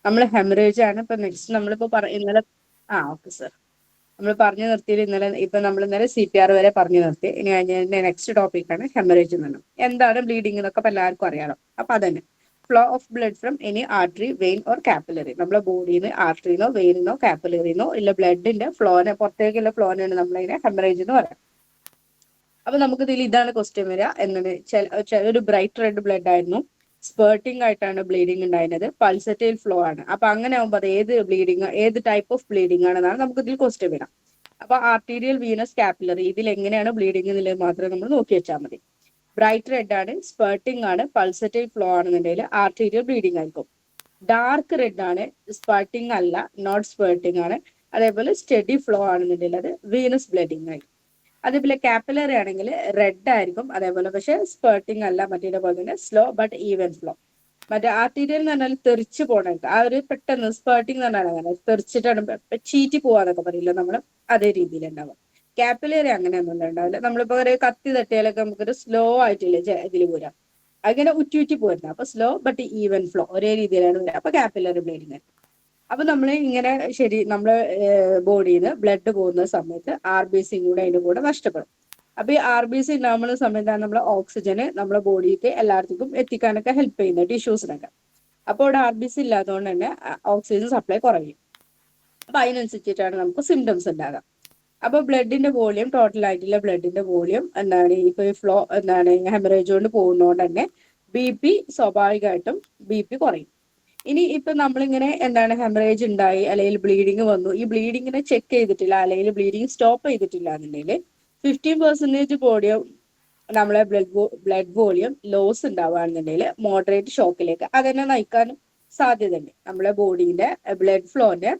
നമ്മൾ ഹെമറേജ് ആണ്. ഇപ്പൊ നെക്സ്റ്റ് നമ്മളിപ്പോ ഇന്നലെ ഓക്കെ സർ, നമ്മൾ പറഞ്ഞു നിർത്തിയത് ഇന്നലെ, ഇപ്പൊ നമ്മൾ ഇന്നലെ CPR വരെ പറഞ്ഞു നിർത്തി. ഇനി കഴിഞ്ഞ നെക്സ്റ്റ് ടോപ്പിക്കാണ് ഹെമറേജ് എന്ന് പറഞ്ഞത്. എന്താണ് ബ്ലീഡിംഗ് എന്നൊക്കെ എല്ലാവർക്കും അറിയാലോ. അപ്പൊ അതന്നെ flow of blood from any artery, vein or capillary. നമ്മുടെ ബോഡിയിൽ നിന്ന് ആർട്ടറിന്നോ വെയിനിന്നോ കാപ്പിലറിന്നോ ഇല്ല ബ്ലഡിന്റെ ഫ്ലോനെ, പുറത്തേക്കുള്ള ഫ്ലോനെയാണ് നമ്മളതിനെ ഹെമറേജ് എന്ന് പറയാം. അപ്പൊ നമുക്ക് ഇതിൽ ഇതാണ് ക്വസ്റ്റ്യൻ വരിക എന്നത്. ഒരു ബ്രൈറ്റ് റെഡ് ബ്ലഡ് ആയിരുന്നു, സ്പേർട്ടിംഗ് ആയിട്ടാണ് ബ്ലീഡിംഗ് ഉണ്ടായിരുന്നത്, പൾസറ്റൈൽ ഫ്ലോ ആണ്. അപ്പൊ അങ്ങനെ ആകുമ്പോൾ അത് ഏത് ബ്ലീഡിംഗ്, ഏത് ടൈപ്പ് ഓഫ് ബ്ലീഡിംഗ് ആണെന്നാണ് നമുക്ക് ഇതിൽ ക്വസ്റ്റ്യൻ വരാം. അപ്പൊ ആർട്ടീരിയൽ, വീനസ്, കാപ്പിലറി ഇതിൽ എങ്ങനെയാണ് ബ്ലീഡിംഗ് എന്നുള്ളത് മാത്രമേ നമ്മൾ നോക്കി വെച്ചാൽ മതി. ബ്രൈറ്റ് റെഡ് ആണ്, സ്പേർട്ടിംഗ് ആണ്, പൾസറ്റൈൽ ഫ്ലോ ആണെന്നുണ്ടെങ്കിൽ ആർട്ടീരിയൽ ബ്ലീഡിംഗ് ആയിരിക്കും. ഡാർക്ക് റെഡ് ആണ്, സ്പേർട്ടിംഗ് അല്ല, നോട്ട് സ്പേർട്ടിംഗ് ആണ്. അതേപോലെ സ്റ്റഡി ഫ്ലോ ആണെന്നുണ്ടെങ്കിൽ അത് വീനസ് ബ്ലഡിംഗ് ആയിരിക്കും. അതേപോലെ കാപ്പിലറി ആണെങ്കിൽ റെഡ് ആയിരിക്കും, അതേപോലെ പക്ഷെ സ്പേർട്ടിംഗ് അല്ല, മറ്റേ പോലെ തന്നെ സ്ലോ ബട്ട് ഈവൻ ഫ്ലോ. മറ്റേ ആർട്ടീരിയൽ എന്ന് പറഞ്ഞാൽ തെറിച്ച് പോകണം, ആ ഒരു പെട്ടെന്ന്. സ്പേർട്ടിംഗ് എന്ന് പറഞ്ഞാൽ അങ്ങനെ തെറിച്ചിട്ടാണ് ചീറ്റി പോവാന്നൊക്കെ പറയില്ല നമ്മൾ, അതേ രീതിയിൽ ഉണ്ടാവും. കാപ്പിലറി അങ്ങനെയൊന്നും ഉണ്ടാവില്ല. നമ്മളിപ്പോ ഒരു കത്തി തട്ടിയാലൊക്കെ നമുക്കൊരു സ്ലോ ആയിട്ടില്ലേ ഇതിൽ പോരാം, അങ്ങനെ ഉറ്റി പോരുന്നത്. അപ്പൊ സ്ലോ ബട്ട് ഈവൻ ഫ്ലോ, ഒരേ രീതിയിലാണ് വരിക. അപ്പൊ കാപ്പിലറി ബ്ലീഡിങ്. അപ്പൊ നമ്മൾ ഇങ്ങനെ ശരി, നമ്മളെ ബോഡിയിൽ നിന്ന് ബ്ലഡ് പോകുന്ന സമയത്ത് RBC കൂടെ അതിന്റെ കൂടെ നഷ്ടപ്പെടും. അപ്പൊ ഈ RBC ഉണ്ടാകുന്ന സമയത്താണ് നമ്മളെ ഓക്സിജന് നമ്മളെ ബോഡിക്ക് എല്ലായിടത്തേക്കും എത്തിക്കാനൊക്കെ ഹെൽപ്പ് ചെയ്യുന്നത്, ടിഷ്യൂസിനൊക്കെ. അപ്പോൾ ഇവിടെ RBC ഇല്ലാത്തതുകൊണ്ട് തന്നെ ഓക്സിജൻ സപ്ലൈ കുറയും. അപ്പൊ അതിനനുസരിച്ചിട്ടാണ് നമുക്ക് സിംറ്റംസ് ഉണ്ടാകുക. അപ്പൊ ബ്ലഡിന്റെ വോളിയം, ടോട്ടൽ ആയിട്ടുള്ള ബ്ലഡിന്റെ വോളിയം എന്താണ്, ഇപ്പൊ ഈ ഫ്ലോ എന്താണ് ഹെമറേജ് കൊണ്ട് പോകുന്നതുകൊണ്ട് തന്നെ BP സ്വാഭാവികമായിട്ടും BP കുറയും. ഇനി ഇപ്പൊ നമ്മളിങ്ങനെ എന്താണ് ഹെമറേജ് ഉണ്ടായി അല്ലെങ്കിൽ ബ്ലീഡിങ് വന്നു, ഈ ബ്ലീഡിങ്ങിനെ ചെക്ക് ചെയ്തിട്ടില്ല അല്ലെങ്കിൽ ബ്ലീഡിങ് സ്റ്റോപ്പ് ചെയ്തിട്ടില്ല എന്നുണ്ടെങ്കിൽ 15% ബോഡിയും നമ്മളെ ബ്ലഡ് വോളിയം ലോസ് ഉണ്ടാവുകയാണെന്നുണ്ടെങ്കിൽ മോഡറേറ്റ് ഷോക്കിലേക്ക് അതിനെ നയിക്കാൻ സാധ്യതയുണ്ട്. നമ്മളെ ബോഡിയുടെ ബ്ലഡ് ഫ്ലോന്റെ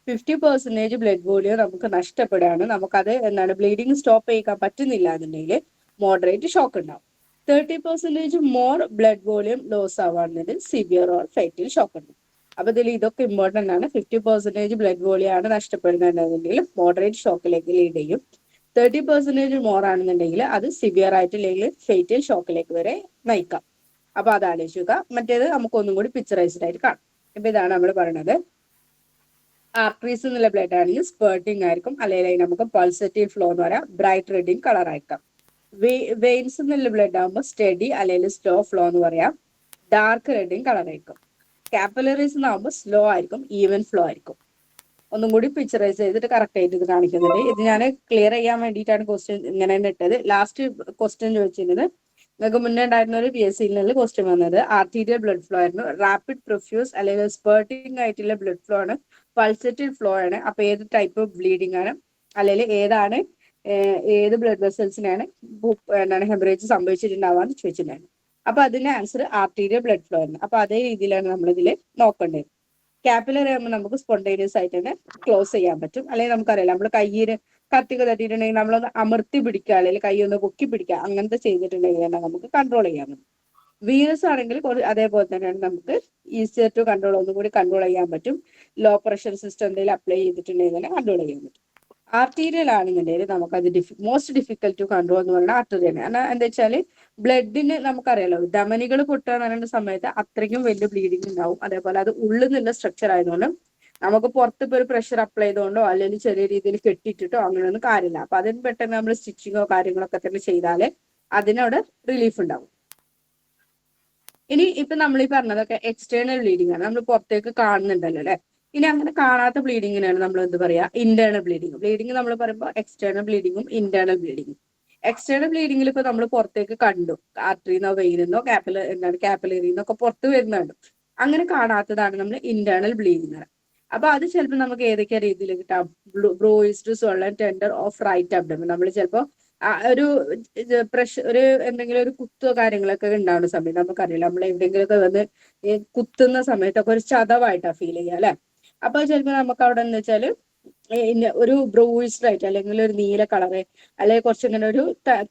50% ബ്ലഡ് വോളിയം നമുക്ക് നഷ്ടപ്പെടുകയാണ്, നമുക്കത് എന്താണ് ബ്ലീഡിങ് സ്റ്റോപ്പ് ചെയ്യാൻ പറ്റുന്നില്ല എന്നുണ്ടെങ്കിൽ മോഡറേറ്റ് ഷോക്ക് ഉണ്ടാവും. 30% മോർ ബ്ലഡ് വോളിയം ലോസ് ആവുകയാണെന്നുണ്ടെങ്കിൽ സിവിയർ ഓർ ഫേറ്റൽ ഷോക്ക് ഉണ്ട്. അപ്പൊ ഇതിൽ ഇതൊക്കെ ഇമ്പോർട്ടന്റ് ആണ്. 50% ബ്ലഡ് വോളിയം ആണ് നഷ്ടപ്പെടുന്നുണ്ടെങ്കിൽ മോഡറേറ്റ് ഷോക്കിലേക്ക് ലീഡ് ചെയ്യും. 30% മോർ ആണെന്നുണ്ടെങ്കിൽ അത് സിവിയർ ആയിട്ട് അല്ലെങ്കിൽ ഫേറ്റൽ ഷോക്കിലേക്ക് വരെ നയിക്കാം. അപ്പൊ അത് ആലോചിക്കുക. മറ്റേത് നമുക്ക് ഒന്നും കൂടി പിക്ചറൈസ്ഡ് ആയിട്ട് കാണാം. ഇപ്പൊ ഇതാണ് നമ്മൾ പറയുന്നത്. ആർട്ടറീസ് എന്നുള്ള ബ്ലഡ് ആണെങ്കിൽ സ്പേർട്ടിംഗ് ആയിരിക്കും, അല്ലെങ്കിൽ നമുക്ക് പൾസറ്റീവ് ഫ്ലോ എന്ന് പറയാം, ബ്രൈറ്റ് റെഡിങ് കളർ ആയിരിക്കാം. വെയിൻസ് എന്നുള്ള ബ്ലഡ് ആകുമ്പോൾ സ്റ്റഡി അല്ലെങ്കിൽ സ്ലോ ഫ്ലോ എന്ന് പറയാം, ഡാർക്ക് റെഡിങ് കളർ ആയിരിക്കും. കാപ്പിലറീസ് എന്നാകുമ്പോൾ സ്ലോ ആയിരിക്കും, ഈവൻ ഫ്ലോ ആയിരിക്കും. ഒന്നും കൂടി പിക്ചറൈസ് ചെയ്തിട്ട് കറക്റ്റ് ആയിട്ട് ഇത് കാണിക്കുന്നുണ്ട്. ഇത് ഞാൻ ക്ലിയർ ചെയ്യാൻ വേണ്ടിയിട്ടാണ് ക്വസ്റ്റ്യൻ ഇങ്ങനെ ഇട്ടത്. ലാസ്റ്റ് ക്വസ്റ്റ്യൻ ചോദിച്ചിരുന്നത് നിങ്ങൾക്ക് മുന്നേ ഉണ്ടായിരുന്ന ഒരു PSC ക്വസ്റ്റ്യൻ വന്നത് ആർട്ടീരിയൽ ബ്ലഡ് ഫ്ലോ ആയിരുന്നു. റാപ്പിഡ് പ്രൊഫ്യൂസ് അല്ലെങ്കിൽ സ്പേർട്ടിംഗ് ആയിട്ടുള്ള ബ്ലഡ് ഫ്ലോ ആണ്, പൾസറ്റീവ് ഫ്ലോ ആണ്. അപ്പൊ ഏത് ടൈപ്പ് ഓഫ് ബ്ലീഡിംഗ് ആണ്, അല്ലെങ്കിൽ ഏതാണ് ഏത് ബ്ലഡ് വെസൽസിനാണ് എന്താണ് ഹെമറേജ് സംഭവിച്ചിട്ടുണ്ടാവാന്ന് ചോദിച്ചിട്ടുണ്ടായിരുന്നു. അപ്പൊ അതിന്റെ ആൻസർ ആർട്ടീരിയൽ ബ്ലഡ് ഫ്ലോ ആണ്. അപ്പൊ അതേ രീതിയിലാണ് നമ്മൾ ഇതിൽ നോക്കേണ്ടത്. കാപ്പിലറി ആകുമ്പോൾ നമുക്ക് സ്പോണ്ടേനിയസ് ആയിട്ട് തന്നെ ക്ലോസ് ചെയ്യാൻ പറ്റും. അല്ലെങ്കിൽ നമുക്കറിയാം, നമ്മൾ കയ്യിന് കത്തിക്ക് തട്ടിയിട്ടുണ്ടെങ്കിൽ നമ്മളൊന്ന് അമർത്തി പിടിക്കുക അല്ലെങ്കിൽ കൈ ഒന്ന് പൊക്കി പിടിക്കുക, അങ്ങനത്തെ ചെയ്തിട്ടുണ്ടെങ്കിൽ തന്നെ നമുക്ക് കൺട്രോൾ ചെയ്യാൻ പറ്റും. വീനസ് ആണെങ്കിൽ അതേപോലെ തന്നെയാണ്, നമുക്ക് ഈസിയർ ടു കൺട്രോൾ, ഒന്നും കൂടി കൺട്രോൾ ചെയ്യാൻ പറ്റും. ലോ പ്രഷർ സിസ്റ്റം എന്തെങ്കിലും അപ്ലൈ ചെയ്തിട്ടുണ്ടെങ്കിൽ തന്നെ കൺട്രോൾ ചെയ്യാൻ പറ്റും. ആർട്ടീരിയൽ ആണെന്നുണ്ടെങ്കിൽ നമുക്കത് മോസ്റ്റ് ഡിഫിക്കൽട്ട് ടു കൺട്രോൾ എന്ന് പറയുന്നത് ആർട്ടീരിയൽ. കാരണം എന്താ വെച്ചാൽ ബ്ലഡിന് നമുക്കറിയാലോ, ധമനികൾ പൊട്ടുക എന്ന് പറയുന്ന സമയത്ത് അത്രയ്ക്കും വലിയ ബ്ലീഡിങ് ഉണ്ടാവും. അതേപോലെ അത് ഉള്ളിൽ നിന്നുള്ള സ്ട്രക്ചർ ആയതുകൊണ്ട് നമുക്ക് പുറത്ത് ഇപ്പോൾ ഒരു പ്രഷർ അപ്ലൈ ചെയ്തുകൊണ്ടോ അല്ലെങ്കിൽ ചെറിയ രീതിയിൽ കെട്ടിയിട്ടോ അങ്ങനെയൊന്നും കാര്യമില്ല. അപ്പൊ അതിന് പെട്ടെന്ന് നമ്മൾ സ്റ്റിച്ചിങ്ങോ കാര്യങ്ങളൊക്കെ തന്നെ ചെയ്താലേ അതിനവിടെ റിലീഫ് ഉണ്ടാവും. ഇനി ഇപ്പൊ നമ്മൾ ഈ പറഞ്ഞതൊക്കെ എക്സ്റ്റേണൽ ബ്ലീഡിംഗ് ആണ്, നമ്മൾ പുറത്തേക്ക് കാണുന്നുണ്ടല്ലോ അല്ലെ. ഇനി അങ്ങനെ കാണാത്ത ബ്ലീഡിങ്ങിനാണ് നമ്മൾ എന്ത് പറയാ, ഇന്റേണൽ ബ്ലീഡിങ്. ബ്ലീഡിങ് നമ്മൾ പറയുമ്പോൾ എക്സ്റ്റേണൽ ബ്ലീഡിങ്ങും ഇന്റേണൽ ബ്ലീഡിങ്ങും. എക്സ്റ്റേണൽ ബ്ലീഡിങ്ങിൽ ഇപ്പൊ നമ്മൾ പുറത്തേക്ക് കണ്ടു, ആർട്ടറിന്നോ വെയിനിന്നോ കാപ്പിലറിന്നൊക്കെ പുറത്ത് വരുന്നുണ്ട്. അങ്ങനെ കാണാത്തതാണ് നമ്മൾ ഇന്റേണൽ ബ്ലീഡിങ്. അപ്പൊ അത് ചിലപ്പോൾ നമുക്ക് ഏതൊക്കെ രീതിയിൽ കിട്ടാം, bruised swollen tender of right abdomen. നമ്മൾ ചിലപ്പോൾ ഒരു പ്രഷർ, ഒരു എന്തെങ്കിലും ഒരു കുത്തോ കാര്യങ്ങളൊക്കെ ഉണ്ടാവുന്ന സമയത്ത് നമുക്കറിയില്ല, നമ്മൾ എവിടെയെങ്കിലുമൊക്കെ വന്ന് കുത്തുന്ന സമയത്തൊക്കെ ഒരു ചതവായിട്ടാണ് ഫീൽ ചെയ്യുക അല്ലെ. അപ്പൊ ചിലപ്പോൾ നമുക്ക് അവിടെ എന്ന് വെച്ചാൽ ഒരു ബ്രൂയിസ്ഡ് ആയിട്ട് അല്ലെങ്കിൽ ഒരു നീല കളറ് അല്ലെങ്കിൽ കുറച്ചിങ്ങനെ ഒരു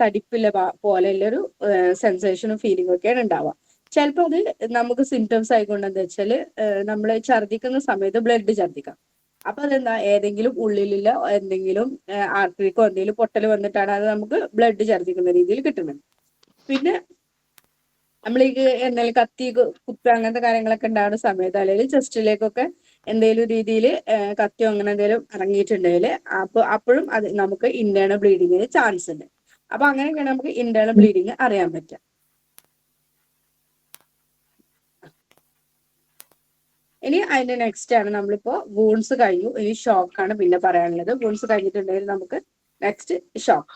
തടിപ്പില്ല പോലെയുള്ള ഒരു സെൻസേഷനും ഫീലിംഗും ഒക്കെയാണ് ഉണ്ടാവുക. ചിലപ്പോൾ അത് നമുക്ക് സിംറ്റംസ് ആയിക്കൊണ്ട് എന്താ വെച്ചാല് നമ്മൾ ഛർദ്ദിക്കുന്ന സമയത്ത് ബ്ലഡ് ഛർദ്ദിക്കാം. അപ്പൊ അതെന്താ, ഏതെങ്കിലും ഉള്ളിലുള്ള എന്തെങ്കിലും ആർട്ടറിക്കോ എന്തെങ്കിലും പൊട്ടൽ വന്നിട്ടാണ് അത് നമുക്ക് ബ്ലഡ് ഛർദ്ദിക്കുന്ന രീതിയിൽ കിട്ടുന്നത്. പിന്നെ നമ്മൾ ഈ എന്തെങ്കിലും കത്തി കുത്ത് അങ്ങനത്തെ കാര്യങ്ങളൊക്കെ ഉണ്ടാകുന്ന സമയത്ത് അല്ലെങ്കിൽ ചെസ്റ്റിലേക്കൊക്കെ എന്തെങ്കിലും രീതിയിൽ കത്തിയോ അങ്ങനെ എന്തെങ്കിലും ഇറങ്ങിയിട്ടുണ്ടെങ്കിൽ അപ്പോഴും അത് നമുക്ക് ഇന്റേണൽ ബ്ലീഡിങ്ങിന് ചാൻസ് ഉണ്ട്. അപ്പൊ അങ്ങനെയൊക്കെയാണ് നമുക്ക് ഇന്റേണൽ ബ്ലീഡിങ് അറിയാൻ പറ്റുക. ഇനി അതിന്റെ നെക്സ്റ്റ് ആണ് നമ്മളിപ്പോ വൂൺസ് കഴിഞ്ഞു, ഇനി ഷോക്കാണ് പിന്നെ പറയാനുള്ളത്. വൂൺസ് കഴിഞ്ഞിട്ടുണ്ടെങ്കിൽ നമുക്ക് നെക്സ്റ്റ് ഷോക്ക്.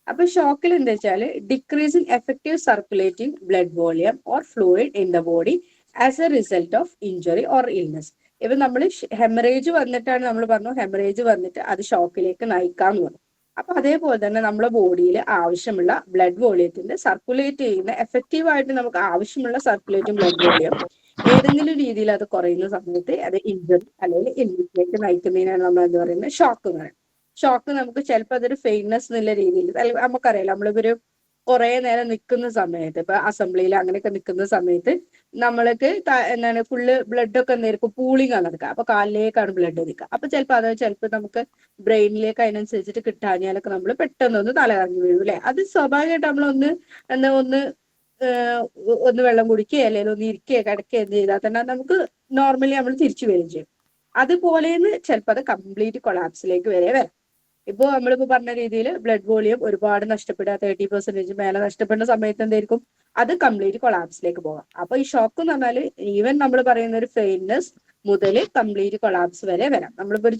അപ്പൊ ഷോക്കിൽ എന്താ വെച്ചാൽ decreasing effective circulating blood volume or fluid in the body as A result of injury or illness. ഇപ്പൊ നമ്മൾ ഹെമറേജ് വന്നിട്ടാണ് നമ്മൾ പറഞ്ഞു, ഹെമറേജ് വന്നിട്ട് അത് ഷോക്കിലേക്ക് നയിക്കാന്ന് പറഞ്ഞു. അപ്പൊ അതേപോലെ തന്നെ നമ്മുടെ ബോഡിയിൽ ആവശ്യമുള്ള ബ്ലഡ് വോളിയത്തിന്റെ സർക്കുലേറ്റ് ചെയ്യുന്ന എഫക്റ്റീവ് ആയിട്ട് നമുക്ക് ആവശ്യമുള്ള സർക്കുലേറ്റിംഗ് ബ്ലഡ് വോളിയം ഏതെങ്കിലും രീതിയിൽ അത് കുറയുന്ന സമയത്ത് അത് ഇഞ്ചുറി അല്ലെങ്കിൽ ഇൽനെസ്സിലേക്ക് നയിക്കുന്നതിനാണ് നമ്മൾ എന്താ പറയുന്നത്, ഷോക്ക് എന്ന് പറയുന്നത്. ഷോക്ക് നമുക്ക് ചിലപ്പോൾ അതൊരു ഫെയിംനെസ് എന്നുള്ള രീതിയിൽ നമുക്കറിയാലോ, നമ്മളിപ്പോ കുറെ നേരം നിൽക്കുന്ന സമയത്ത് ഇപ്പൊ അസംബ്ലിയിൽ അങ്ങനെയൊക്കെ നിൽക്കുന്ന സമയത്ത് നമ്മൾക്ക് എന്താണ് ഫുള്ള് ബ്ലഡ് ഒക്കെ എന്തായിരിക്കും പൂളിങ് ആണ് നടക്കുക. അപ്പൊ കാലിലേക്കാണ് ബ്ലഡ് നിൽക്കുക. അപ്പൊ ചിലപ്പോൾ നമുക്ക് ബ്രെയിനിലേക്ക് അതിനനുസരിച്ചിട്ട് കിട്ടാഞ്ഞാലൊക്കെ നമ്മൾ പെട്ടെന്നൊന്ന് തലകറങ്ങി വീഴും അല്ലെ. അത് സ്വാഭാവികമായിട്ട് നമ്മളൊന്ന് ഒന്ന് വെള്ളം കുടിക്കുകയോ അല്ലെങ്കിൽ ഒന്ന് ഇരിക്കുകയോ കിടക്കുകയോ ചെയ്താൽ തന്നെ നമുക്ക് നോർമലി നമ്മൾ തിരിച്ചു വരികയും ചെയ്യും. അതുപോലെന്ന് ചിലപ്പോൾ അത് കംപ്ലീറ്റ് കൊളാപ്സിലേക്ക് വരെ വരാം. ഇപ്പൊ നമ്മളിപ്പോ പറഞ്ഞ രീതിയിൽ ബ്ലഡ് വോളിയം ഒരുപാട് നഷ്ടപ്പെടുക, 30% മേലെ നഷ്ടപ്പെടുന്ന സമയത്ത് എന്തായിരിക്കും അത് കംപ്ലീറ്റ് കൊളാപ്സിലേക്ക് പോകാം. അപ്പൊ ഈ ഷോക്ക് എന്ന് പറഞ്ഞാൽ ഈവൻ നമ്മൾ പറയുന്ന ഒരു ഫെയിൽനെസ് മുതൽ കംപ്ലീറ്റ് കൊളാപ്സ് വരെ വരാം. നമ്മളിപ്പോ ഒരു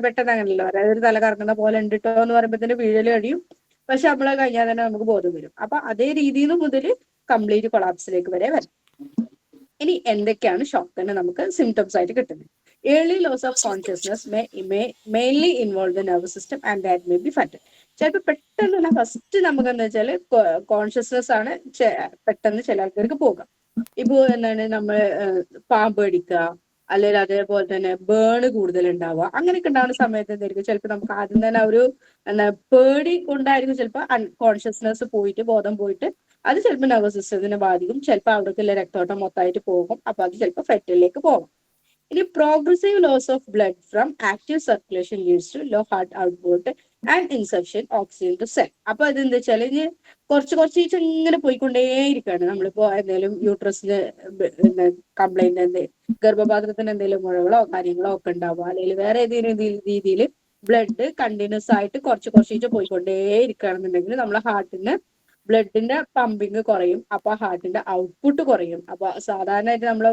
പെട്ടെന്ന് അങ്ങനെയല്ലോ, അതായത് ഒരു തല കറങ്ങുന്ന പോലെ ഉണ്ട് കേട്ടോ എന്ന് പറയുമ്പോൾ വീഴൽ കഴിയും, പക്ഷെ നമ്മളെ കഴിഞ്ഞാൽ തന്നെ നമുക്ക് ബോധം വരും. അപ്പൊ അതേ രീതിയിൽ മുതൽ കംപ്ലീറ്റ് കൊളാപ്സിലേക്ക് വരെ വരാം. ഇനി എന്തൊക്കെയാണ് ഷോക്കിന് നമുക്ക് സിംറ്റംസ് ആയിട്ട് കിട്ടുന്നത്? Early loss of consciousness mainly involve the nervous system and that may be fatal. ചിലപ്പോൾ പെട്ടെന്ന് തന്നെ ഫസ്റ്റ് നമുക്ക് എന്താ വെച്ചാൽ കോൺഷ്യസ്നസ് ആണ് പെട്ടെന്ന് ചില ആൾക്കാർക്ക് പോകാം. ഇപ്പൊ എന്താണ് നമ്മൾ പാമ്പ് അടിക്കുക അല്ലെങ്കിൽ അതേപോലെ തന്നെ ബേണ് കൂടുതൽ ഉണ്ടാവുക, അങ്ങനെയൊക്കെ ഉണ്ടാവുന്ന സമയത്ത് എന്തായിരിക്കും ചിലപ്പോൾ നമുക്ക് ആദ്യം തന്നെ ഒരു പേടി കൊണ്ടായിരിക്കും ചിലപ്പോൾ അൺകോൺഷ്യസ്നെസ് പോയിട്ട് ബോധം പോയിട്ട് അത് ചിലപ്പോൾ നെർവസ് സിസ്റ്റത്തിനെ ബാധിക്കും. ചിലപ്പോൾ അവിടേക്കുള്ള രക്തോട്ടം മൊത്തമായിട്ട് പോകും. അപ്പൊ അത് ചിലപ്പോൾ ഫെറ്റലിലേക്ക് പോകും. ഇനി progressive loss of blood from active circulation leads to low heart output and insufficient oxygen to cell. അപ്പൊ അതെന്താ വെച്ചാൽ ഇനി കുറച്ച് ഇങ്ങനെ പോയിക്കൊണ്ടേയിരിക്കുകയാണ്. നമ്മളിപ്പോ എന്തെങ്കിലും യൂട്രസിന് കംപ്ലൈന്റ്, ഗർഭപാത്രത്തിന് എന്തെങ്കിലും മുഴകളോ കാര്യങ്ങളോ ഒക്കെ ഉണ്ടാവുക, അല്ലെങ്കിൽ വേറെ ഏതെങ്കിലും രീതിയിൽ ബ്ലഡ് കണ്ടിന്യൂസ് ആയിട്ട് കുറച്ച് പോയിക്കൊണ്ടേയിരിക്കുകയാണെന്നുണ്ടെങ്കിൽ നമ്മളെ ഹാർട്ടിന് ബ്ലഡിന്റെ പമ്പിങ് കുറയും. അപ്പൊ ഹാർട്ടിന്റെ ഔട്ട്പുട്ട് കുറയും. അപ്പൊ സാധാരണയായിട്ട് നമ്മൾ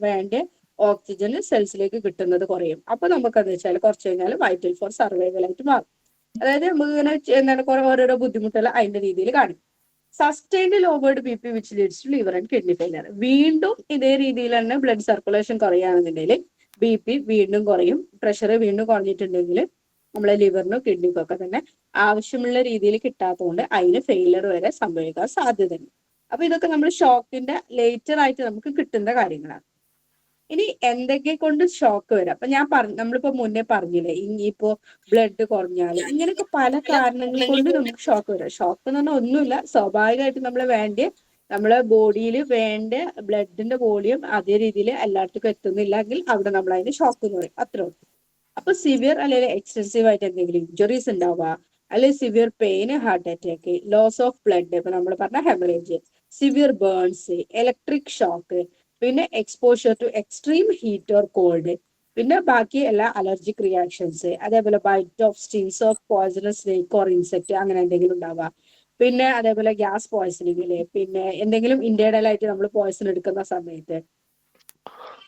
വേണ്ട ഓക്സിജൻ സെൽസിലേക്ക് കിട്ടുന്നത് കുറയും. അപ്പൊ നമുക്ക് എന്താ വെച്ചാൽ കുറച്ച് കഴിഞ്ഞാൽ വൈറ്റൽ ഫോർ സർവൈവൽ ആയിട്ട് മാറും. അതായത് നമുക്ക് ഇങ്ങനെ എന്താണ് ഓരോരോ ബുദ്ധിമുട്ടുകൾ അതിന്റെ രീതിയിൽ കാണിക്കും. Sustained lowered B P which leads to liver and kidney failure. വീണ്ടും ഇതേ രീതിയിൽ തന്നെ ബ്ലഡ് സർക്കുലേഷൻ കുറയുകയാണെന്നുണ്ടെങ്കിൽ ബി പി വീണ്ടും കുറയും. പ്രഷർ വീണ്ടും കുറഞ്ഞിട്ടുണ്ടെങ്കിൽ നമ്മളെ ലിവറിനും കിഡ്നിക്കും ഒക്കെ തന്നെ ആവശ്യമുള്ള രീതിയിൽ കിട്ടാത്തതുകൊണ്ട് അതിന് ഫെയിലിയർ വരെ സംഭവിക്കാൻ സാധ്യതയുണ്ട്. അപ്പൊ ഇതൊക്കെ നമ്മൾ ഷോക്കിന്റെ ലേറ്റർ ആയിട്ട് നമുക്ക് കിട്ടുന്ന കാര്യങ്ങളാണ്. ഇനി എന്തൊക്കെ കൊണ്ട് ഷോക്ക് വരാം? അപ്പൊ നമ്മളിപ്പോ മുന്നേ പറഞ്ഞില്ലേ, ഇനിയിപ്പോ ബ്ലഡ് കുറഞ്ഞാല് ഇങ്ങനെയൊക്കെ പല കാരണങ്ങൾ കൊണ്ട് നമുക്ക് ഷോക്ക് വരാം. ഷോക്ക് എന്ന് പറഞ്ഞാൽ ഒന്നുമില്ല, സ്വാഭാവികമായിട്ട് നമ്മളെ ബോഡിയിൽ വേണ്ട ബ്ലഡിന്റെ വോളിയം അതേ രീതിയിൽ എല്ലായിടത്തേക്കും എത്തുന്നില്ലെങ്കിൽ അവിടെ നമ്മൾ അതിന് ഷോക്ക് എന്ന് പറയും. അത്രേ ഉള്ളൂ. അപ്പൊ സിവിയർ അല്ലെങ്കിൽ എക്സ്റ്റൻസീവ് ആയിട്ട് എന്തെങ്കിലും ഇഞ്ചുറീസ് ഉണ്ടാവുക, അല്ലെങ്കിൽ severe pain, heart attack, loss of blood, ഇപ്പൊ നമ്മൾ പറഞ്ഞ haemorrhage, severe burns, electric shock, പിന്നെ exposure to extreme heat or cold, പിന്നെ ബാക്കി എല്ലാ അലർജിക് റിയാക്ഷൻസ്, അതേപോലെ bite of stings of poisonous snake or insect അങ്ങനെ എന്തെങ്കിലും ഉണ്ടാവുക, പിന്നെ അതേപോലെ ഗ്യാസ് പോയിസണിങ്ങില്, പിന്നെ എന്തെങ്കിലും ഇന്റേണൽ ആയിട്ട് നമ്മൾ പോയിസൺ എടുക്കുന്ന സമയത്ത്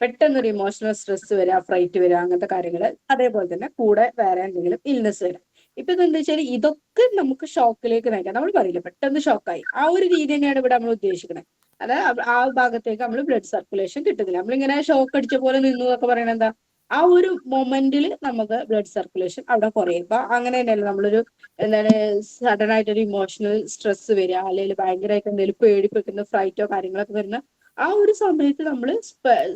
പെട്ടെന്നൊരു ഇമോഷണൽ സ്ട്രെസ് വരിക, ഫ്രൈറ്റ് വരിക, അങ്ങനത്തെ കാര്യങ്ങൾ. അതേപോലെ തന്നെ കൂടെ വേറെ എന്തെങ്കിലും ഇൽനെസ് വരിക. ഇപ്പൊ എന്താ വെച്ചാൽ ഇതൊക്കെ നമുക്ക് ഷോക്കിലേക്ക് നയിക്കാം. നമ്മൾ പറയില്ല പെട്ടെന്ന് ഷോക്കായി, ആ ഒരു രീതി തന്നെയാണ് ഇവിടെ നമ്മൾ ഉദ്ദേശിക്കുന്നത്. അതായത് ആ ഭാഗത്തേക്ക് നമ്മൾ ബ്ലഡ് സർക്കുലേഷൻ കിട്ടുന്നില്ല. നമ്മളിങ്ങനെ ഷോക്ക് അടിച്ച പോലെ നിന്നു എന്നൊക്കെ പറയണത് എന്താ, ആ ഒരു മൊമെന്റിൽ നമുക്ക് ബ്ലഡ് സർക്കുലേഷൻ അവിടെ കുറയും. അപ്പൊ അങ്ങനെ തന്നെയല്ലോ നമ്മളൊരു എന്താണ് സഡൻ ആയിട്ടൊരു ഇമോഷണൽ സ്ട്രെസ് വരിക, അല്ലെങ്കിൽ ഭയങ്കരമായിട്ട് എന്തെങ്കിലും പേടിപ്പിക്കുന്ന ഫ്രൈറ്റോ കാര്യങ്ങളൊക്കെ വരുന്ന ആ ഒരു സമയത്ത് നമ്മൾ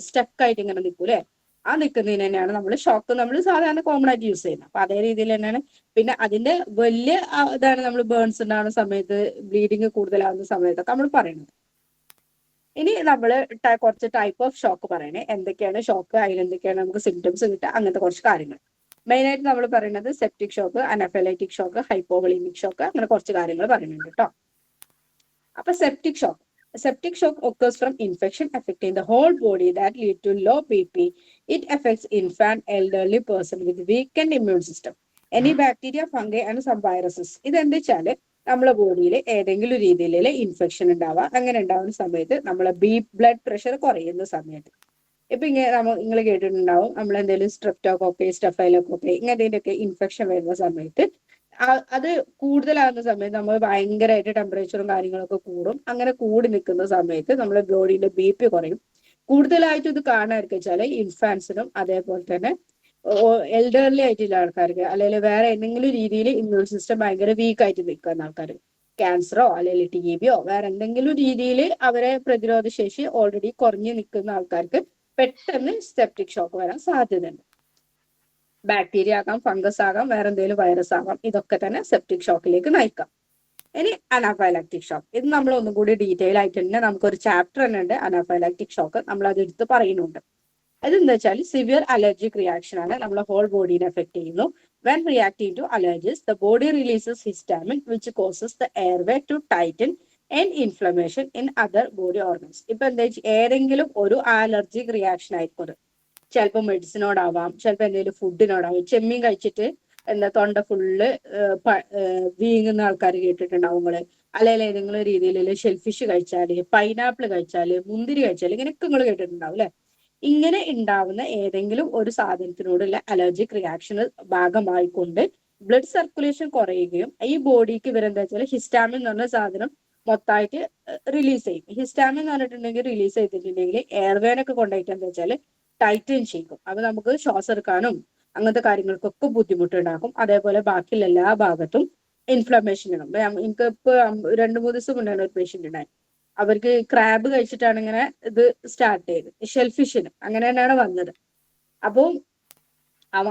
സ്റ്റക്കായിട്ട് ഇങ്ങനെ നിൽക്കൂലേ, ആ നിൽക്കുന്നതിന് തന്നെയാണ് നമ്മൾ ഷോക്ക് നമ്മൾ സാധാരണ കോമൺ ആയിട്ട് യൂസ് ചെയ്യുന്നത്. അപ്പൊ അതേ രീതിയിൽ തന്നെയാണ്. പിന്നെ അതിന്റെ വലിയ ഇതാണ് നമ്മൾ ബേൺസ് ഉണ്ടാകുന്ന സമയത്ത്, ബ്ലീഡിങ് കൂടുതലാകുന്ന സമയത്തൊക്കെ നമ്മൾ പറയുന്നത്. ഇനി നമ്മൾ കുറച്ച് ടൈപ്പ് ഓഫ് ഷോക്ക് പറയണേ, എന്തൊക്കെയാണ് ഷോക്ക്, അതിലെന്തൊക്കെയാണ് നമുക്ക് സിംറ്റംസ് കിട്ടുക, അങ്ങനത്തെ കുറച്ച് കാര്യങ്ങൾ. മെയിൻ ആയിട്ട് നമ്മൾ പറയുന്നത് സെപ്റ്റിക് ഷോക്ക്, അനഫൈലൈറ്റിക് ഷോക്ക്, ഹൈപ്പോവളീമിക് ഷോക്ക്, അങ്ങനെ കുറച്ച് കാര്യങ്ങൾ പറയുന്നുണ്ട് കേട്ടോ. അപ്പൊ septic shock Septic shock occurs from infection affecting the whole body that lead to low BP. It affects infant, elderly person with weakened immune system. Any bacteria, fungi and some viruses. ഇതെന്താ വെച്ചാല് നമ്മളെ ബോഡിയിൽ ഏതെങ്കിലും രീതിയിലുള്ള infection ഉണ്ടാവാം. അങ്ങനെ ഉണ്ടാവുന്ന സമയത്ത് നമ്മളെ ബ്ലഡ് പ്രഷർ കുറയുന്ന സമയത്ത് ഇപ്പൊ ഇങ്ങനെ നിങ്ങൾ കേട്ടിട്ടുണ്ടാവും, നമ്മൾ എന്തെങ്കിലും സ്ട്രെപ്റ്റോകോക്കെ സ്റ്റഫൈലോകോക്കെ ഇങ്ങനത്തെ ഇൻഫെക്ഷൻ വരുന്ന സമയത്ത് അത് കൂടുതലാകുന്ന സമയത്ത് നമ്മൾ ഭയങ്കരമായിട്ട് ടെമ്പറേച്ചറും കാര്യങ്ങളൊക്കെ കൂടും. അങ്ങനെ കൂടി നിൽക്കുന്ന സമയത്ത് നമ്മുടെ ബോഡിയുടെ BP കുറയും. കൂടുതലായിട്ട് ഇത് കാണാതിരിക്കുക വെച്ചാല് ഇൻഫാൻസിനും അതേപോലെ തന്നെ എൽഡർലി ആയിട്ടുള്ള ആൾക്കാർക്ക്, അല്ലെങ്കിൽ വേറെ എന്തെങ്കിലും രീതിയിൽ ഇമ്മ്യൂൺ സിസ്റ്റം ഭയങ്കര വീക്ക് ആയിട്ട് നിൽക്കുന്ന ആൾക്കാർ, ക്യാൻസറോ അല്ലെങ്കിൽ TB വേറെ എന്തെങ്കിലും രീതിയിൽ അവരെ പ്രതിരോധ ശേഷി ഓൾറെഡി കുറഞ്ഞു നിൽക്കുന്ന ആൾക്കാർക്ക് പെട്ടെന്ന് സെപ്റ്റിക് ഷോക്ക് വരാൻ സാധ്യതയുണ്ട്. ബാക്ടീരിയ ആകാം, ഫംഗസ് ആകാം, വേറെ എന്തെങ്കിലും വൈറസ് ആകാം. ഇതൊക്കെ തന്നെ സെപ്റ്റിക് ഷോക്കിലേക്ക് നയിക്കാം. ഇനി അനാഫൈലാക്റ്റിക് ഷോക്ക്, ഇത് നമ്മൾ ഒന്നും കൂടി ഡീറ്റെയിൽ ആയിട്ട് തന്നെ നമുക്കൊരു ചാപ്റ്റർ തന്നെ ഉണ്ട് അനാഫൈലാക്റ്റിക് ഷോക്ക്, നമ്മൾ അത് എടുത്ത് പറയുന്നുണ്ട്. അതെന്താ വെച്ചാൽ സിവിയർ അലർജിക് റിയാക്ഷൻ ആണ്, നമ്മളെ ഹോൾ ബോഡീനെ എഫക്ട് ചെയ്യുന്നു. When reacting to allergies the body releases histamine which causes the airway to tighten and inflammation in other body organs. ഇപ്പൊ എന്താ ഏതെങ്കിലും ഒരു അലർജിക് റിയാക്ഷൻ ആയിരിക്കും. ചിലപ്പോൾ മെഡിസിനോടാവാം, ചിലപ്പോൾ എന്തെങ്കിലും ഫുഡിനോടാവാം. ചെമ്മീൻ കഴിച്ചിട്ട് എന്താ തൊണ്ട ഫുള്ള് വീങ്ങുന്ന ആൾക്കാർ കേട്ടിട്ടുണ്ടാവും നിങ്ങള്. അല്ലെങ്കിൽ ഏതെങ്കിലും രീതിയിലുള്ള ഷെൽഫിഷ് കഴിച്ചാല്, പൈനാപ്പിൾ കഴിച്ചാല്, മുന്തിരി കഴിച്ചാല്, ഇങ്ങനെയൊക്കെ നിങ്ങൾ കേട്ടിട്ടുണ്ടാവും അല്ലെ. ഇങ്ങനെ ഉണ്ടാവുന്ന ഏതെങ്കിലും ഒരു സാധനത്തിനോടുള്ള അലർജിക് റിയാക്ഷന് ഭാഗമായിക്കൊണ്ട് ബ്ലഡ് സർക്കുലേഷൻ കുറയുകയും ഈ ബോഡിക്ക് ഇവരെന്താ വെച്ചാൽ ഹിസ്റ്റാമിൻ എന്ന് പറഞ്ഞ സാധനം മൊത്തമായിട്ട് റിലീസ് ചെയ്യും. ഹിസ്റ്റാമിൻ എന്ന് പറഞ്ഞിട്ടുണ്ടെങ്കിൽ റിലീസ് ചെയ്തിട്ടുണ്ടെങ്കിൽ എയർവേനൊക്കെ കൊണ്ടുപോയിട്ട് എന്താ വെച്ചാൽ ടൈറ്റൻ ചെയ്യും. അത് നമുക്ക് ശ്വാസം എടുക്കാനും അങ്ങനത്തെ കാര്യങ്ങൾക്കൊക്കെ ബുദ്ധിമുട്ടുണ്ടാക്കും. അതേപോലെ ബാക്കിയുള്ള എല്ലാ ഭാഗത്തും ഇൻഫ്ലമേഷൻ ഉണ്ടാകും. എനിക്ക് ഇപ്പൊ 2-3 ദിവസം മുന്നേ ഒരു പേഷ്യന്റ് ഉണ്ടായി, അവർക്ക് ക്രാബ് കഴിച്ചിട്ടാണ് ഇങ്ങനെ ഇത് സ്റ്റാർട്ട് ചെയ്തത്. ഷെൽഫിഷിന് അങ്ങനെ തന്നെയാണ് വന്നത്. അപ്പോൾ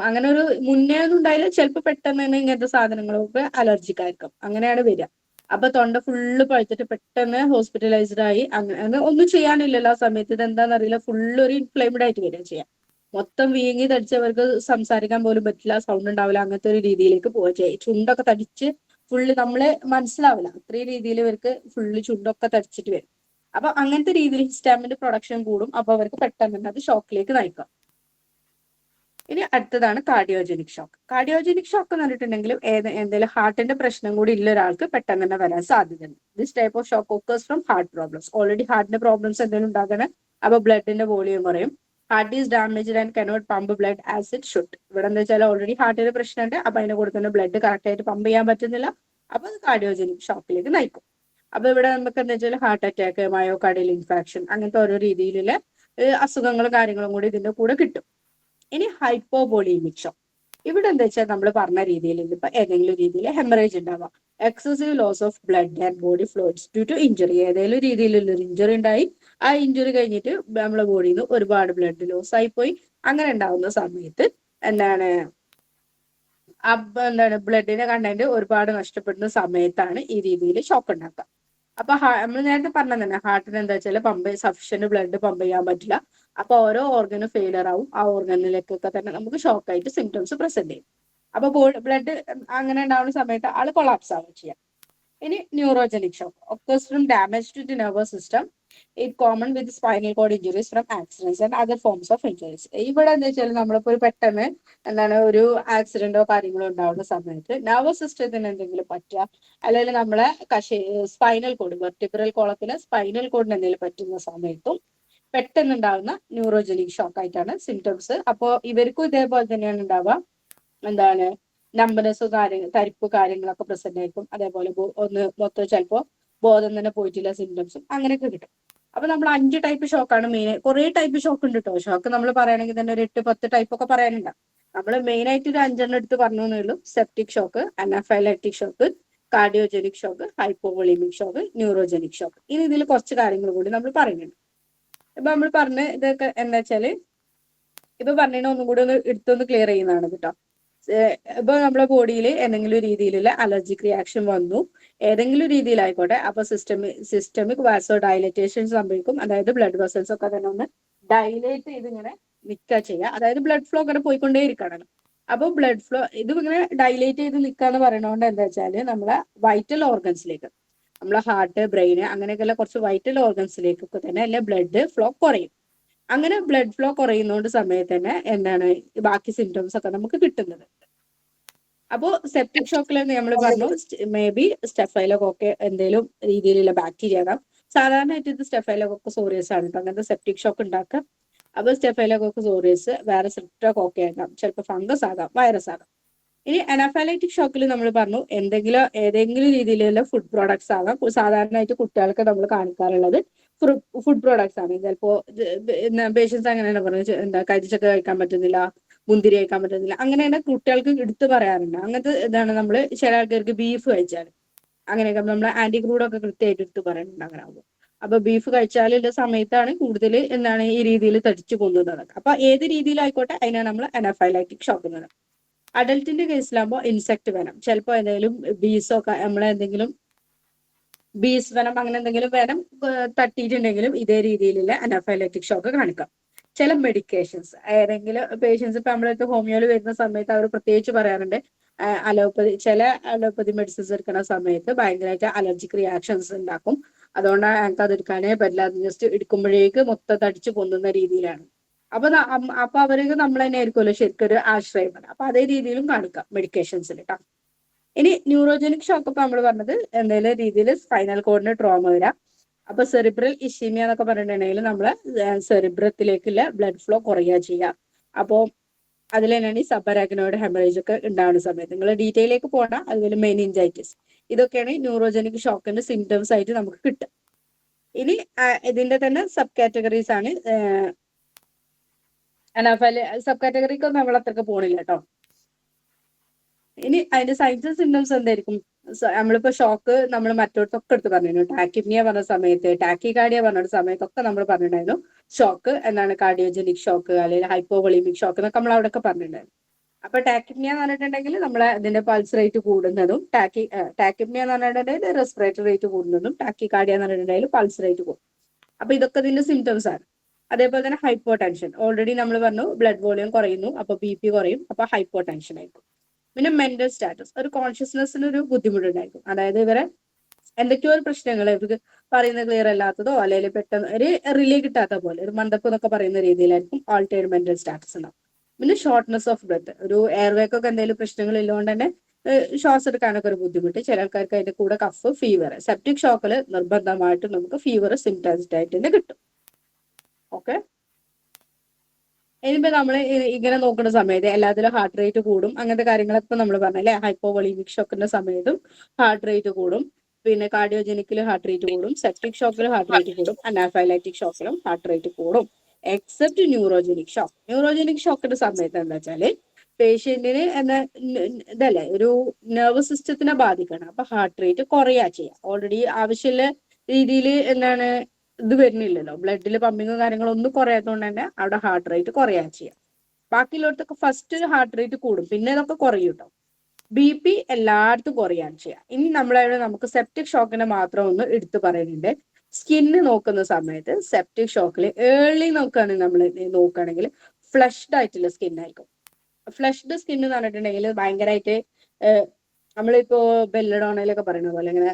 അങ്ങനെ ഒരു മുന്നേ ഒന്നും ഉണ്ടായില്ല, ചിലപ്പോൾ പെട്ടെന്ന് തന്നെ ഇങ്ങനത്തെ സാധനങ്ങളൊക്കെ അലർജിക് ആയിരിക്കും, അങ്ങനെയാണ് വരിക. അപ്പൊ തൊണ്ട ഫുള്ള് പഴുത്തിട്ട് പെട്ടെന്ന് ഹോസ്പിറ്റലൈസ്ഡ് ആയി. അങ്ങനെ ഒന്നും ചെയ്യാനില്ലല്ലോ ആ സമയത്ത്, ഇത് എന്താണെന്നറിയില്ല, ഫുള്ള് ഒരു ഇൻഫ്ലെയിംഡ് ആയിട്ട് വരിക ചെയ്യാം. മൊത്തം വീങ്ങി തടിച്ചവർക്ക് സംസാരിക്കാൻ പോലും പറ്റില്ല, സൗണ്ട് ഉണ്ടാവില്ല, അങ്ങനത്തെ ഒരു രീതിയിലേക്ക് പോവുക ചെയ്യും. ചുണ്ടൊക്കെ തടിച്ച് ഫുള്ള് നമ്മള് മനസ്സിലാവില്ല, അത്രയും രീതിയിൽ ഇവർക്ക് ഫുള്ള് ചുണ്ടൊക്കെ തടിച്ചിട്ട് വരും. അപ്പൊ അങ്ങനത്തെ രീതിയിൽ ഹിസ്റ്റാമിന്റെ പ്രൊഡക്ഷൻ കൂടും. അപ്പൊ അവർക്ക് പെട്ടെന്ന് തന്നെ അത് ഷോക്കിലേക്ക് നയിക്കാം. ഇനി അടുത്തതാണ് കാർഡിയോജനിക് ഷോക്ക്. കാർഡിയോജനിക് ഷോക്ക് എന്ന് പറഞ്ഞിട്ടുണ്ടെങ്കിൽ എന്തെങ്കിലും ഹാർട്ടിന്റെ പ്രശ്നം കൂടി ഇല്ല ഒരാൾക്ക് പെട്ടെന്ന് തന്നെ വരാൻ സാധ്യതയുണ്ട്. This type of shock occurs from heart problems. Already ഹാർട്ടിന്റെ പ്രോബ്ലംസ് എന്തെങ്കിലും ഉണ്ടാകണം, അപ്പൊ ബ്ലഡിന്റെ വോളിയം കുറയും. Heart is damaged and cannot pump blood as it should. ഇവിടെ എന്താ വെച്ചാൽ ഓൾറെഡി ഹാർട്ടിന്റെ പ്രശ്നമുണ്ട്, അപ്പൊ അതിന്റെ കൂടെ തന്നെ ബ്ലഡ് കറക്റ്റ് ആയിട്ട് പമ്പ് ചെയ്യാൻ പറ്റുന്നില്ല. അപ്പൊ അത് കാർഡിയോജനിക് ഷോക്കിലേക്ക് നയിക്കും. അപ്പൊ ഇവിടെ നമുക്ക് എന്താ വെച്ചാൽ ഹാർട്ട് അറ്റാക്ക്, മയോകാർഡിയൽ ഇൻഫാക്ഷൻ, അങ്ങനത്തെ ഓരോ രീതിയിലുള്ള അസുഖങ്ങളും കാര്യങ്ങളും കൂടി ഇതിന്റെ കൂടെ കിട്ടും. ഇനി ഹൈപ്പോവോളീമിക് ഷോക്ക്. ഇവിടെ എന്താ വെച്ചാൽ നമ്മൾ പറഞ്ഞ രീതിയിൽ ഇപ്പൊ ഏതെങ്കിലും രീതിയിൽ ഹെമറേജ് ഉണ്ടാവാം, excessive loss of blood and body fluids due to injury. ഏതെങ്കിലും രീതിയിലുള്ള ഒരു ഇഞ്ചുറി ഉണ്ടായി, ആ ഇഞ്ചുറി കഴിഞ്ഞിട്ട് നമ്മളെ ബോഡിയിൽ നിന്ന് ഒരുപാട് ബ്ലഡ് ലോസ് ആയി പോയി. അങ്ങനെ ഉണ്ടാവുന്ന സമയത്ത് എന്താണ് ബ്ലഡിന്റെ കണ്ടന്റ് ഒരുപാട് നഷ്ടപ്പെടുന്ന സമയത്താണ് ഈ രീതിയിൽ ഷോക്ക് ഉണ്ടാക്കുക. അപ്പൊ നമ്മൾ നേരത്തെ പറഞ്ഞ തന്നെ ഹാർട്ടിന് എന്താ വെച്ചാൽ സഫീഷ്യന്റ് ബ്ലഡ് പമ്പ് ചെയ്യാൻ പറ്റില്ല. അപ്പൊ ഓരോ ഓർഗനും ഫെയിലർ ആവും. ആ ഓർഗനിലേക്കൊക്കെ തന്നെ നമുക്ക് ഷോക്ക് ആയിട്ട് സിംറ്റംസ് പ്രസന്റ് ചെയ്യും. അപ്പൊ ബ്ലഡ് അങ്ങനെ ഉണ്ടാവുന്ന സമയത്ത് ആള് കൊളാപ്സ് ആവുക ചെയ്യാം. ഇനി neurogenic shock occurs from damage to the nervous system. It common with spinal cord injuries from accidents and other forms of injuries. ഇവിടെ എന്താ വെച്ചാൽ നമ്മളിപ്പോ ഒരു പെട്ടെന്ന് ഒരു ആക്സിഡന്റോ കാര്യങ്ങളോ ഉണ്ടാവുന്ന സമയത്ത് നെർവസ് സിസ്റ്റത്തിന് എന്തെങ്കിലും പറ്റുക, അല്ലെങ്കിൽ നമ്മളെ സ്പൈനൽ കോഡ്, വെർട്ടിബ്രൽ കോളത്തിലെ സ്പൈനൽ കോഡിന് എന്തെങ്കിലും പറ്റുന്ന സമയത്തും പെട്ടെന്ന് ഉണ്ടാവുന്ന ന്യൂറോജനിക് ഷോക്ക് ആയിട്ടാണ് സിംറ്റംസ്. അപ്പോൾ ഇവർക്കും ഇതേപോലെ തന്നെയാണ് ഉണ്ടാവുക. നമ്പനസ് തരിപ്പ് കാര്യങ്ങളൊക്കെ പ്രസന്റ് ആയിരിക്കും. അതേപോലെ മൊത്തം ചിലപ്പോൾ ബോധം തന്നെ പോയിട്ടില്ല സിംറ്റംസും അങ്ങനെയൊക്കെ കിട്ടും. അപ്പൊ നമ്മൾ 5 ടൈപ്പ് ഷോക്കാണ് മെയിൻ. കുറെ ടൈപ്പ് ഷോക്ക് ഉണ്ട് കേട്ടോ. ഷോക്ക് നമ്മൾ പറയുകയാണെങ്കിൽ തന്നെ ഒരു 8-10 ടൈപ്പ് ഒക്കെ പറയാനുണ്ട്. നമ്മൾ മെയിൻ ആയിട്ട് ഒരു 5 എടുത്ത് പറഞ്ഞു എന്നേ ഉള്ളൂ. Septic shock, anaphylactic shock, cardiogenic shock, hypovolemic shock, neurogenic shock. ഇനി ഇതിൽ കുറച്ച് കാര്യങ്ങൾ കൂടി നമ്മൾ പറയുന്നുണ്ട്. ഇപ്പൊ നമ്മൾ പറഞ്ഞ ഇതൊക്കെ എന്താ വെച്ചാല് ഇപ്പൊ പറഞ്ഞതിനെ ഒന്നും കൂടി എടുത്തൊന്ന് ക്ലിയർ ചെയ്യുന്നതാണ് കേട്ടോ. ഇപ്പൊ നമ്മുടെ ബോഡിയിൽ എന്തെങ്കിലും രീതിയിലുള്ള അലർജിക് റിയാക്ഷൻ വന്നു, ഏതെങ്കിലും രീതിയിലായിക്കോട്ടെ, അപ്പൊ സിസ്റ്റമിക് വാസോ ഡയലറ്റേഷൻ സംഭവിക്കും. അതായത് ബ്ലഡ് വെസൽസ് ഒക്കെ തന്നെ ഒന്ന് ഡയലേറ്റ് ചെയ്ത് ഇങ്ങനെ നിൽക്കുക ചെയ്യുക. അതായത് ബ്ലഡ് ഫ്ലോ അങ്ങനെ പോയിക്കൊണ്ടേ ഇരിക്കണം. അപ്പൊ ബ്ലഡ് ഫ്ലോ ഇത് ഇങ്ങനെ ഡയലേറ്റ് ചെയ്ത് നിൽക്കുക എന്ന് പറയുന്നതുകൊണ്ട് എന്താ വെച്ചാല് നമ്മളെ വൈറ്റൽ ഓർഗൻസിലേക്ക്, നമ്മളെ ഹാർട്ട്, ബ്രെയിന് അങ്ങനെയൊക്കെയുള്ള കുറച്ച് വൈറ്റൽ ഓർഗൻസിലേക്കൊക്കെ തന്നെ അല്ലെ ബ്ലഡ് ഫ്ലോ കുറയും. അങ്ങനെ ബ്ലഡ് ഫ്ലോ കുറയുന്നോണ്ട് സമയത്ത് തന്നെ എന്താണ് ബാക്കി സിംറ്റംസ് ഒക്കെ നമുക്ക് കിട്ടുന്നത്. അപ്പോൾ സെപ്റ്റിക് ഷോക്കിൽ നമ്മൾ പറഞ്ഞു മേ ബി സ്റ്റെഫൈലോകോക്ക് എന്തെങ്കിലും രീതിയിലുള്ള ബാക്ടീരിയ ആകാം. സാധാരണയായിട്ട് ഇത് സ്റ്റെഫൈലോകോക്ക് സോറിയസ് ആണ് അങ്ങനത്തെ സെപ്റ്റിക് ഷോക്ക് ഉണ്ടാക്കുക. അപ്പൊ സ്റ്റെഫൈലോകോക്ക് സോറിയസ് വേറെ സ്ട്രെപ്റ്റോകോക്ക് ആകാം, ചിലപ്പോൾ ഫംഗസ് ആകാം, വൈറസ് ആകാം. ഇനി അനാഫൈലൈറ്റിക് ഷോക്കിൽ നമ്മൾ പറഞ്ഞു ഏതെങ്കിലും രീതിയിലുള്ള ഫുഡ് പ്രോഡക്ട്സ് ആകാം. സാധാരണയായിട്ട് കുട്ടികൾക്ക് നമ്മൾ കാണിക്കാറുള്ളത് ഫുഡ് പ്രോഡക്ട്സ് ആണ്. ചിലപ്പോ പേഷ്യൻസ് അങ്ങനെയാണ് പറഞ്ഞത്, എന്താ കരിച്ചൊക്കെ കഴിക്കാൻ പറ്റുന്നില്ല, മുന്തിരി കഴിക്കാൻ പറ്റുന്നില്ല, അങ്ങനെയാണ് കുട്ടികൾക്ക് എടുത്തു പറയാറുണ്ട്. അങ്ങനത്തെ ഇതാണ് നമ്മൾ ചില ആൾക്കാർക്ക് ബീഫ് കഴിച്ചാൽ അങ്ങനെയൊക്കെ നമ്മൾ ആന്റി ക്രൂഡൊക്കെ കൃത്യമായിട്ട് എടുത്ത് പറയുന്നുണ്ട് അങ്ങനെ ആകുമ്പോൾ. അപ്പൊ ബീഫ് കഴിച്ചാലുള്ള സമയത്താണ് കൂടുതൽ എന്താണ് ഈ രീതിയിൽ തടിച്ചു പോകുന്നത്. അപ്പൊ ഏത് രീതിയിലായിക്കോട്ടെ അതിനാണ് നമ്മൾ അനാഫൈലൈറ്റിക് ഷോക്ക് എന്ന് പറയുന്നത്. അഡൽട്ടിന്റെ കേസിലാകുമ്പോൾ ഇൻസെക്ട് വെനം, ചിലപ്പോൾ എന്തെങ്കിലും ബീസോ നമ്മളെന്തെങ്കിലും ബീസ് വെനം അങ്ങനെ എന്തെങ്കിലും വെനം തട്ടിയിട്ടുണ്ടെങ്കിലും ഇതേ രീതിയിലുള്ള അനാഫൈലൈറ്റിക് ഷോക്ക് കാണിക്കാം. ചില മെഡിക്കേഷൻസ് ഏതെങ്കിലും പേഷ്യൻസ് ഇപ്പൊ നമ്മളടുത്ത് ഹോമിയോയിൽ വരുന്ന സമയത്ത് അവർ പ്രത്യേകിച്ച് പറയാറുണ്ട് ചില അലോപ്പതി മെഡിസിൻസ് എടുക്കുന്ന സമയത്ത് ഭയങ്കരമായിട്ട് അലർജിക് റിയാക്ഷൻസ് ഉണ്ടാക്കും, അതുകൊണ്ടാണ് ഞങ്ങൾക്ക് അത് എടുക്കാനേ പറ്റില്ല, അത് ജസ്റ്റ് എടുക്കുമ്പോഴേക്ക് മൊത്തം തടിച്ചു പൊന്നുന്ന രീതിയിലാണ്. അപ്പൊ അവർക്ക് നമ്മൾ തന്നെ ആയിരിക്കുമല്ലോ ശരിക്കും ഒരു ആശ്രയം. അപ്പൊ അതേ രീതിയിലും കാണിക്കാം മെഡിക്കേഷൻസിൽ കേട്ടോ. ഇനി ന്യൂറോജനിക് ഷോക്ക് ഇപ്പൊ നമ്മൾ പറഞ്ഞത് എന്തെങ്കിലും രീതിയിൽ സ്പൈനൽ കോഡിന് ട്രോമ വരാം. അപ്പൊ സെറിബ്രൽ ഇഷീമിയ എന്നൊക്കെ പറഞ്ഞിട്ടുണ്ടെങ്കിൽ നമ്മളെ സെറിബ്രത്തിലേക്കുള്ള ബ്ലഡ് ഫ്ലോ കുറയുക ചെയ്യാം. അപ്പോൾ അതിൽ തന്നെയാണ് ഈ സബറാഗ്നോയിഡ് ഹെമറേജ് ഒക്കെ ഉണ്ടാവുന്ന സമയത്ത് നിങ്ങൾ ഡീറ്റെയിലേക്ക് പോകണ്ട. അതുപോലെ മെനിഞ്ചൈറ്റിസ്, ഇതൊക്കെയാണ് ന്യൂറോജനിക് ഷോക്കിന്റെ സിംറ്റംസ് ആയിട്ട് നമുക്ക് കിട്ടുക. ഇനി ഇതിന്റെ തന്നെ സബ് കാറ്റഗറീസ് ആണ്. സബ് കാറ്റഗറിക്കൊന്നും നമ്മൾ അത്രക്ക് പോണില്ല കേട്ടോ. ഇനി അതിന്റെ സൈൻസ് സിംറ്റംസ് എന്തായിരിക്കും? നമ്മളിപ്പോ ഷോക്ക് നമ്മൾ മറ്റോടത്തൊക്കെ എടുത്ത് പറഞ്ഞിരുന്നു. ടാക്കിപ്നിയ പറഞ്ഞ സമയത്ത്, ടാക്കികാർഡിയ പറഞ്ഞ സമയത്തൊക്കെ നമ്മൾ പറഞ്ഞിട്ടുണ്ടായിരുന്നു ഷോക്ക് എന്താണ് കാർഡിയോജനിക് ഷോക്ക് അല്ലെങ്കിൽ ഹൈപ്പോവൊളീമിക് ഷോക്ക് എന്നൊക്കെ നമ്മൾ അവിടെ ഒക്കെ പറഞ്ഞിട്ടുണ്ടായിരുന്നു. അപ്പൊ ടാക്കിപ്നിയ എന്ന് പറഞ്ഞിട്ടുണ്ടെങ്കിൽ നമ്മളെ ഇതിന്റെ പൾസ് റേറ്റ് കൂടുന്നതും, ടാക്കിപ്നിയ എന്ന് പറഞ്ഞിട്ടുണ്ടെങ്കിൽ റെസ്പിറേറ്ററി റേറ്റ് കൂടുന്നതും, ടാക്കികാർഡിയ എന്ന് പറഞ്ഞിട്ടുണ്ടെങ്കിൽ പൾസ് റേറ്റ് കൂടും. അപ്പൊ ഇതൊക്കെ ഇതിന്റെ സിംറ്റംസ് ആണ്. അതേപോലെ തന്നെ ഹൈപ്പോ ടെൻഷൻ, ഓൾറെഡി നമ്മൾ പറഞ്ഞു ബ്ലഡ് വോളിയം കുറയുന്നു, അപ്പൊ ബി പി കുറയും, അപ്പൊ ഹൈപ്പോ ടെൻഷൻ ആയിരിക്കും. പിന്നെ മെന്റൽ സ്റ്റാറ്റസ്, ഒരു കോൺഷ്യസ്നെസ്സിന് ഒരു ബുദ്ധിമുട്ടുണ്ടായിരിക്കും. അതായത് ഇവരെ എന്തൊക്കെയോ ഒരു പ്രശ്നങ്ങൾ ഇവർക്ക് പറയുന്നത് ക്ലിയർ അല്ലാത്തതോ അല്ലെങ്കിൽ പെട്ടെന്ന് ഒരു റിലേ കിട്ടാത്ത പോലെ ഒരു മന്ദപ്പ് എന്നൊക്കെ പറയുന്ന രീതിയിലായിരിക്കും ആൾട്ടേർഡ് മെന്റൽ സ്റ്റാറ്റസ് ഉണ്ടാവും. പിന്നെ ഷോർട്ട്നെസ് ഓഫ് ബ്രെത്ത്, ഒരു എയർവേക്കൊക്കെ എന്തെങ്കിലും പ്രശ്നങ്ങൾ ഇല്ലുകൊണ്ട് തന്നെ ശ്വാസം എടുക്കാനൊക്കെ ഒരു ബുദ്ധിമുട്ട്. ചില ആൾക്കാർക്ക് അതിന്റെ കൂടെ കഫ്, ഫീവർ. സെപ്റ്റിക് ഷോക്കിൽ നിർബന്ധമായിട്ട് നമുക്ക് ഫീവർ സിംറ്റംസ് ആയിട്ട് തന്നെ കിട്ടും. ഓക്കെ, ഇനിയിപ്പോ നമ്മൾ ഇങ്ങനെ നോക്കുന്ന സമയത്ത് എല്ലാത്തിലും ഹാർട്ട് റേറ്റ് കൂടും, അങ്ങനത്തെ കാര്യങ്ങളൊക്കെ നമ്മൾ പറഞ്ഞല്ലേ. ഹൈപ്പോവൊളീമിക് ഷോക്കിന്റെ സമയത്തും ഹാർട്ട് റേറ്റ് കൂടും, പിന്നെ കാർഡിയോജനിക്കിൽ ഹാർട്ട് റേറ്റ് കൂടും, സെപ്റ്റിക് ഷോക്കിൽ ഹാർട്ട് റേറ്റ് കൂടും, അനാഫൈലൈറ്റിക് ഷോക്കിലും ഹാർട്ട് റേറ്റ് കൂടും, എക്സെപ്റ്റ് ന്യൂറോജനിക് ഷോക്ക്. ന്യൂറോജനിക് ഷോക്കിന്റെ സമയത്ത് എന്താ വെച്ചാല് പേഷ്യന്റിന് ഇതല്ലേ ഒരു നെർവസ് സിസ്റ്റത്തിനെ ബാധിക്കണം. അപ്പൊ ഹാർട്ട് റേറ്റ് കുറയാ ചെയ്യാം. ഓൾറെഡി ആവശ്യമുള്ള രീതിയിൽ ഇത് വരുന്നില്ലല്ലോ, ബ്ലഡിൽ പമ്പിങ്ങും കാര്യങ്ങളും ഒന്നും കുറയാത്തതുകൊണ്ട് തന്നെ അവിടെ ഹാർട്ട് റേറ്റ് കുറയാ ചെയ്യാം. ബാക്കിയുള്ളവർക്കൊക്കെ ഫസ്റ്റ് ഹാർട്ട് റേറ്റ് കൂടും, പിന്നെ ഇതൊക്കെ കുറയും കേട്ടോ. ബി പി എല്ലായിടത്തും കുറയാണ് ചെയ്യാം. ഇനി നമുക്ക് സെപ്റ്റിക് ഷോക്കിനെ മാത്രം ഒന്ന് എടുത്തു പറയുന്നുണ്ട്. സ്കിന്ന് നോക്കുന്ന സമയത്ത് സെപ്റ്റിക് ഷോക്കിൽ ഏർലി നോക്കുകയാണെങ്കിൽ ഫ്ലഷ്ഡ് ആയിട്ടുള്ള സ്കിൻ ആയിരിക്കും. ഫ്ലഷ്ഡ് സ്കിൻ എന്ന് പറഞ്ഞിട്ടുണ്ടെങ്കിൽ ഭയങ്കരമായിട്ട് നമ്മളിപ്പോ ബെല്ലഡോണയിലൊക്കെ പറയുന്ന പോലെ ഇങ്ങനെ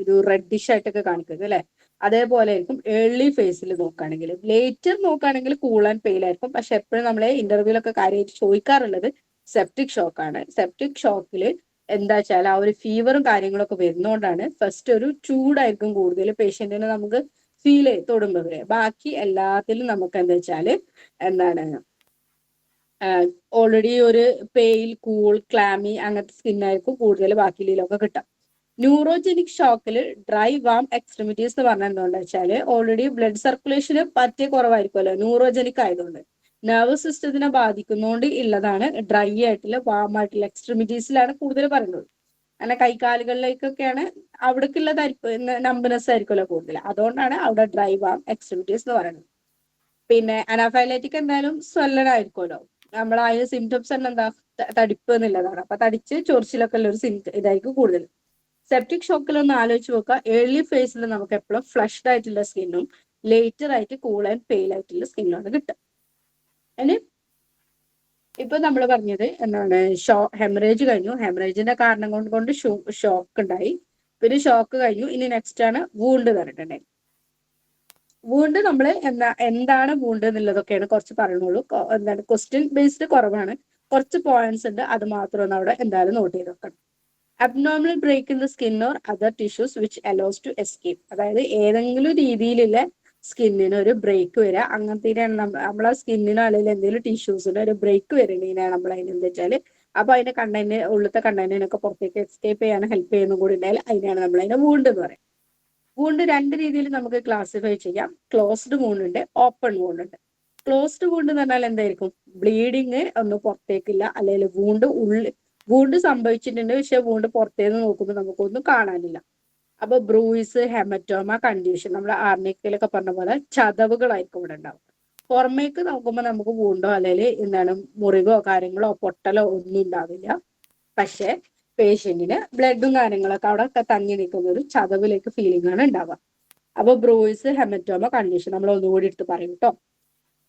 ഒരു റെഡിഷ് ആയിട്ടൊക്കെ കാണിക്കുന്നത് അല്ലെ, അതേപോലെ ആയിരിക്കും ഏർലി ഫേസിൽ നോക്കുകയാണെങ്കിൽ. ലേറ്റർ നോക്കുകയാണെങ്കിൽ കൂൾ ആൻഡ് പെയിൽ ആയിരിക്കും. പക്ഷെ എപ്പോഴും നമ്മളെ ഇന്റർവ്യൂലൊക്കെ കാര്യമായിട്ട് ചോദിക്കാറുള്ളത് സെപ്റ്റിക് ഷോക്കാണ്. സെപ്റ്റിക് ഷോക്കിൽ എന്താ വെച്ചാൽ ആ ഒരു ഫീവറും കാര്യങ്ങളൊക്കെ വരുന്നോണ്ടാണ് ഫസ്റ്റ് ഒരു ചൂടായിരിക്കും കൂടുതൽ പേഷ്യന്റിന് നമുക്ക് ഫീൽ തൊടുമ്പോ വരെ. ബാക്കി എല്ലാത്തിലും നമുക്ക് എന്താ വെച്ചാല് ഓൾറെഡി ഒരു പെയിൽ, കൂൾ, ക്ലാമി അങ്ങനത്തെ സ്കിന്നായിരിക്കും കൂടുതൽ ബാക്കിയിലൊക്കെ കിട്ടാം. ന്യൂറോജനിക് ഷോക്കിൽ ഡ്രൈ വാം എക്സ്ട്രിമിറ്റീസ് എന്ന് പറഞ്ഞാൽ എന്താണെന്ന് വെച്ചാല് ഓൾറെഡി ബ്ലഡ് സർക്കുലേഷന് പറ്റിയ കുറവായിരിക്കുമല്ലോ ന്യൂറോജനിക് ആയതുകൊണ്ട്. നെർവസ് സിസ്റ്റത്തിനെ ബാധിക്കുന്നതുകൊണ്ട് ഉള്ളതാണ് ഡ്രൈ ആയിട്ടുള്ള വാം ആയിട്ടുള്ള എക്സ്ട്രിമിറ്റീസിലാണ് കൂടുതൽ പറയുന്നത്. അങ്ങനെ കൈകാലുകളിലേക്കൊക്കെയാണ് അവിടേക്കുള്ള നമ്പനസ് ആയിരിക്കുമല്ലോ കൂടുതൽ, അതുകൊണ്ടാണ് അവിടെ ഡ്രൈ വാം എക്സ്ട്രിമിറ്റീസ് എന്ന് പറയുന്നത്. പിന്നെ അനാഫൈലൈറ്റിക് എന്തായാലും സ്വല്ലനായിരിക്കുമല്ലോ, നമ്മൾ അതിന് സിംറ്റംസ് തന്നെ എന്താ തടിപ്പ് എന്നുള്ളതാണ്. അപ്പൊ തടിച്ച് ചൊറിച്ചിലൊക്കെ ഉള്ള ഒരു ഇതായിരിക്കും കൂടുതൽ. സെപ്റ്റിക് ഷോക്കിൽ ഒന്ന് ആലോചിച്ച് നോക്കുക, ഏർലി ഫേസിൽ നമുക്ക് എപ്പോഴും ഫ്ലഷ്ഡ് ആയിട്ടുള്ള സ്കിന്നും ലേറ്റർ ആയിട്ട് കൂൾ ആൻഡ് പെയിൽ ആയിട്ടുള്ള സ്കിന്നാണ് കിട്ടുക. ഇനി ഇപ്പൊ നമ്മൾ പറഞ്ഞത് ഹെമറേജ് കഴിഞ്ഞു. ഹെമറേജിന്റെ കാരണം കൊണ്ട് ഷോക്ക് ഉണ്ടായി. പിന്നെ ഷോക്ക് കഴിഞ്ഞു. ഇനി നെക്സ്റ്റ് ആണ് വൂണ്ട് എന്ന് പറഞ്ഞിട്ടുണ്ടെങ്കിൽ. വൂണ്ട് നമ്മൾ എന്താണ് വൂണ്ട് എന്നുള്ളതൊക്കെയാണ് കുറച്ച് പറയുന്നുള്ളൂ. എന്താണ് ക്വസ്റ്റ്യൻ ബേസ്ഡ് കുറവാണ്, കുറച്ച് പോയിന്റ്സ് ഉണ്ട്, അത് മാത്രം ഒന്ന് അവിടെ എന്തായാലും നോട്ട് ചെയ്ത് വെക്കണം. Abnormal break in the skin or other tissues which allows to escape. അതായത് ഏതെങ്കിലും രീതിയിലുള്ള സ്കിന്നിന് ഒരു ബ്രേക്ക് വരിക, അങ്ങനത്തെ നമ്മളെ സ്കിന്നിനോ അല്ലെങ്കിൽ എന്തെങ്കിലും ടിഷ്യൂസിനോ ഒരു ബ്രേക്ക് വരുന്നതിനാണ് നമ്മൾ അതിനെന്താ വെച്ചാൽ അപ്പൊ അതിന്റെ കണ്ടന്റ് ഉള്ളത്തെ കണ്ടന്റിനൊക്കെ പുറത്തേക്ക് എസ്കേപ്പ് ചെയ്യാൻ ഹെൽപ്പ് ചെയ്യുന്ന കൂടി ഉണ്ടായാൽ അതിനാണ് നമ്മൾ അതിന്റെ വൂണ്ട് എന്ന് പറയുന്നത്. വൂണ്ട് രണ്ട് രീതിയിൽ നമുക്ക് ക്ലാസിഫൈ ചെയ്യാം. ക്ലോസ്ഡ് വൂണ്ട് ഉണ്ട്, ഓപ്പൺ വൂണ്ട് ഉണ്ട്. ക്ലോസ്ഡ് വൂണ്ട് എന്ന് പറഞ്ഞാൽ എന്തായിരിക്കും? ബ്ലീഡിങ് ഒന്നും പുറത്തേക്കില്ല, അല്ലെങ്കിൽ വൂണ്ട് സംഭവിച്ചിട്ടുണ്ട്, പക്ഷെ വൂണ്ട് പുറത്തേന്ന് നോക്കുമ്പോൾ നമുക്കൊന്നും കാണാനില്ല. അപ്പൊ ബ്രൂയിസ്, ഹെമറ്റോമ, കണ്ടീഷൻ, നമ്മുടെ ആർണിക്കയിലൊക്കെ പറഞ്ഞ പോലെ ചതവുകളായിരിക്കും ഇവിടെ ഉണ്ടാവും. പുറമേക്ക് നോക്കുമ്പോൾ നമുക്ക് വൂണ്ടോ അല്ലെങ്കിൽ എന്താണ് മുറിവോ കാര്യങ്ങളോ പൊട്ടലോ ഒന്നും ഉണ്ടാവില്ല. പക്ഷെ പേഷ്യന്റിന് ബ്ലഡും കാര്യങ്ങളൊക്കെ അവിടെ തങ്ങി നിൽക്കുന്ന ഒരു ചതവിലേക്ക് ഫീലിംഗ് ആണ് ഉണ്ടാവുക. അപ്പൊ ബ്രൂയിസ്, ഹെമറ്റോമ, കണ്ടീഷൻ നമ്മൾ ഒന്നുകൂടി എടുത്ത് പറയും കേട്ടോ.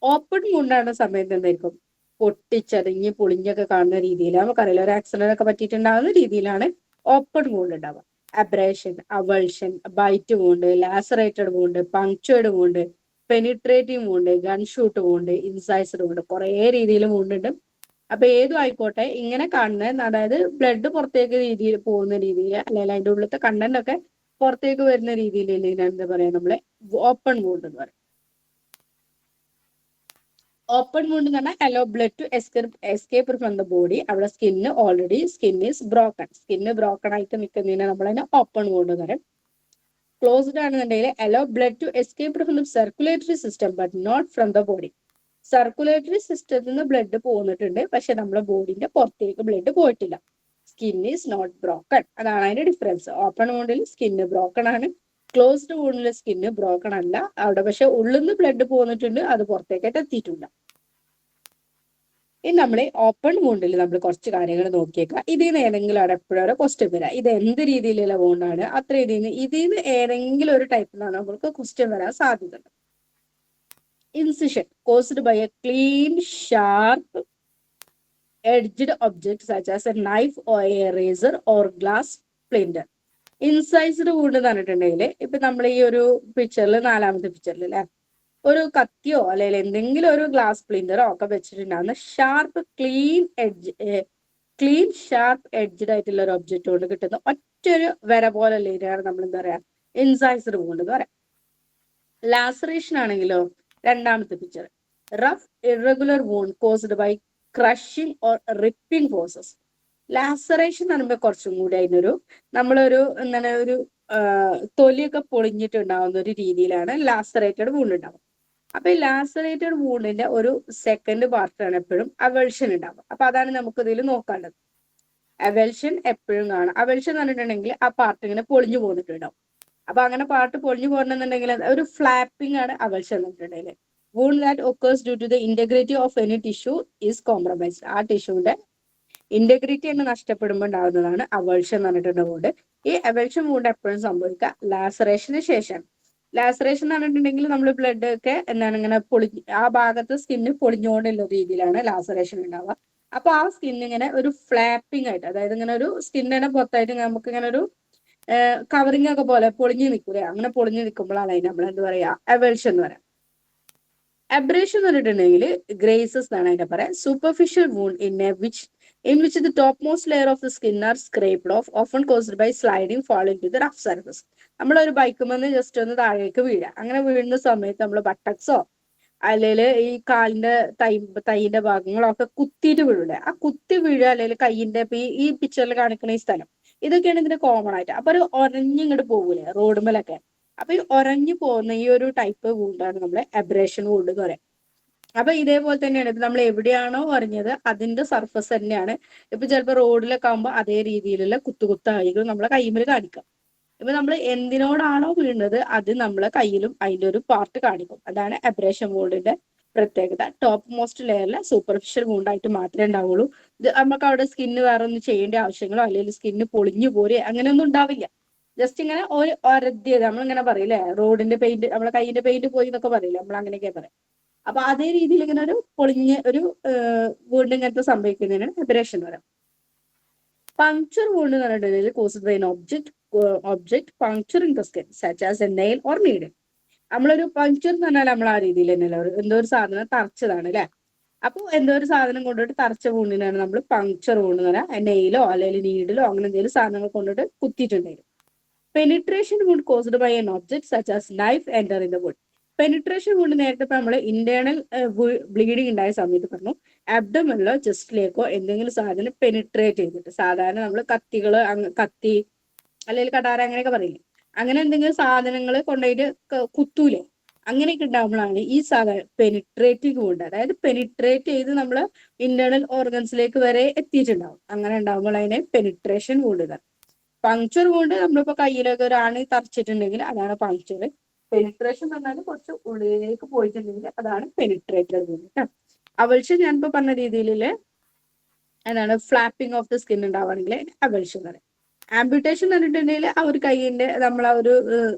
ഓപ്പൺ വൂണ്ടാണ് സമയത്ത് എന്തായിരിക്കും? പൊട്ടിച്ചതങ്ങി പൊളിഞ്ഞൊക്കെ കാണുന്ന രീതിയിലാണ്, നമുക്കറിയില്ല ഒരു ആക്സിഡന്റ് ഒക്കെ പറ്റിയിട്ടുണ്ടാകുന്ന രീതിയിലാണ് ഓപ്പൺ വൂണ്ട് ഉണ്ടാവുക. Abrasion, avulsion, bite wound, lacerated wound, punctured wound, penetrative wound, gun shoot wound, incised wound, കുറെ രീതിയിൽ വൂണ്ട് ഉണ്ട്. അപ്പൊ ഏതും ആയിക്കോട്ടെ, ഇങ്ങനെ കാണുന്ന അതായത് ബ്ലഡ് പുറത്തേക്ക് രീതിയിൽ പോകുന്ന രീതിയിൽ അല്ലെങ്കിൽ അതിന്റെ ഉള്ളിലത്തെ കണ്ടന്റ് ഒക്കെ പുറത്തേക്ക് വരുന്ന രീതിയിൽ എന്താ പറയാ നമ്മളെ ഓപ്പൺ വൂണ്ട് എന്ന് പറയും. ഓപ്പൺ വൂണ്ട് എന്ന് പറഞ്ഞാൽ allow blood to escape from the body. അവിടെ skin is broken. Skin broken ആയിട്ട് നിൽക്കുന്നതിനെ നമ്മൾ അതിനെ ഓപ്പൺ വൂണ്ട് എന്ന് പറയും. ക്ലോസ്ഡ് ആണെന്നുണ്ടെങ്കിൽ allow blood to escape from the circulatory system but not from the body. Circulatory സിസ്റ്റത്തിൽ നിന്ന് ബ്ലഡ് പോന്നിട്ടുണ്ട്, പക്ഷെ നമ്മുടെ ബോഡിന്റെ പുറത്തേക്ക് ബ്ലഡ് പോയിട്ടില്ല. Skin is not broken. അതാണ് അതിന്റെ ഡിഫറൻസ്. ഓപ്പൺ വൂണ്ടിൽ സ്കിന്ന് ബ്രോക്കൺ ആണ്, ക്ലോസ്ഡ് വൂണ്ടിൽ സ്കിന്ന് ബ്രോക്കൺ അല്ല. അവിടെ പക്ഷെ ഉള്ളിൽ നിന്ന് ബ്ലഡ് പോന്നിട്ടുണ്ട്, അത് പുറത്തേക്കായിട്ട് എത്തിയിട്ടില്ല. ഇനി നമ്മൾ ഓപ്പൺ വൂണ്ടിൽ നമ്മൾ കുറച്ച് കാര്യങ്ങൾ നോക്കിയേക്കാം. ഇതിൽ നിന്ന് ഏതെങ്കിലും അവിടെ എപ്പോഴും ക്വസ്റ്റ്യൻ വരാം. ഇത് എന്ത് രീതിയിലുള്ള വൂണ്ടാണ്, അത്ര ഇതിൽ നിന്ന് ഏതെങ്കിലും ഒരു ടൈപ്പിലാണ് നമ്മൾക്ക് ക്വസ്റ്റ്യൻ വരാൻ സാധ്യത. Incision caused by a clean sharp edged object such as a knife or a razor or glass splinter. Incised wound എന്ന് പറഞ്ഞിട്ടുണ്ടെങ്കിൽ ഇപ്പൊ നമ്മൾ ഈ ഒരു പിക്ചറിൽ, നാലാമത്തെ പിക്ചറിൽ അല്ലെ, ഒരു കത്തിയോ അല്ലെങ്കിൽ എന്തെങ്കിലും ഒരു ഗ്ലാസ് സ്പ്ലിന്ററോ ഒക്കെ വെച്ചിട്ടുണ്ടാകുന്ന ഷാർപ്പ് ക്ലീൻ ഷാർപ്പ് എഡ്ജഡ് ആയിട്ടുള്ള ഒരു ഒബ്ജക്റ്റ് കൊണ്ട് കിട്ടുന്ന ഒറ്റൊരു വര പോലെ ഇതിനാണ് നമ്മൾ എന്താ പറയാ ഇൻസൈസ്ഡ് വൂണ്ട് എന്ന് പറയാം. ലാസറേഷൻ ആണെങ്കിലോ രണ്ടാമത്തെ picture, rough irregular wound caused by crushing or ripping forces. Laceration എന്ന് പറയുമ്പോൾ കുറച്ചും കൂടി അതിനൊരു നമ്മളൊരു എന്താണ് ഒരു തൊലിയൊക്കെ പൊളിഞ്ഞിട്ടുണ്ടാവുന്ന ഒരു രീതിയിലാണ് ലാസറേറ്റഡ് വൂണ്ട് ഉണ്ടാവുക. അപ്പൊ ഈ ലാസറേറ്റഡ് വൂണ്ടിന്റെ ഒരു സെക്കൻഡ് പാർട്ടാണ് എപ്പോഴും അവൾഷൻ ഉണ്ടാവുക. അപ്പൊ അതാണ് നമുക്ക് ഇതിൽ നോക്കേണ്ടത്. അവൾഷൻ എപ്പോഴും കാണാം. അവൾഷൻ എന്ന് പറഞ്ഞിട്ടുണ്ടെങ്കിൽ ആ പാർട്ട് ഇങ്ങനെ പൊളിഞ്ഞു പോന്നിട്ടുണ്ടാവും. അപ്പൊ അങ്ങനെ പാർട്ട് പൊളിഞ്ഞു പോകണമെന്നുണ്ടെങ്കിൽ ഒരു ഫ്ലാപ്പിംഗ് ആണ് അവൾഷൻ എന്ന് പറഞ്ഞിട്ടുണ്ടെങ്കിൽ. wound that occurs due to the integrity of any tissue is compromised. ആ ടിഷ്യൂവിന്റെ ഇന്റഗ്രിറ്റി തന്നെ നഷ്ടപ്പെടുമ്പോൾ ഉണ്ടാകുന്നതാണ് അവൾഷൻ എന്ന് പറഞ്ഞിട്ടുള്ള വൂണ്ട്. ഈ അവൾഷൻ വൂണ്ട് എപ്പോഴും സംഭവിക്കുക ലാസറേഷന് ശേഷം. ലാസറേഷൻ എന്ന് പറഞ്ഞിട്ടുണ്ടെങ്കിൽ നമ്മൾ ബ്ലഡ് ഒക്കെ എന്താണ് ഇങ്ങനെ ആ ഭാഗത്ത് സ്കിന്ന് പൊളിഞ്ഞുകൊണ്ടുള്ള രീതിയിലാണ് ലാസറേഷൻ ഉണ്ടാവുക. അപ്പൊ ആ സ്കിൻ ഇങ്ങനെ ഒരു ഫ്ലാപ്പിംഗ് ആയിട്ട്, അതായത് ഇങ്ങനെ ഒരു സ്കിന്നിനെ പുറത്തായിട്ട് നമുക്ക് ഇങ്ങനെ ഒരു കവറിങ് ഒക്കെ പോലെ പൊളിഞ്ഞു നിൽക്കൂലേ, അങ്ങനെ പൊളിഞ്ഞു നിൽക്കുമ്പോഴാണ് അതിന് നമ്മൾ എന്താ പറയാ അവൾഷൻ എന്ന് പറയാം. അബ്രേഷൻ എന്ന് പറഞ്ഞിട്ടുണ്ടെങ്കിൽ ഗ്രേസസ് എന്നാണ് അതിന്റെ പറയാം. Superficial wound in which the topmost layer of the skin are scraped off, often caused by sliding, falling to the rough surface. നമ്മളൊരു ബൈക്കുമെന്ന് ജസ്റ്റ് ഒന്ന് താഴേക്ക് വീഴുക, അങ്ങനെ വീഴുന്ന സമയത്ത് നമ്മൾ ബട്ടക്സോ അല്ലെങ്കിൽ ഈ കാലിന്റെ തൈന്റെ ഭാഗങ്ങളൊക്കെ കുത്തിയിട്ട് വീഴൂലേ, ആ കുത്തി വീഴുക അല്ലെങ്കിൽ കൈയിന്റെ ഈ പിക്ചറിൽ കാണിക്കുന്ന ഈ സ്ഥലം, ഇതൊക്കെയാണ് ഇതിന്റെ കോമൺ ആയിട്ട്. അപ്പൊ ഒരു ഒരഞ്ഞിങ്ങോട്ട് പോകൂലേ റോഡുമേലൊക്കെ, അപ്പൊ ഈ ഒരഞ്ഞു പോകുന്ന ഈ ഒരു ടൈപ്പ് വൂണ്ടാണ് നമ്മളെ അബ്രേഷൻ വൂണ്ട് എന്ന് പറയാം. അപ്പൊ ഇതേപോലെ തന്നെയാണ് ഇപ്പൊ നമ്മൾ എവിടെയാണോ പറഞ്ഞത് അതിന്റെ സർഫസ് തന്നെയാണ് ഇപ്പൊ ചിലപ്പോൾ റോഡിലൊക്കെ ആകുമ്പോൾ അതേ രീതിയിലുള്ള കുത്തുകുത്തായിരിക്കും നമ്മളെ കൈമിൽ കാണിക്കാം. ഇപ്പൊ നമ്മൾ എന്തിനോടാണോ വീഴുന്നത് അത് നമ്മളെ കയ്യിലും അതിന്റെ ഒരു പാർട്ട് കാണിക്കും. അതാണ് അബ്രേഷൻ വൂണ്ടിന്റെ പ്രത്യേകത. ടോപ്പ് മോസ്റ്റ് ലെയറിലെ സൂപ്പർഫിഷ്യൽ വൂണ്ടായിട്ട് മാത്രമേ ഉണ്ടാവുള്ളൂ. ഇത് നമുക്ക് അവിടെ സ്കിന്ന് വേറെ ഒന്നും ചെയ്യേണ്ട ആവശ്യങ്ങളോ അല്ലെങ്കിൽ സ്കിന്ന് പൊളിഞ്ഞു പോരെ അങ്ങനെയൊന്നും ഉണ്ടാവില്ല. ജസ്റ്റ് ഇങ്ങനെ ഒരു ഒരദ്യത് നമ്മളിങ്ങനെ പറയില്ലേ, റോഡിന്റെ പെയിന്റ് നമ്മളെ കൈയിന്റെ പെയിന്റ് പോയി എന്നൊക്കെ പറയില്ലേ, നമ്മൾ അങ്ങനെയൊക്കെ പറയാം. അപ്പൊ അതേ രീതിയിൽ ഇങ്ങനെ ഒരു പൊളിഞ്ഞ ഒരു വൂണ്ട് ഇങ്ങനത്തെ സംഭവിക്കുന്നതിനാണ് അബ്രേഷൻ എന്ന് പറയാം. പങ്ക്ചർ വൂണ്ട് എന്ന് പറഞ്ഞിട്ടുണ്ടെങ്കിൽ caused by an object object puncturing the skin such as a nail or needle. നമ്മളൊരു പങ്ക്ചർ എന്ന് പറഞ്ഞാൽ നമ്മൾ ആ രീതിയിൽ തന്നെയല്ല, എന്തോ ഒരു സാധനം തറച്ചതാണ് അല്ലെ. അപ്പോൾ എന്തോ ഒരു സാധനം കൊണ്ടിട്ട് തറച്ച വൂണ്ടിനാണ് നമ്മൾ പങ്ക്ചർ വൂണ്ട് എന്ന് പറയാം. നെയിലോ അല്ലെങ്കിൽ നീഡിലോ അങ്ങനെ എന്തെങ്കിലും സാധനങ്ങൾ കൊണ്ടിട്ട് കുത്തിയിട്ടുണ്ടായിരുന്നു. Penetration wound caused by an object such as knife enter in the wound. Penetration wound നേരത്തെ ഇപ്പൊ നമ്മൾ ഇന്റേണൽ ബ്ലീഡിങ് ഉണ്ടായ സമയത്ത് പറഞ്ഞു അബ്ഡമനിലോ ചെസ്റ്റിലേക്കോ എന്തെങ്കിലും സാധനം പെനിട്രേറ്റ് ചെയ്തിട്ട്, സാധാരണ നമ്മൾ കത്തികള് കത്തി അല്ലെങ്കിൽ കടാര അങ്ങനെയൊക്കെ പറയില്ലേ, അങ്ങനെ എന്തെങ്കിലും സാധനങ്ങൾ കൊണ്ടുപോയിട്ട് കുത്തൂലേ, അങ്ങനെയൊക്കെ ഉണ്ടാകുമ്പോഴാണ് ഈ സാധനം പെനിട്രേറ്റിംഗ് വുഡ്, അതായത് പെനിട്രേറ്റ് ചെയ്ത് നമ്മൾ ഇന്റേണൽ ഓർഗൻസിലേക്ക് വരെ എത്തിയിട്ടുണ്ടാവും. അങ്ങനെ ഉണ്ടാകുമ്പോൾ അതിനെ പെനിട്രേഷൻ വുഡ്. പങ്ക്ചർ വുണ്ട് നമ്മളിപ്പോ കയ്യിലൊക്കെ ഒരു ആണി തറച്ചിട്ടുണ്ടെങ്കിൽ അതാണ് പങ്ക്ചർ. പെനിട്രേഷൻ എന്ന് പറഞ്ഞാൽ കുറച്ച് ഉള്ളിലേക്ക് പോയിട്ടുണ്ടെങ്കിൽ അതാണ് പെനിട്രേറ്റഡ് വുണ്ട്. അവൾഷൻ ഞാനിപ്പോ പറഞ്ഞ രീതിയിൽ എന്താണ് ഫ്ലാപ്പിംഗ് ഓഫ് ദ സ്കിൻ ഉണ്ടാവുകയാണെങ്കിൽ അവൾഷൻ എന്ന് പറയും. ആംബ്യൂട്ടേഷൻ എന്ന് പറഞ്ഞിട്ടുണ്ടെങ്കിൽ ആ ഒരു കൈയിന്റെ നമ്മൾ ആ ഒരു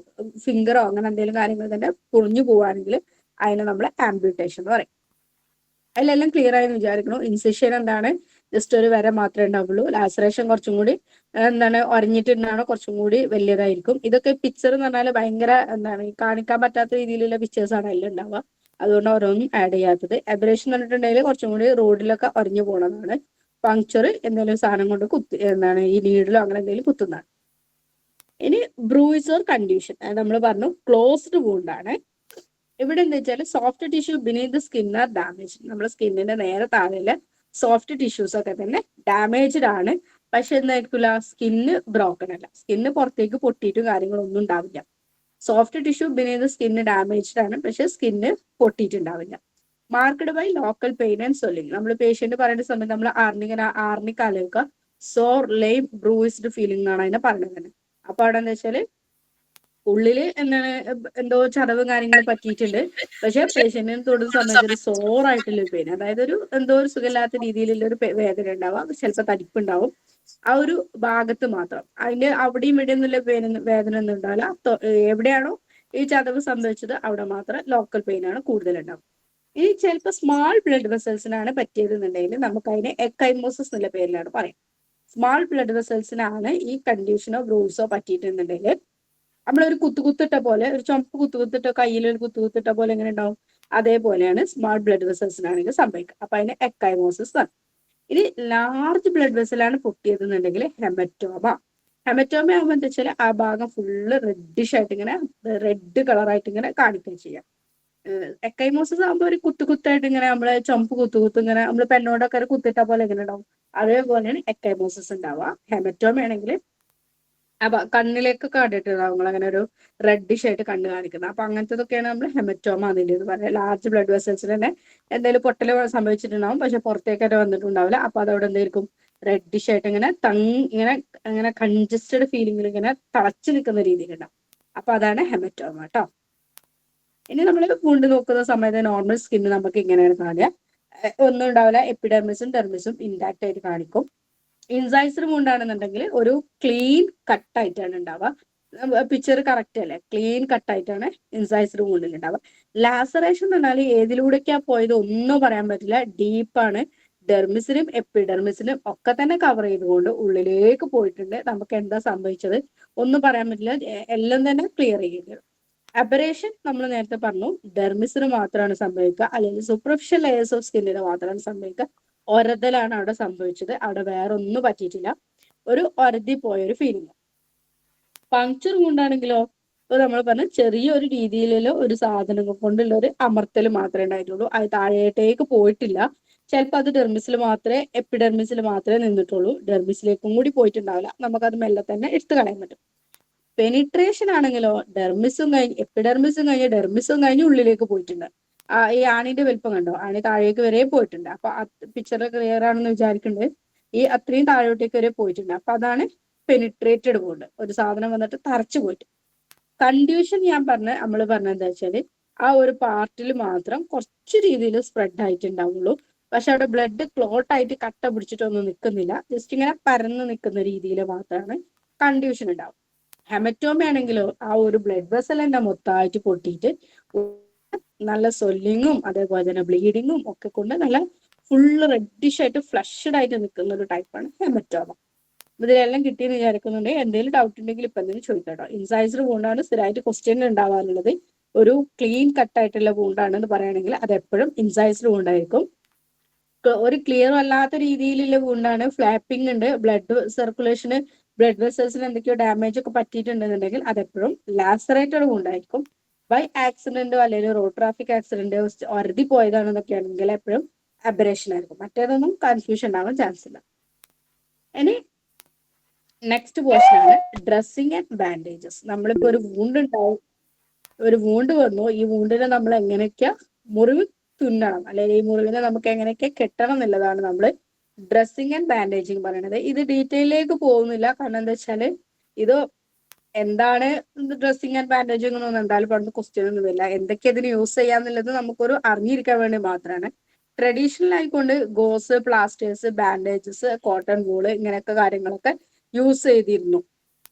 ഫിംഗറോ അങ്ങനെ എന്തെങ്കിലും കാര്യങ്ങൾ തന്നെ പൊളിഞ്ഞു പോവുകയാണെങ്കിൽ അതിനെ നമ്മൾ ആംബ്യൂട്ടേഷൻ എന്ന് പറയും. അതിലെല്ലാം ക്ലിയർ ആയെന്ന് വിചാരിക്കണം. ഇൻസിഷൻ എന്താണ്, ജസ്റ്റ് ഒരു വര മാത്രമേ ഉണ്ടാവുള്ളൂ. ലാസറേഷൻ കുറച്ചും കൂടി എന്താണ് ഒരഞ്ഞിട്ടുണ്ടാണോ കുറച്ചും കൂടി വലിയതായിരിക്കും. ഇതൊക്കെ പിക്ചർ എന്ന് പറഞ്ഞാൽ ഭയങ്കര എന്താണ് കാണിക്കാൻ പറ്റാത്ത രീതിയിലുള്ള പിക്ചേഴ്സ് ആണ് എല്ലാം ഉണ്ടാവുക. അതുകൊണ്ട് ഓരോന്നും ആഡ് ചെയ്യാത്തത്. എബറേഷൻ എന്ന് പറഞ്ഞിട്ടുണ്ടെങ്കിൽ കുറച്ചും കൂടി റോഡിലൊക്കെ ഒരഞ്ഞു പോകണതാണ്. പങ്ക്ചർ എന്തെങ്കിലും സാധനം കൊണ്ട് എന്താണ് ഈ നീഡിലോ അങ്ങനെ എന്തെങ്കിലും കുത്തുന്നതാണ്. ഇനി ബ്രൂയിസ് ഓർ കണ്ടീഷൻ നമ്മൾ പറഞ്ഞു ക്ലോസ്ഡ് വൂണ്ട് ആണ്. ഇവിടെ എന്താ വെച്ചാൽ soft tissue beneath the skin are damage. നമ്മുടെ സ്കിന്നിന്റെ നേരെ താഴെയുള്ള സോഫ്റ്റ് ടിഷ്യൂസ് ഒക്കെ തന്നെ ഡാമേജ്ഡ് ആണ്. പക്ഷെ എന്തായിരിക്കില്ല, സ്കിന്ന് ബ്രോക്കൺ അല്ല, സ്കിന്ന് പുറത്തേക്ക് പൊട്ടിയിട്ടും കാര്യങ്ങളൊന്നും ഉണ്ടാവില്ല. Soft tissue beneath skin damaged ആണ്, പക്ഷെ സ്കിന്ന് പൊട്ടിയിട്ടുണ്ടാവില്ല. Marked by local pain and swelling. നമ്മൾ പേഷ്യന്റ് പറയുന്ന സമയത്ത് നമ്മൾ ആർണിക്കാലൊക്കെ സോർ ലെയിം ബ്രൂയിസ്ഡ് ഫീലിംഗ് എന്നാണ് അതിനെ പറയുന്നത് തന്നെ. അപ്പൊ അവിടെ എന്താ വെച്ചാല് ഉള്ളില് എന്താണ് എന്തോ ചതവും കാര്യങ്ങളും പറ്റിയിട്ടുണ്ട്, പക്ഷെ പേഷ്യന്റിന് തൊടുന്ന സമയത്ത് ഒരു സോറായിട്ടുള്ള പെയിൻ, അതായത് ഒരു എന്തോ ഒരു സുഖമില്ലാത്ത രീതിയിലുള്ള ഒരു വേദന ഉണ്ടാവാം, ചിലപ്പോൾ തടിപ്പുണ്ടാവും ആ ഒരു ഭാഗത്ത് മാത്രം. അതിന്റെ അവിടെയും ഇവിടെ നിന്നുള്ള വേദന ഒന്നും ഉണ്ടാവില്ല. എവിടെയാണോ ഈ ചതവ് സംഭവിച്ചത് അവിടെ മാത്രം ലോക്കൽ പെയിൻ ആണ് കൂടുതലുണ്ടാവും. ഇനി ചിലപ്പോൾ സ്മാൾ ബ്ലഡ് വെസൽസിനാണ് പറ്റിയതെന്നുണ്ടെങ്കിൽ നമുക്ക് അതിനെ എക്കൈമോസിസ് എന്നുള്ള പേരിലാണ് പറയാം. സ്മാൾ ബ്ലഡ് വെസൽസിനാണ് ഈ കണ്ടീഷനോ ബ്രൂസോ പറ്റിയിട്ടുണ്ടെങ്കിൽ നമ്മളൊരു കുത്തുകുത്തിട്ട പോലെ, ഒരു ചുമപ്പ് കുത്തുകുത്തിട്ട കയ്യിൽ ഒരു കുത്തുകുത്തിട്ട പോലെ എങ്ങനെ ഉണ്ടാവും, അതേപോലെയാണ് സ്മാൾ ബ്ലഡ് വെസൽസിനാണെങ്കിൽ സംഭവിക്കുക. അപ്പൊ അതിന് എക്കൈമോസിസ് ആണ്. ഇനി ലാർജ് ബ്ലഡ് വെസലാണ് പൊട്ടിയതെന്നുണ്ടെങ്കിൽ ഹെമറ്റോമ. ഹെമറ്റോമ ആകുമ്പോൾ എന്താ വെച്ചാൽ ആ ഭാഗം ഫുള്ള് റെഡിഷ് ആയിട്ട് ഇങ്ങനെ റെഡ് കളറായിട്ട് ഇങ്ങനെ കാണിക്കുകയും ചെയ്യാം. എക്കൈമോസിസ് ആകുമ്പോൾ ഒരു കുത്തുകുത്തായിട്ട് ഇങ്ങനെ നമ്മള് ചുമപ്പ് കുത്തുകുത്ത് ഇങ്ങനെ നമ്മൾ പെണ്ണോടൊക്കെ ഒരു കുത്തിട്ട പോലെ എങ്ങനെ ഉണ്ടാവും, അതേപോലെയാണ് എക്കൈമോസിസ് ഉണ്ടാവുക. ഹെമറ്റോമ ആണെങ്കിൽ അപ്പൊ കണ്ണിലേക്കൊക്കെ കണ്ടിട്ടുണ്ടാവും നിങ്ങൾ അങ്ങനെ ഒരു റെഡിഷ് ആയിട്ട് കണ്ണ് കാണിക്കുന്നത്. അപ്പൊ അങ്ങനത്തതൊക്കെയാണ് നമ്മൾ ഹെമറ്റോമ അതിൻ്റെ എന്ന് പറയുന്നത്. ലാർജ് ബ്ലഡ് വെസൽസിന് തന്നെ എന്തെങ്കിലും പൊട്ടൽ സംഭവിച്ചിട്ടുണ്ടാവും, പക്ഷെ പുറത്തേക്കൊക്കെ വന്നിട്ടുണ്ടാവില്ല. അപ്പൊ അതവിടെ എന്തായിരിക്കും, റെഡിഷ് ആയിട്ട് ഇങ്ങനെ ഇങ്ങനെ ഇങ്ങനെ കൺജസ്റ്റഡ് ഫീലിംഗിൽ ഇങ്ങനെ തളച്ചു നിൽക്കുന്ന രീതിയിലുണ്ടാവും. അപ്പൊ അതാണ് ഹെമറ്റോമ കേട്ടോ. ഇനി നമ്മൾ വൂണ്ട് നോക്കുന്ന സമയത്ത് നോർമൽ സ്കിന്ന് നമുക്ക് ഇങ്ങനെയാണ് കാണുക, ഒന്നും ഉണ്ടാവില്ല, എപ്പിഡെർമിസും ഡെർമിസും ഇൻടാക്ട് ആയിട്ട് കാണിക്കും. ഇൻസൈസർ വൂണ്ടാണെന്നുണ്ടെങ്കിൽ ഒരു ക്ലീൻ കട്ടായിട്ടാണ് ഉണ്ടാവുക. പിക്ചർ കറക്റ്റ് അല്ലേ, ക്ലീൻ കട്ടായിട്ടാണ് ഇൻസൈസർ വൂണ്ടിൽ ഉണ്ടാവുക. ലാസറേഷൻ എന്ന് പറഞ്ഞാൽ ഏതിലൂടെയൊക്കെയാ പോയത് ഒന്നും പറയാൻ പറ്റില്ല, ഡീപ്പാണ്. ഡെർമിസിനും എപ്പിഡെർമിസിനും ഒക്കെ തന്നെ കവർ ചെയ്തുകൊണ്ട് ഉള്ളിലേക്ക് പോയിട്ടുണ്ട്. നമുക്ക് എന്താ സംഭവിച്ചത് ഒന്നും പറയാൻ പറ്റില്ല, എല്ലാം തന്നെ ക്ലിയർ ചെയ്യുന്നത്. അബറേഷൻ നമ്മൾ നേരത്തെ പറഞ്ഞു ഡെർമിസിന് മാത്രമാണ് സംഭവിക്കുക, അല്ലെങ്കിൽ സൂപ്പർഫിഷ്യൽ ലെയേഴ്സ് ഓഫ് സ്കിന്നിന് മാത്രമാണ് സംഭവിക്കുക. ഒരതലാണ് അവിടെ സംഭവിച്ചത്, അവിടെ വേറെ ഒന്നും പറ്റിയിട്ടില്ല, ഒരു ഒരതി പോയൊരു ഫീലിംഗ്. പങ്ക്ചർ കൊണ്ടാണെങ്കിലോ ഇപ്പൊ നമ്മൾ പറഞ്ഞ ചെറിയൊരു രീതിയിലുള്ള ഒരു സാധനങ്ങൾ കൊണ്ടുള്ള ഒരു അമർത്തൽ മാത്രമേ ഉണ്ടായിട്ടുള്ളൂ, അത് താഴേട്ടേക്ക് പോയിട്ടില്ല. ചിലപ്പോൾ അത് ഡെർമിസിൽ മാത്രമേ എപ്പിഡെർമിസിൽ മാത്രമേ നിന്നിട്ടുള്ളൂ, ഡെർമിസിലേക്കും കൂടി പോയിട്ടുണ്ടാവില്ല. നമുക്കത് മെല്ലെ തന്നെ എടുത്തു കളയാൻ പറ്റും. പെനിട്രേഷൻ ആണെങ്കിലോ ഡെർമിസും കഴിഞ്ഞ് എപ്പിഡെർമിസും കഴിഞ്ഞ് ഡെർമിസും കഴിഞ്ഞ് ഉള്ളിലേക്ക് പോയിട്ടുണ്ട്. ഈ ആണിന്റെ വലിപ്പം കണ്ടോ, ആണി താഴേക്ക് വരെ പോയിട്ടുണ്ട്. അപ്പൊ പിക്ചർ ക്ലിയർ ആണെന്ന് വിചാരിക്കുന്നുണ്ട്, ഈ അത്രയും താഴോട്ടേക്ക് വരെ പോയിട്ടുണ്ട്. അപ്പൊ അതാണ് പെനിട്രേറ്റഡ് വൂണ്ട്, ഒരു സാധനം വന്നിട്ട് തറച്ചു പോയിട്ട്. കൺഡ്യൂഷൻ ഞാൻ നമ്മൾ പറഞ്ഞ എന്താ വെച്ചാല് ആ ഒരു പാർട്ടിൽ മാത്രം കുറച്ച് രീതിയിൽ സ്പ്രെഡ് ആയിട്ടുണ്ടാവുള്ളൂ, പക്ഷെ അവിടെ ബ്ലഡ് ക്ലോട്ട് ആയിട്ട് കട്ട പിടിച്ചിട്ടൊന്നും നിൽക്കുന്നില്ല, ജസ്റ്റ് ഇങ്ങനെ പരന്ന് നിൽക്കുന്ന രീതിയിൽ മാത്രമാണ് കൺഡ്യൂഷൻ ഉണ്ടാവും. ഹെമറ്റോമ ആണെങ്കിലോ ആ ഒരു ബ്ലഡ് വെസൽ തന്നെ മൊത്തമായിട്ട് പൊട്ടിയിട്ട് നല്ല സ്വെല്ലിങ്ങും അതേപോലെ തന്നെ ബ്ലീഡിങ്ങും ഒക്കെ കൊണ്ട് നല്ല ഫുള്ള് റെഡിഷ് ആയിട്ട് ഫ്ലഷ്ഡ് ആയിട്ട് നിൽക്കുന്ന ഒരു ടൈപ്പാണ് ഹെമറ്റോമ. ഇതിലെല്ലാം കിട്ടിയെന്ന് വിചാരിക്കുന്നുണ്ടെങ്കിൽ എന്തെങ്കിലും ഡൗട്ട് ഉണ്ടെങ്കിൽ ഇപ്പൊ എന്തെങ്കിലും ചോദിക്കാം. ഇൻസൈസ്ഡ് വൂണ്ടാണ് സ്ഥിരമായിട്ട് ക്വസ്റ്റ്യൻ ഉണ്ടാവാറുള്ളത്. ഒരു ക്ലീൻ കട്ടായിട്ടുള്ള വൂണ്ടാണെന്ന് പറയുകയാണെങ്കിൽ അത് എപ്പോഴും ഇൻസൈസ്ഡ് വൂണ്ടായിരിക്കും. ഒരു ക്ലിയർ അല്ലാത്ത രീതിയിലുള്ള വൂണ്ടാണ്, ഫ്ലാപ്പിംഗ് ഉണ്ട്, ബ്ലഡ് സർക്കുലേഷന്, ബ്ലഡ് വെസൽസിന് എന്തൊക്കെയോ ഡാമേജ് ഒക്കെ പറ്റിയിട്ടുണ്ടെന്നുണ്ടെങ്കിൽ അതെപ്പോഴും ലാസറേറ്റഡ് വൂണ്ടായിരിക്കും. ബൈ ആക്സിഡന്റോ അല്ലെങ്കിൽ റോഡ് ട്രാഫിക് ആക്സിഡന്റോ ഒരതി പോയതാണെന്നൊക്കെ ആണെങ്കിൽ എപ്പോഴും അബറേഷൻ ആയിരിക്കും. മറ്റേതൊന്നും കൺഫ്യൂഷൻ ഉണ്ടാവാൻ ചാൻസ് ഇല്ല. ഇനി നെക്സ്റ്റ് പോർഷൻ ആണ് ഡ്രസ്സിങ് ആൻഡ് ബാൻഡേജസ്. നമ്മളിപ്പോ ഒരു വൂണ്ട് ഉണ്ടാവും, ഒരു വൂണ്ട് വന്നു, ഈ വൂണ്ടിനെ നമ്മൾ എങ്ങനെയൊക്കെ മുറിവ് തുന്നണം അല്ലെങ്കിൽ ഈ മുറിവിനെ നമുക്ക് എങ്ങനെയൊക്കെ കെട്ടണം എന്നുള്ളതാണ് നമ്മൾ ഡ്രസ്സിങ് ആൻഡ് ബാൻഡേജിങ് പറയുന്നത്. ഇത് ഡീറ്റെയിലേക്ക് പോകുന്നില്ല, കാരണം എന്താ വെച്ചാല് ഇത് എന്താണ് ഡ്രസ്സിങ് ആൻഡ് ബാൻഡേജിങ് എന്നൊന്നും എന്തായാലും പറഞ്ഞ ക്വസ്റ്റ്യൻ ഒന്നുമില്ല. എന്തൊക്കെ ഇതിന് യൂസ് ചെയ്യാന്നുള്ളത് നമുക്കൊരു അറിഞ്ഞിരിക്കാൻ വേണ്ടി മാത്രമാണ്. ട്രഡീഷണൽ ആയിക്കൊണ്ട് goes, plasters, bandages, cotton wool ഇങ്ങനെയൊക്കെ കാര്യങ്ങളൊക്കെ യൂസ് ചെയ്തിരുന്നു.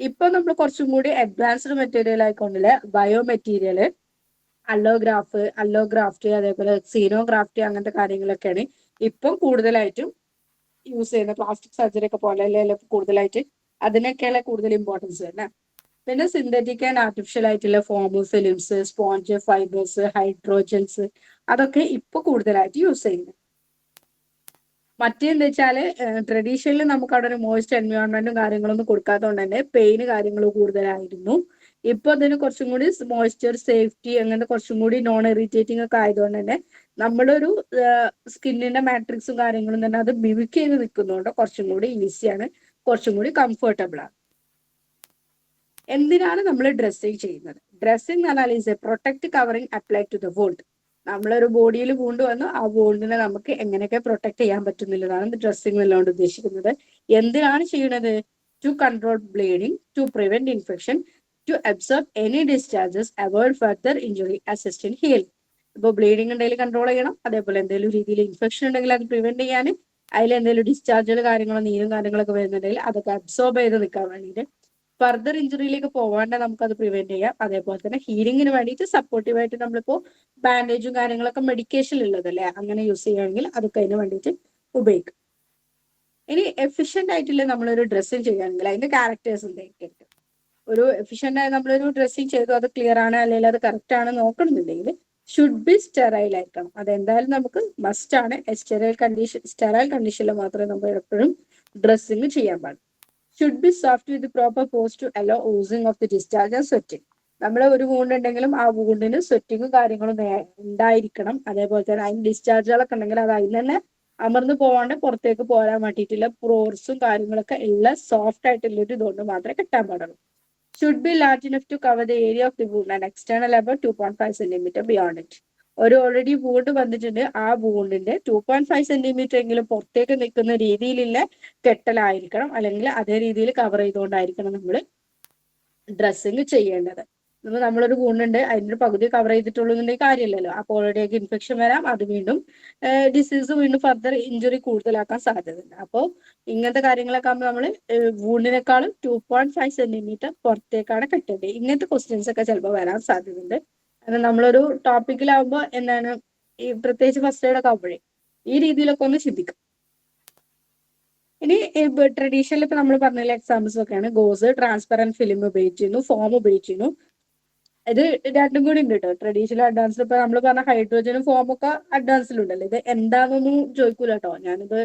ഇപ്പൊ നമ്മൾ കുറച്ചും കൂടി അഡ്വാൻസ്ഡ് മെറ്റീരിയൽ ആയിക്കൊണ്ടില്ല ബയോ മെറ്റീരിയല്, അല്ലോഗ്രാഫ്റ്റ്, അതേപോലെ സീനോഗ്രാഫ്റ്റ് അങ്ങനത്തെ കാര്യങ്ങളൊക്കെയാണ് ഇപ്പം കൂടുതലായിട്ടും യൂസ് ചെയ്യുന്ന. പ്ലാസ്റ്റിക് സർജറി ഒക്കെ പോലെ അല്ലെ കൂടുതലായിട്ട് അതിനൊക്കെയുള്ള കൂടുതൽ ഇമ്പോർട്ടൻസ് തന്നെ. പിന്നെ സിന്തറ്റിക് ആൻഡ് ആർട്ടിഫിഷ്യൽ ആയിട്ടുള്ള ഫോം, ഫിലിംസ്, സ്പോഞ്ച്, ഫൈബേഴ്സ്, ഹൈഡ്രോജൻസ് അതൊക്കെ ഇപ്പൊ കൂടുതലായിട്ട് യൂസ് ചെയ്യുന്നത്. മറ്റേന്ന് വെച്ചാല് ട്രഡീഷണലി നമുക്ക് അവിടെ ഒരു മോയ്സ്റ്റ് എൻവയോൺമെന്റും കാര്യങ്ങളൊന്നും കൊടുക്കാത്തതുകൊണ്ട് തന്നെ പെയിന് കാര്യങ്ങൾ കൂടുതലായിരുന്നു. ഇപ്പൊ അതിന് കുറച്ചും കൂടി മോയ്സ്ചർ, സേഫ്റ്റി അങ്ങനത്തെ കുറച്ചും കൂടി നോൺ ഇറിറ്റേറ്റിംഗ് ഒക്കെ ആയതുകൊണ്ട് തന്നെ നമ്മുടെ ഒരു സ്കിന്നിന്റെ മാട്രിക്സും കാര്യങ്ങളും തന്നെ അത് മിമിക് ചെയ്ത് നിൽക്കുന്നതുകൊണ്ട് കുറച്ചും കൂടി ഈസിയാണ്, കുറച്ചും കൂടി കംഫർട്ടബിൾ ആണ്. എന്തിനാണ് നമ്മൾ ഡ്രസ്സിങ് ചെയ്യുന്നത്? ഡ്രസ്സിങ് എന്ന് പറഞ്ഞാൽ is a protect covering apply to the wound. നമ്മളൊരു ബോഡിയിൽ വൂണ്ട് വന്നു, ആ വൂണ്ടിനെ നമുക്ക് എങ്ങനെയൊക്കെ പ്രൊട്ടക്ട് ചെയ്യാൻ പറ്റുന്നില്ലതാണ് ഡ്രസ്സിങ് എന്നുകൊണ്ട് ഉദ്ദേശിക്കുന്നത്. എന്തിനാണ് ചെയ്യുന്നത്? To control bleeding, to prevent infection, to absorb any discharges, avoid further injury, assist in healing. ഇപ്പോൾ ബ്ലീഡിങ് ഉണ്ടെങ്കിൽ കൺട്രോൾ ചെയ്യണം, അതേപോലെ എന്തെങ്കിലും രീതിയിൽ ഇൻഫെക്ഷൻ ഉണ്ടെങ്കിൽ അത് പ്രിവെന്റ് ചെയ്യാൻ, അതിൽ എന്തെങ്കിലും ഡിസ്ചാർജുകൾ കാര്യങ്ങളോ നീരും കാര്യങ്ങളൊക്കെ വരുന്നുണ്ടെങ്കിൽ അതൊക്കെ അബ്സോർബ് ചെയ്ത് നിൽക്കാൻ വേണ്ടിയിട്ട്, ഫർദർ ഇഞ്ചുറിയിലേക്ക് പോകാണ്ട് നമുക്കത് പ്രിവെന്റ് ചെയ്യാം. അതേപോലെ തന്നെ ഹീലിംഗിന് വേണ്ടിയിട്ട് സപ്പോർട്ടീവായിട്ട് നമ്മളിപ്പോ ബാൻഡേജും കാര്യങ്ങളൊക്കെ മെഡിക്കേഷൻ ഉള്ളതല്ലേ, അങ്ങനെ യൂസ് ചെയ്യുകയാണെങ്കിൽ അതൊക്കെ അതിന് വേണ്ടിയിട്ട് ഉപയോഗിക്കും. ഇനി എഫിഷ്യന്റ് ആയിട്ടുള്ള നമ്മളൊരു ഡ്രസ്സിങ് ചെയ്യുകയാണെങ്കിൽ അതിന്റെ ക്യാരക്ടേഴ്സ് എന്തൊക്കെയായിരിക്കും? ഒരു എഫിഷ്യന്റ് ആയി നമ്മളൊരു ഡ്രസ്സിങ് ചെയ്തു, അത് ക്ലിയർ ആണ് അല്ലെങ്കിൽ അത് കറക്റ്റ് ആണ് നോക്കണമെന്നുണ്ടെങ്കിൽ ഷുഡ് ബി സ്റ്റെറൈൽ ആയിരിക്കണം. അതെന്തായാലും നമുക്ക് മസ്റ്റ് ആണ്. സ്റ്റെറൈൽ കണ്ടീഷനിൽ മാത്രമേ നമ്മൾ എപ്പോഴും ഡ്രസ്സിങ് ചെയ്യാൻ പാടുള്ളൂ. Should be soft with proper pores to allow oozing of the discharge and sweating. നമ്മൾ ഒരു വൂണ്ട് ഉണ്ടെങ്കിലും ആ വൂണ്ടിന് സ്വെറ്റിങ്ങും കാര്യങ്ങളും ഉണ്ടായിരിക്കണം. അതേപോലെ തന്നെ അതിന് ഡിസ്ചാർജുകളൊക്കെ ഉണ്ടെങ്കിൽ അത് അതിൽ തന്നെ അമർന്നു പോവാണ്ട് പുറത്തേക്ക് പോരാൻ വേണ്ടിയിട്ടുള്ള പോർസും കാര്യങ്ങളൊക്കെ ഉള്ള സോഫ്റ്റ് ആയിട്ടുള്ള ഒരു ഇതുകൊണ്ട് മാത്രമേ കിട്ടാൻ പാടുള്ളൂ. Should be large enough to cover the area of the wound and external about 2.5 centimetre beyond it. ഒരു ഓൾറെഡി വൂണ്ട് വന്നിട്ടുണ്ട്, ആ വൂണ്ടിന്റെ 2.5 സെന്റിമീറ്റർ എങ്കിലും പുറത്തേക്ക് നിൽക്കുന്ന രീതിയിലുള്ള കെട്ടലായിരിക്കണം, അല്ലെങ്കിൽ അതേ രീതിയിൽ കവർ ചെയ്തുകൊണ്ടായിരിക്കണം നമ്മൾ ഡ്രസ്സിങ് ചെയ്യേണ്ടത്. നമ്മളൊരു വൂണ്ടുണ്ട്, അതിന്റെ പകുതി കവർ ചെയ്തിട്ടുള്ളൂന്നുണ്ടെങ്കിൽ കാര്യമില്ലല്ലോ. അപ്പോൾ ഓൾറെഡി ഇൻഫെക്ഷൻ വരാം, അത് വീണ്ടും ഡിസീസ് വീണ്ടും ഫർദർ ഇഞ്ചുറി കൂടുതലാക്കാൻ സാധ്യതയുണ്ട്. അപ്പോൾ ഇങ്ങനത്തെ കാര്യങ്ങളൊക്കെ ആകുമ്പോൾ നമ്മൾ വൂണ്ടിനേക്കാളും 2.5 സെന്റിമീറ്റർ പുറത്തേക്കാണ് കെട്ടേണ്ടത്. ഇങ്ങനത്തെ ക്വസ്റ്റ്യൻസ് ഒക്കെ ചിലപ്പോൾ വരാൻ സാധ്യതയുണ്ട്. കാരണം നമ്മളൊരു ടോപ്പിക്കിലാവുമ്പോൾ എന്താണ് ഈ പ്രത്യേകിച്ച് ഫസ്റ്റ് എയ്ഡ് ആകുമ്പോഴേ ഈ രീതിയിലൊക്കെ ഒന്ന് ചിന്തിക്കാം. ഇനി ട്രഡീഷണൽ ഇപ്പൊ നമ്മൾ പറഞ്ഞ എക്സാമ്പിൾസ് ഒക്കെയാണ് ഗോസ്, ട്രാൻസ്പെറന്റ് ഫിലിം ഉപയോഗിച്ചിരുന്നു, ഫോം ഉപയോഗിച്ചിരുന്നു. ഇത് രണ്ടും കൂടി ഉണ്ട് കേട്ടോ. ട്രഡീഷണൽ അഡ്വാൻസ്ഡ് ഇപ്പൊ നമ്മൾ പറഞ്ഞ ഹൈഡ്രോജനും ഫോമും ഒക്കെ അഡ്വാൻസിലുണ്ടല്ലോ. ഇത് എന്താണെന്നൊന്നും ചോദിക്കൂല കേട്ടോ. ഞാനിത്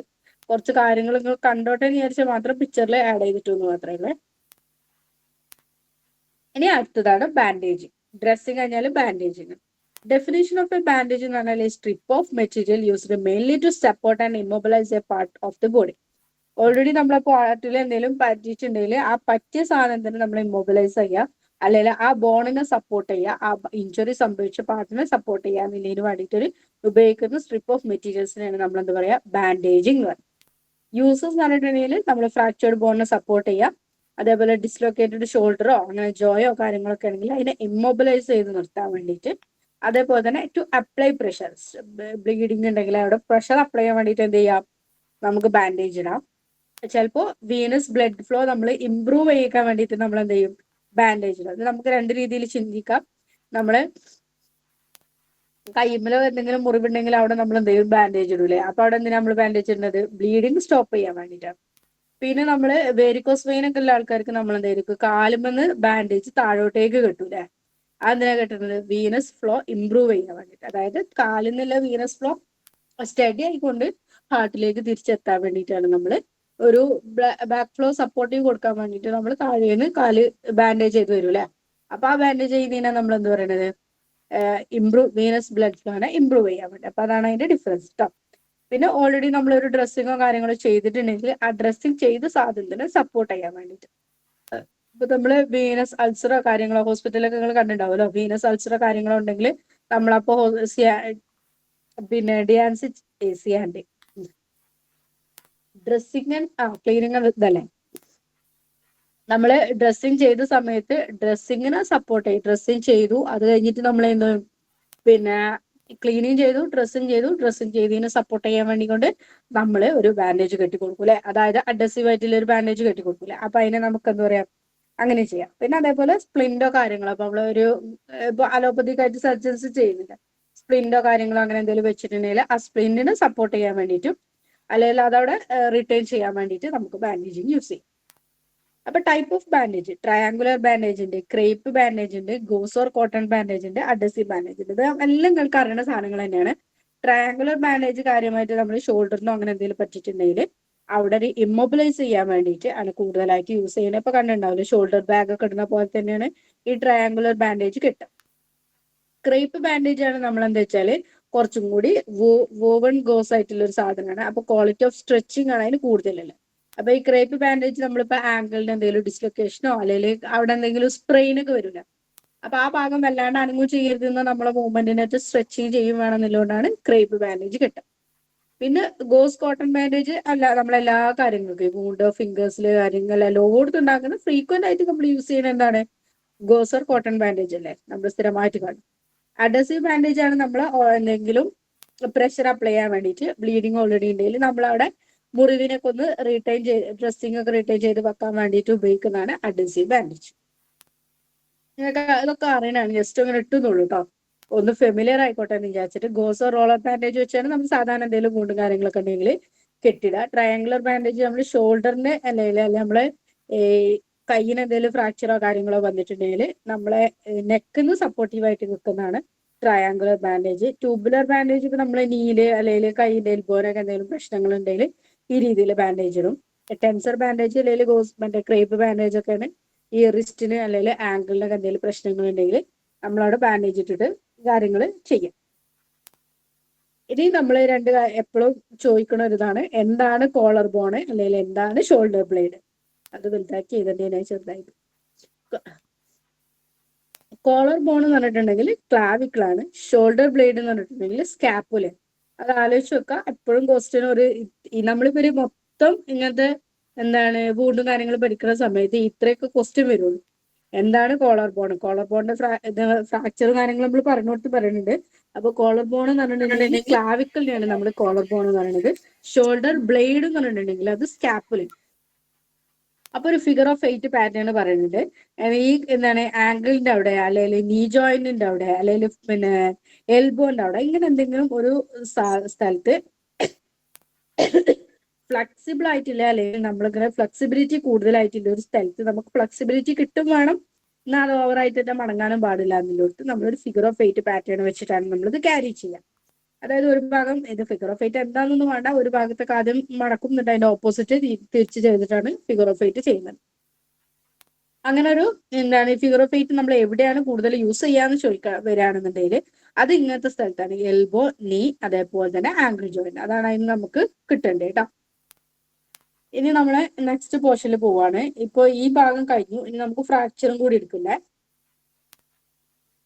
കുറച്ച് കാര്യങ്ങൾ കണ്ടോട്ടെ എന്ന് വിചാരിച്ചാൽ മാത്രം പിക്ചറിൽ ആഡ് ചെയ്തിട്ടൊന്നും മാത്രമേ ഉള്ളൂ. ഇനി അടുത്തതാണ് ബാൻഡേജിങ്. ഡ്രസ്സിങ് കഴിഞ്ഞാൽ bandaging. Definition of a bandage എന്ന് പറഞ്ഞാൽ strip of material used mainly to support and immobilise a part of the body. Already നമ്മളെ പാർട്ടിൽ എന്തെങ്കിലും പറ്റിയിട്ടുണ്ടെങ്കിൽ ആ പറ്റിയ സാധനത്തിന് നമ്മൾ ഇമ്മൊബിലൈസ് ചെയ്യുക, അല്ലെങ്കിൽ ആ ബോണിനെ സപ്പോർട്ട് ചെയ്യുക, ആ ഇഞ്ചുറി സംഭവിച്ച പാർട്ടിനെ സപ്പോർട്ട് ചെയ്യുക എന്നുള്ളതിന് വേണ്ടിയിട്ട് ഉപയോഗിക്കുന്ന സ്ട്രിപ്പ് ഓഫ് മെറ്റീരിയൽസിനെയാണ് നമ്മൾ എന്താ പറയുക, ബാൻഡേജിങ് എന്ന് പറയുന്നത്. യൂസസ് എന്ന് പറഞ്ഞിട്ടുണ്ടെങ്കിൽ നമ്മൾ ഫ്രാക്ചേർഡ് ബോണിനെ സപ്പോർട്ട് ചെയ്യുക, അതേപോലെ ഡിസ്ലൊക്കേറ്റഡ് ഷോൾഡറോ അങ്ങനെ ജോയോ കാര്യങ്ങളൊക്കെ ആണെങ്കിൽ അതിനെ ഇമ്മൊബിലൈസ് ചെയ്ത് നിർത്താൻ വേണ്ടിയിട്ട്, അതേപോലെ തന്നെ ടു അപ്ലൈ പ്രഷർ, ബ്ലീഡിങ് ഉണ്ടെങ്കിൽ അവിടെ പ്രഷർ അപ്ലൈ ചെയ്യാൻ വേണ്ടിയിട്ട് എന്ത് ചെയ്യാം, നമുക്ക് ബാൻഡേജ് ഇടാം. ചിലപ്പോൾ വീനസ് ബ്ലഡ് ഫ്ലോ നമ്മൾ ഇംപ്രൂവ് ചെയ്യിക്കാൻ വേണ്ടിയിട്ട് നമ്മൾ എന്ത് ചെയ്യും, ബാൻഡേജ് ഇടാം. അത് നമുക്ക് രണ്ട് രീതിയിൽ ചിന്തിക്കാം. നമ്മള് കയ്യുമ്മലോ എന്തെങ്കിലും മുറിവുണ്ടെങ്കിൽ അവിടെ നമ്മൾ എന്ത് ചെയ്യും, ബാൻഡേജ് ഇടൂലേ. അപ്പൊ അവിടെ എന്തിനാ നമ്മൾ ബാൻഡേജ് ഇടുന്നത്, ബ്ലീഡിങ് സ്റ്റോപ്പ് ചെയ്യാൻ വേണ്ടിയിട്ടാണ്. പിന്നെ നമ്മള് വേരിക്കോസ് വെയിൻ ഒക്കെ ഉള്ള ആൾക്കാർക്ക് നമ്മൾ എന്തായിരിക്കും കാലുമെന്ന് ബാൻഡേജ് താഴോട്ടേക്ക് കെട്ടൂലേ. അതെന്തിനാ കെട്ടുന്നത്? വീനസ് ഫ്ലോ ഇംപ്രൂവ് ചെയ്യാൻ വേണ്ടിയിട്ട്. അതായത് കാലിൽ നിന്നുള്ള വീനസ് ഫ്ലോ സ്റ്റഡി ആയിക്കൊണ്ട് ഹാർട്ടിലേക്ക് തിരിച്ചെത്താൻ വേണ്ടിയിട്ടാണ് നമ്മൾ ഒരു ബാക്ക് ഫ്ലോ സപ്പോർട്ടീവ് കൊടുക്കാൻ വേണ്ടിയിട്ട് നമ്മൾ താഴേന്ന് കാല് ബാൻഡേജ് ചെയ്ത് വരൂലേ. അപ്പൊ ആ ബാൻഡേജ് ചെയ്യുന്നതിനാ നമ്മൾ എന്ത് പറയണത്? ഇംപ്രൂവ് വീനസ് ബ്ലഡ് ഫ്ലോ ആണ് ഇംപ്രൂവ് ചെയ്യാൻ വേണ്ടി. അപ്പൊ അതാണ് അതിന്റെ ഡിഫറൻസ് കേട്ടോ. പിന്നെ ഓൾറെഡി നമ്മളൊരു ഡ്രസ്സിങ്ങോ കാര്യങ്ങളോ ചെയ്തിട്ടുണ്ടെങ്കിൽ ആ ഡ്രസ്സിങ് ചെയ്ത സാധനത്തിന് സപ്പോർട്ട് ചെയ്യാൻ വേണ്ടിയിട്ട്. ഇപ്പൊ നമ്മള് വീനസ് അൾസറോ കാര്യങ്ങളോ ഹോസ്പിറ്റലൊക്കെ നിങ്ങൾ കണ്ടിട്ടുണ്ടാവുമല്ലോ. വീനസ് അൾസറോ കാര്യങ്ങളോ ഉണ്ടെങ്കിൽ നമ്മളപ്പോ പിന്നെ ഡിയാൻസി സിയാൻഡ് ഡ്രസ്സിങ് ക്ലീനിങ് ഇതല്ലേ, നമ്മള് ഡ്രസ്സിങ് ചെയ്ത സമയത്ത് ഡ്രസ്സിങ്ങിനെ സപ്പോർട്ട് ചെയ്യും. ഡ്രസ്സിങ് ചെയ്തു, അത് കഴിഞ്ഞിട്ട് നമ്മൾ എന്ത് പിന്നെ ക്ലീനിങ് ചെയ്തു, ഡ്രസ്സിങ് ചെയ്തു, ഡ്രസ്സിങ് ചെയ്തതിനെ സപ്പോർട്ട് ചെയ്യാൻ വേണ്ടി കൊണ്ട് നമ്മള് ഒരു ബാൻഡേജ് കെട്ടി കൊടുക്കൂലെ. അതായത് അഡസീവ് ആയിട്ടുള്ള ഒരു ബാൻഡേജ് കെട്ടി കൊടുക്കൂലെ. അപ്പൊ അതിനെ നമുക്ക് എന്താ പറയാ, അങ്ങനെ ചെയ്യാം. പിന്നെ അതേപോലെ സ്പ്ലിന്റോ കാര്യങ്ങളോ അപ്പൊ നമ്മള് ഒരു ഇപ്പൊ അലോപ്പതിക് ആയിട്ട് സർജൻസ് ചെയ്യുന്നില്ല, സ്പ്ലിന്റോ കാര്യങ്ങളോ അങ്ങനെ എന്തെങ്കിലും വെച്ചിട്ടുണ്ടെങ്കിൽ ആ സ്പ്ലിന്റിനെ സപ്പോർട്ട് ചെയ്യാൻ വേണ്ടിയിട്ടും അല്ലെങ്കിൽ അതവിടെ റിട്ടേൺ ചെയ്യാൻ വേണ്ടിയിട്ട് നമുക്ക് ബാൻഡേജിങ് യൂസ് ചെയ്യും. അപ്പൊ type of bandage, triangular bandage ഉണ്ട്, ക്രേപ്പ് ബാൻഡേജ് ഉണ്ട്, ഗോസോർ കോട്ടൺ ബാൻഡേജ് ഉണ്ട്, അഡസീവ് ബാൻഡേജ് ഉണ്ട്. ഇത് എല്ലാം നിങ്ങൾക്ക് അറിയുന്ന സാധനങ്ങൾ തന്നെയാണ്. ട്രയാങ്കുലർ ബാൻഡേജ് കാര്യമായിട്ട് നമ്മൾ ഷോൾഡറിനോ അങ്ങനെ എന്തെങ്കിലും പറ്റിയിട്ടുണ്ടെങ്കിൽ അവിടെ ഒരു ഇമ്മൊബിലൈസ് ചെയ്യാൻ വേണ്ടിയിട്ട് ആണ് കൂടുതലായിട്ട് യൂസ് ചെയ്യുന്നത്. ഇപ്പൊ കണ്ടിട്ടുണ്ടാവില്ല, ഷോൾഡർ ബാഗ് ഒക്കെ ഇടുന്ന പോലെ തന്നെയാണ് ഈ ട്രയാങ്കുലർ ബാൻഡേജ് കിട്ടുക. ക്രേപ്പ് ബാൻഡേജ് ആണ് നമ്മൾ എന്താ വെച്ചാല് കുറച്ചും കൂടി വോവൺ ഗോസ് ആയിട്ടുള്ള ഒരു സാധനമാണ്. അപ്പൊ ക്വാളിറ്റി ഓഫ് സ്ട്രെച്ചിങ് ആണ് അതിന് കൂടുതലല്ലേ. അപ്പൊ ഈ ക്രേപ്പ് ബാൻഡേജ് നമ്മളിപ്പോ ആംഗിളിന് എന്തെങ്കിലും ഡിസ്ലൊക്കേഷനോ അല്ലെങ്കിൽ അവിടെ എന്തെങ്കിലും സ്പ്രെയിൻ ഒക്കെ വരില്ല. അപ്പൊ ആ ഭാഗം വല്ലാണ്ട് അനങ്ങും ചെയ്യരുതെന്ന് നമ്മളെ മൂവ്മെന്റിനായിട്ട് സ്ട്രെച്ചിങ് ചെയ്യും വേണമെന്നുള്ളതുകൊണ്ടാണ് ക്രേപ്പ് ബാൻഡേജ് കിട്ടുക. പിന്നെ ഗോസ് കോട്ടൺ ബാൻഡേജ് അല്ല നമ്മളെല്ലാ കാര്യങ്ങൾക്കും വൂണ്ട് ഫിംഗേഴ്സില് കാര്യങ്ങൾ എല്ലായിടത്തും ഉണ്ടാക്കുന്ന ഫ്രീക്വന്റ് ആയിട്ട് നമ്മൾ യൂസ് ചെയ്യുന്ന എന്താണ് ഗോസർ കോട്ടൺ ബാൻഡേജ് അല്ലേ നമ്മൾ സ്ഥിരമായിട്ട് കാണും. അഡസീവ് ബാൻഡേജ് ആണ് നമ്മൾ എന്തെങ്കിലും പ്രഷർ അപ്ലൈ ചെയ്യാൻ വേണ്ടിയിട്ട് ബ്ലീഡിങ് ഓൾറെഡി ഉണ്ടെങ്കിൽ നമ്മൾ അവിടെ മുറിവിനൊക്കെ ഒന്ന് റീറ്റൈൻ ചെയ്ത് ഡ്രസ്സിംഗ് ഒക്കെ റീറ്റൈൻ ചെയ്ത് വെക്കാൻ വേണ്ടിയിട്ട് ഉപയോഗിക്കുന്നതാണ് അഡസീവ് ബാൻഡേജ്. നിങ്ങൾക്ക് ഇതൊക്കെ അറിയണതാണ്, ജസ്റ്റ് അങ്ങനെ ഇട്ടുന്നുള്ളൂ കേട്ടോ, ഒന്ന് ഫെമിലിയർ ആയിക്കോട്ടെ എന്ന് വിചാരിച്ചിട്ട്. ഗോസോ റോളർ ബാൻഡേജ് വെച്ചാണ് നമ്മൾ സാധാരണ എന്തെങ്കിലും മൂണ്ടും കാര്യങ്ങളൊക്കെ ഉണ്ടെങ്കിൽ കെട്ടിടുക. ട്രയാങ്കുലർ ബാൻഡേജ് നമ്മൾ ഷോൾഡറിന് അല്ലെങ്കിൽ നമ്മളെ ഈ കയ്യിന് എന്തെങ്കിലും ഫ്രാക്ചറോ കാര്യങ്ങളോ വന്നിട്ടുണ്ടെങ്കിൽ നമ്മളെ നെക്കിന്ന് സപ്പോർട്ടീവായിട്ട് നിൽക്കുന്നതാണ് ട്രയാങ്കുലർ ബാൻഡേജ്. ട്യൂബുലർ ബാൻഡേജ് ഇപ്പൊ നമ്മളെ നീല് അല്ലെങ്കിൽ കൈയിന്റെ എൽബോനൊക്കെ എന്തെങ്കിലും പ്രശ്നങ്ങൾ ഉണ്ടെങ്കിൽ ഈ രീതിയിൽ ബാൻഡേജ് ഇടും. ടെൻസർ ബാൻഡേജ് അല്ലെങ്കിൽ മറ്റേ ക്രേപ്പ് ബാൻഡേജ് ഒക്കെയാണ് ഈ റിസ്റ്റിന് അല്ലെങ്കിൽ ആംഗിളിനൊക്കെ എന്തെങ്കിലും പ്രശ്നങ്ങൾ ഉണ്ടെങ്കിൽ നമ്മളവിടെ ബാൻഡേജ് ഇട്ടിട്ട് കാര്യങ്ങൾ ചെയ്യാം. ഇനി നമ്മൾ എപ്പോഴും ചോദിക്കുന്ന ഒരു ഇതാണ്, എന്താണ് കോളർ ബോണ് അല്ലെങ്കിൽ എന്താണ് ഷോൾഡർ ബ്ലേഡ്. അത് വലുതാക്കി ചെയ്തിട്ട് ചെറുതായിട്ട്. കോളർ ബോൺ എന്ന് പറഞ്ഞിട്ടുണ്ടെങ്കിൽ ക്ലാവിക്കിളാണ്. ഷോൾഡർ ബ്ലേഡ് എന്ന് പറഞ്ഞിട്ടുണ്ടെങ്കിൽ സ്കാപ്പുല. അത് ആലോചിച്ച് വെക്കുക. എപ്പോഴും ക്വസ്റ്റ്യൻ നമ്മളിപ്പോ ഒരു മൊത്തം ഇങ്ങനത്തെ എന്താണ് വൂണ്ടും കാര്യങ്ങൾ പഠിക്കുന്ന സമയത്ത് ഇത്രയൊക്കെ ക്വസ്റ്റ്യൻ വരുള്ളൂ. എന്താണ് കോളർ ബോൺ, കോളർ ബോണിന്റെ ഫ്രാക്ചർ കാര്യങ്ങൾ നമ്മൾ പറഞ്ഞുകൊടുത്ത് പറയുന്നുണ്ട്. അപ്പൊ കോളർ ബോൺ എന്ന് പറഞ്ഞിട്ടുണ്ടെങ്കിൽ ക്ലാവിക്കലിനെയാണ് നമ്മൾ കോളർ ബോൺ എന്ന് പറയുന്നത്. ഷോൾഡർ ബ്ലേഡ് എന്ന് പറഞ്ഞിട്ടുണ്ടെങ്കിൽ അത് സ്കാപ്പുലിൻ. അപ്പൊ ഒരു ഫിഗർ ഓഫ് 8 പാറ്റേൺ പറയുന്നുണ്ട്. ഈ എന്താണ് ആംഗിളിന്റെ അവിടെ അല്ലെങ്കിൽ നീ ജോയിന്റിന്റെ അവിടെ അല്ലെങ്കിൽ പിന്നെ എൽബോന്റെ അവിടെ ഇങ്ങനെ എന്തെങ്കിലും ഒരു സ്ഥലത്ത് ഫ്ലെക്സിബിൾ ആയിട്ടില്ല അല്ലെങ്കിൽ നമ്മളിങ്ങനെ ഫ്ലെക്സിബിലിറ്റി കൂടുതലായിട്ടില്ല ഒരു സ്ഥലത്ത് നമുക്ക് ഫ്ലെക്സിബിലിറ്റി കിട്ടും വേണം, എന്നാൽ അത് ഓവറായിട്ട് മടങ്ങാനും പാടില്ല എന്നുള്ളടത്ത് നമ്മളൊരു ഫിഗർ ഓഫ് 8 പാറ്റേൺ വെച്ചിട്ടാണ് നമ്മളിത് ക്യാരി ചെയ്യുക. അതായത് ഒരു ഭാഗം ഇത് ഫിഗർ ഓഫ് 8 എന്താണെന്നൊന്നും വേണ്ട, ഒരു ഭാഗത്തൊക്കെ ആദ്യം മടക്കും എന്നിട്ട് അതിന്റെ ഓപ്പോസിറ്റ് തിരിച്ച് ചെയ്തിട്ടാണ് ഫിഗർ ഓഫ് 8 ചെയ്യുന്നത്. അങ്ങനെ ഒരു എന്താണ് ഫിഗർ ഓഫ് 8 നമ്മൾ എവിടെയാണ് കൂടുതൽ യൂസ് ചെയ്യാന്ന് വരികയാണെന്നുണ്ടെങ്കിൽ അത് ഇങ്ങനത്തെ സ്ഥലത്താണ്, എൽബോ, നീ, അതേപോലെ തന്നെ ആംഗിൾ ജോയിന്റ്. അതാണ് അതിന് നമുക്ക് കിട്ടേണ്ടത് കേട്ടോ. ഇനി നമ്മളെ നെക്സ്റ്റ് പോർഷനിൽ പോവാണ്. ഇപ്പൊ ഈ ഭാഗം കഴിഞ്ഞു, ഇനി നമുക്ക് ഫ്രാക്ചറും കൂടി എടുക്കില്ലേ.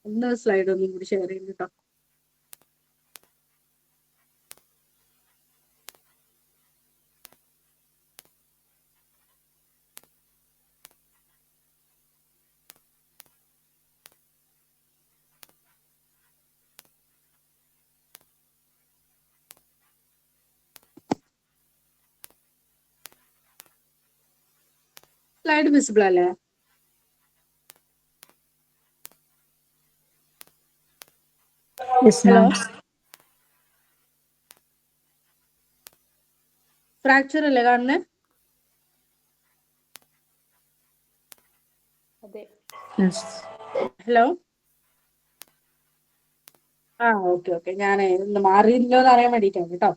ഒന്ന് സ്ലൈഡ് ഒന്നും കൂടി ഷെയർ ചെയ്യുന്നു കേട്ടോ. സ്ലൈഡ് വിസിബിൾ അല്ലേ? ഹലോ, ഫ്രാക്ചർ അല്ലേ കാണുന്നത്? ഹലോ. ഓക്കെ ഞാൻ ഒന്ന് മാറിയില്ലോ എന്ന് അറിയാൻ വേണ്ടിയിട്ടാണ് കേട്ടോ.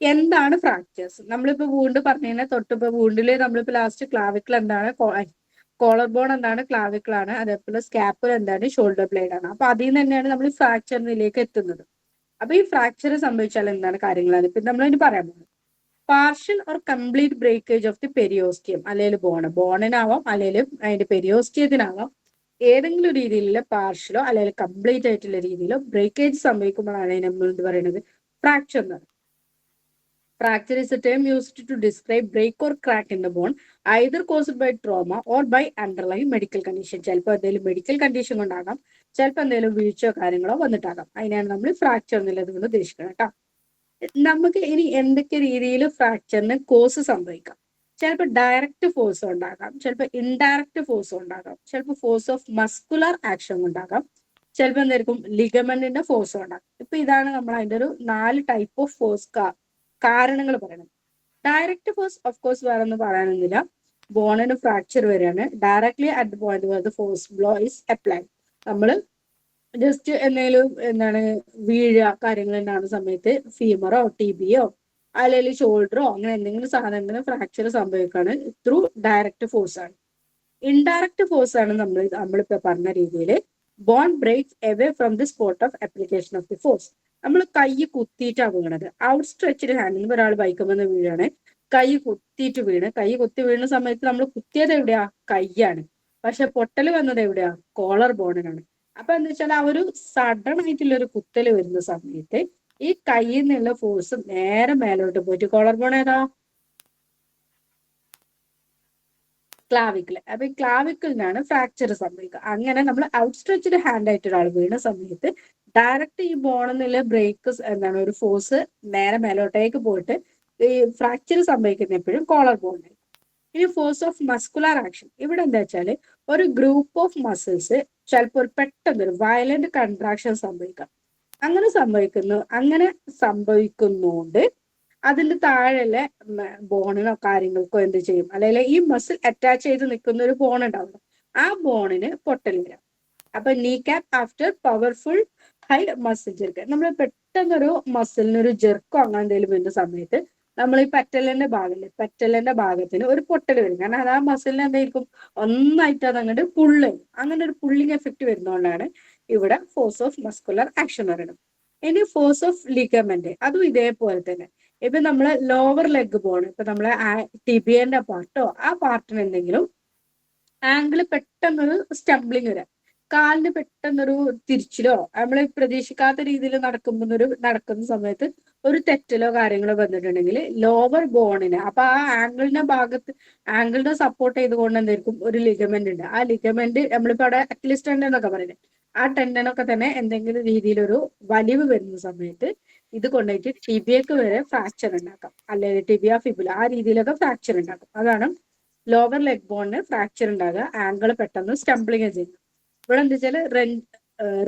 എന്താണ് ഫ്രാക്ചേഴ്സ്? നമ്മളിപ്പോ വൂണ്ട് പറഞ്ഞതിനെ തൊട്ടിപ്പോ വൂണ്ടില് നമ്മളിപ്പോ ലാസ്റ്റ് ക്ലാവിക്കിൾ എന്താണ്, കോളർ ബോൺ എന്താണ്, ക്ലാവിക്കിൾ ആണ്, അതേപോലെ സ്കാപ്പുല എന്താണ്, ഷോൾഡർ ബ്ലേഡ് ആണ്. അപ്പൊ അതിൽ നിന്ന് തന്നെയാണ് നമ്മൾ ഫ്രാക്ചറിലേക്ക് എത്തുന്നത്. അപ്പൊ ഈ ഫ്രാക്ചർ സംഭവിച്ചാൽ എന്താണ് കാര്യങ്ങളാണ് ഇപ്പൊ നമ്മളിനി പറയാൻ പോകുന്നത്. Partial or complete breakage of the periosteum, അല്ലെങ്കിൽ ബോണിനാവാം, അല്ലെങ്കിൽ അതിന്റെ പെരിയോസ്റ്റിയത്തിനാവാം. ഏതെങ്കിലും രീതിയിലുള്ള പാർഷ്യലോ അല്ലെങ്കിൽ കംപ്ലീറ്റ് ആയിട്ടുള്ള രീതിയിലോ ബ്രേക്കേജ് സംഭവിക്കുമ്പോഴാണ് നമ്മൾ എന്ത് പറയുന്നത്, ഫ്രാക്ചർ എന്ന് പറയുന്നത്. Fracture is a term used to describe break or crack in the bone, either caused by trauma or by underlying medical condition. ചിലപ്പോൾ എന്തെങ്കിലും മെഡിക്കൽ കണ്ടീഷൻ കൊണ്ടാകാം, ചിലപ്പോൾ എന്തെങ്കിലും വീഴ്ചയോ കാര്യങ്ങളോ വന്നിട്ടാകാം. അതിനാണ് നമ്മൾ ഫ്രാക്ചർ എന്നുള്ളത് കൊണ്ട് ഉദ്ദേശിക്കുന്നത് കേട്ടോ. നമുക്ക് ഇനി എന്തൊക്കെ രീതിയിൽ ഫ്രാക്ചറിന് കോസ് സംഭവിക്കാം? ചിലപ്പോൾ ഡയറക്റ്റ് ഫോഴ്സ് ഉണ്ടാകാം, ചിലപ്പോൾ ഇൻഡയറക്റ്റ് ഫോഴ്സ് ഉണ്ടാകാം, ചിലപ്പോൾ ഫോഴ്സ് ഓഫ് മസ്കുലർ ആക്ഷൻ ഉണ്ടാകാം, ചിലപ്പോൾ എന്തായിരിക്കും ലിഗമെന്റിന്റെ ഫോഴ്സ് ഉണ്ടാകും. ഇപ്പൊ ഇതാണ് നമ്മൾ അതിന്റെ ഒരു 4 ടൈപ്പ് ഓഫ് ഫോഴ്സ് കാരണങ്ങൾ പറയുന്നത്. ഡയറക്റ്റ് ഫോഴ്സ് ഓഫ് കോഴ്സ് വേറെ ഒന്നും പറയാനൊന്നുമില്ല, ബോണിന് ഫ്രാക്ചർ വരികയാണ് directly at the point where the force blow is applied. നമ്മൾ ജസ്റ്റ് എന്തെങ്കിലും എന്താണ് വീഴുക കാര്യങ്ങൾ ഉണ്ടാകുന്ന സമയത്ത് ഫീമറോ ടിബിയോ അല്ലെങ്കിൽ ഷോൾഡറോ അങ്ങനെ എന്തെങ്കിലും സാധനത്തിന് ഫ്രാക്ചർ സംഭവിക്കുകയാണ് ത്രൂ ഡയറക്റ്റ് ഫോഴ്സ് ആണ്. ഇൻഡയറക്റ്റ് ഫോഴ്സ് ആണ് നമ്മളിപ്പോ പറഞ്ഞ രീതിയിൽ bone breaks away from the spot of application of the force. നമ്മൾ കൈ കുത്തിയിട്ടാണ് വീണത്, ഔട്ട് സ്ട്രെച്ച്ഡ് ഹാൻഡിൽ ഒരാൾ ബൈക്കുമെന്ന് വീഴാണ്, കൈ കുത്തിയിട്ട് വീണ്, കൈ കുത്തി വീഴുന്ന സമയത്ത് നമ്മൾ കുത്തിയത് എവിടെയാ, കൈയാണ്. പക്ഷെ പൊട്ടൽ വന്നത് എവിടെയാ, കോളർ ബോണിനാണ്. അപ്പൊ എന്താ വെച്ചാൽ ആ ഒരു സഡൻ ആയിട്ടുള്ള ഒരു കുത്തൽ വരുന്ന സമയത്ത് ഈ കൈയിൽ നിന്നുള്ള ഫോഴ്സ് നേരെ മേലോട്ട് പോയിട്ട് കോളർ ബോൺ ഏതാ, ക്ലാവിക്കിൾ. അപ്പൊ ഈ ക്ലാവിക്കിളിനാണ് ഫ്രാക്ചർ സംഭവിക്കുക. അങ്ങനെ നമ്മൾ ഔട്ട്സ്ട്രെച്ച്ഡ് ഹാൻഡ് ആയിട്ട് ഒരാൾ വീണ സമയത്ത് ഡയറക്റ്റ് ഈ ബോണെന്നുള്ള ബ്രേക്ക് എന്താണ് ഒരു ഫോഴ്സ് നേരെ മേലോട്ടേക്ക് പോയിട്ട് ഈ ഫ്രാക്ചർ സംഭവിക്കുന്ന എപ്പോഴും കോളർ ബോണിൽ. ഇനി ഫോഴ്സ് ഓഫ് മസ്കുലർ ആക്ഷൻ, ഇവിടെ എന്താ വെച്ചാൽ ഒരു ഗ്രൂപ്പ് ഓഫ് മസിൽസ് ചിലപ്പോൾ ഒരു പെട്ടെന്നൊരു വയലന്റ് കൺട്രാക്ഷൻ സംഭവിക്കാം. അങ്ങനെ സംഭവിക്കുന്നോണ്ട് അതിന്റെ താഴെയുള്ള ബോണിനോ കാര്യങ്ങൾക്കോ എന്ത് ചെയ്യും, അല്ലെങ്കിൽ ഈ മസിൽ അറ്റാച്ച് ചെയ്ത് നിൽക്കുന്ന ഒരു ബോൺ ഉണ്ടാവും, ആ ബോണിന് പൊട്ടൽ വരാം. അപ്പൊ നീ cap after powerful high muscle jerk, നമ്മൾ പെട്ടെന്നൊരു മസിലിനൊരു ജെർക്കോ അങ്ങനെ എന്തെങ്കിലും വരുന്ന സമയത്ത് നമ്മൾ ഈ പെറ്റലിന്റെ ഭാഗത്തിന് ഒരു പൊട്ടൽ വരും. കാരണം അത് ആ മസിലിന് എന്തായിരിക്കും ഒന്നായിട്ട് അത് അങ്ങോട്ട് പുള്ള്, അങ്ങനെ ഒരു പുള്ളിങ് എഫക്ട് വരുന്നതുകൊണ്ടാണ് ഇവിടെ ഫോഴ്സ് ഓഫ് മസ്കുലർ ആക്ഷൻ പറയുന്നത്. ഇനി ഫോഴ്സ് ഓഫ് ലിഗമെന്റ്, അതും ഇതേപോലെ തന്നെ. ഇപ്പൊ നമ്മള് ലോവർ ലെഗ് ബോൺ, ഇപ്പൊ നമ്മളെ ടിബിയന്റെ പാർട്ടോ ആ പാർട്ടിന് എന്തെങ്കിലും ആംഗിള് പെട്ടെന്നൊരു സ്റ്റംബ്ലിങ് വരാം, കാലിന് പെട്ടെന്നൊരു തിരിച്ചിലോ നമ്മൾ പ്രതീക്ഷിക്കാത്ത രീതിയിൽ നടക്കുന്ന സമയത്ത് ഒരു തെറ്റലോ കാര്യങ്ങളോ വന്നിട്ടുണ്ടെങ്കിൽ ലോവർ ബോണിന് അപ്പൊ ആ ആംഗിളിനെ സപ്പോർട്ട് ചെയ്തുകൊണ്ട് എന്തായിരിക്കും ഒരു ലിഗമെന്റ് ഉണ്ട്. ആ ലിഗമെന്റ് നമ്മളിപ്പോ അവിടെ അക്ലിസ് ടെൻഡൻ എന്നൊക്കെ പറയുന്നത്, ആ ടെൻഡനൊക്കെ തന്നെ എന്തെങ്കിലും രീതിയിലൊരു വലിവ് വരുന്ന സമയത്ത് ഇത് കൊണ്ടുപോയിട്ട് ടിബിയക്ക് വരെ ഫ്രാക്ചർ ഉണ്ടാക്കാം, അല്ലെങ്കിൽ ടിബിയ ഫിബുല ആ രീതിയിലൊക്കെ ഫ്രാക്ചർ ഉണ്ടാക്കും. അതാണ് ലോവർ ലെഗ് ബോണിന് ഫ്രാക്ചർ ഉണ്ടാകുക, ആംഗിൾ പെട്ടെന്ന് സ്റ്റംബ്ലിങ് ചെയ്യുന്നത്. ഇവിടെ എന്താ വെച്ചാൽ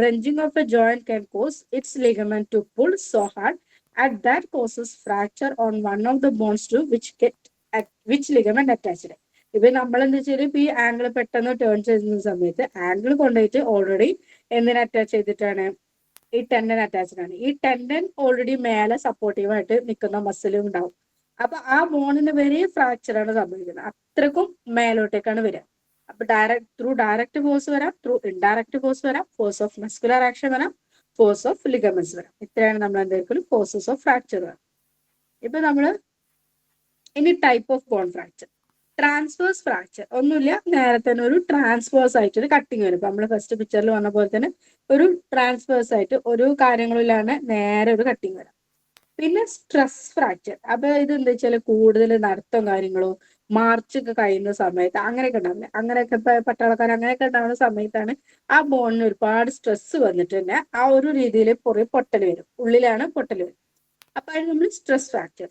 wrenching of a joint can cause its ligament to pull so hard at that causes fracture on one of the bones to which ligament attached. ഇപ്പൊ നമ്മൾ എന്താ വെച്ചാൽ ഇപ്പൊ ഈ ആംഗിൾ പെട്ടെന്ന് ടേൺ ചെയ്യുന്ന സമയത്ത് ആംഗിൾ കൊണ്ടുപോയിട്ട് ഓൾറെഡി എന്തിനെ അറ്റാച്ച് ചെയ്തിട്ടാണ്, ഈ ടെൻഡൻ അറ്റാച്ച്ഡ് ആണ്. ഈ ടെൻഡൻ ഓൾറെഡി മേലെ സപ്പോർട്ടീവായിട്ട് നിൽക്കുന്ന മസിലും ഉണ്ടാവും. അപ്പൊ ആ ബോണിന് വരെ ഫ്രാക്ചർ ആണ് സംഭവിക്കുന്നത്, അത്രക്കും മേലോട്ടേക്കാണ് വരിക. അപ്പൊ ത്രൂ ഡയറക്റ്റ് ഫോഴ്സ് വരാം, ത്രൂ ഇൻഡയറക്റ്റ് ഫോഴ്സ് വരാം, ഫോഴ്സ് ഓഫ് മസ്കുലർ ആക്ഷൻ വരാം, ഫോഴ്സ് ഓഫ് ലിഗമെന്റ്സ് വരാം. ഇത്രയാണ് നമ്മൾ എന്തായിരിക്കും ഫോഴ്സസ് ഓഫ് ഫ്രാക്ചർ വരാം. ഇപ്പൊ നമ്മള് ഇനി type of bone fracture. Transverse fracture ഒന്നുമില്ല, നേരെ തന്നെ ഒരു ട്രാൻസ്വേഴ്സ് ആയിട്ട് ഒരു കട്ടിങ് വരും. ഇപ്പൊ നമ്മൾ ഫസ്റ്റ് പിക്ചറിൽ വന്ന പോലെ തന്നെ ഒരു ട്രാൻസ്വേഴ്സ് ആയിട്ട് ഒരു കാര്യങ്ങളിലാണ് നേരെ ഒരു കട്ടിങ് വരാം. പിന്നെ സ്ട്രെസ് ഫ്രാക്ചർ, അപ്പൊ ഇത് എന്താ വെച്ചാൽ കൂടുതൽ നടത്തം കാര്യങ്ങളോ മാർച്ചൊക്കെ കഴിയുന്ന സമയത്ത് അങ്ങനെയൊക്കെ ഉണ്ടാവില്ല, അങ്ങനെയൊക്കെ പട്ടാളക്കാർ അങ്ങനെയൊക്കെ ഉണ്ടാവുന്ന സമയത്താണ് ആ ബോണിന് ഒരുപാട് സ്ട്രെസ് വന്നിട്ട് തന്നെ ആ ഒരു രീതിയിൽ കുറെ പൊട്ടൽ വരും, ഉള്ളിലാണ് പൊട്ടൽ വരും. അപ്പൊ അതിന് നമ്മൾ സ്ട്രെസ് ഫ്രാക്ചർ.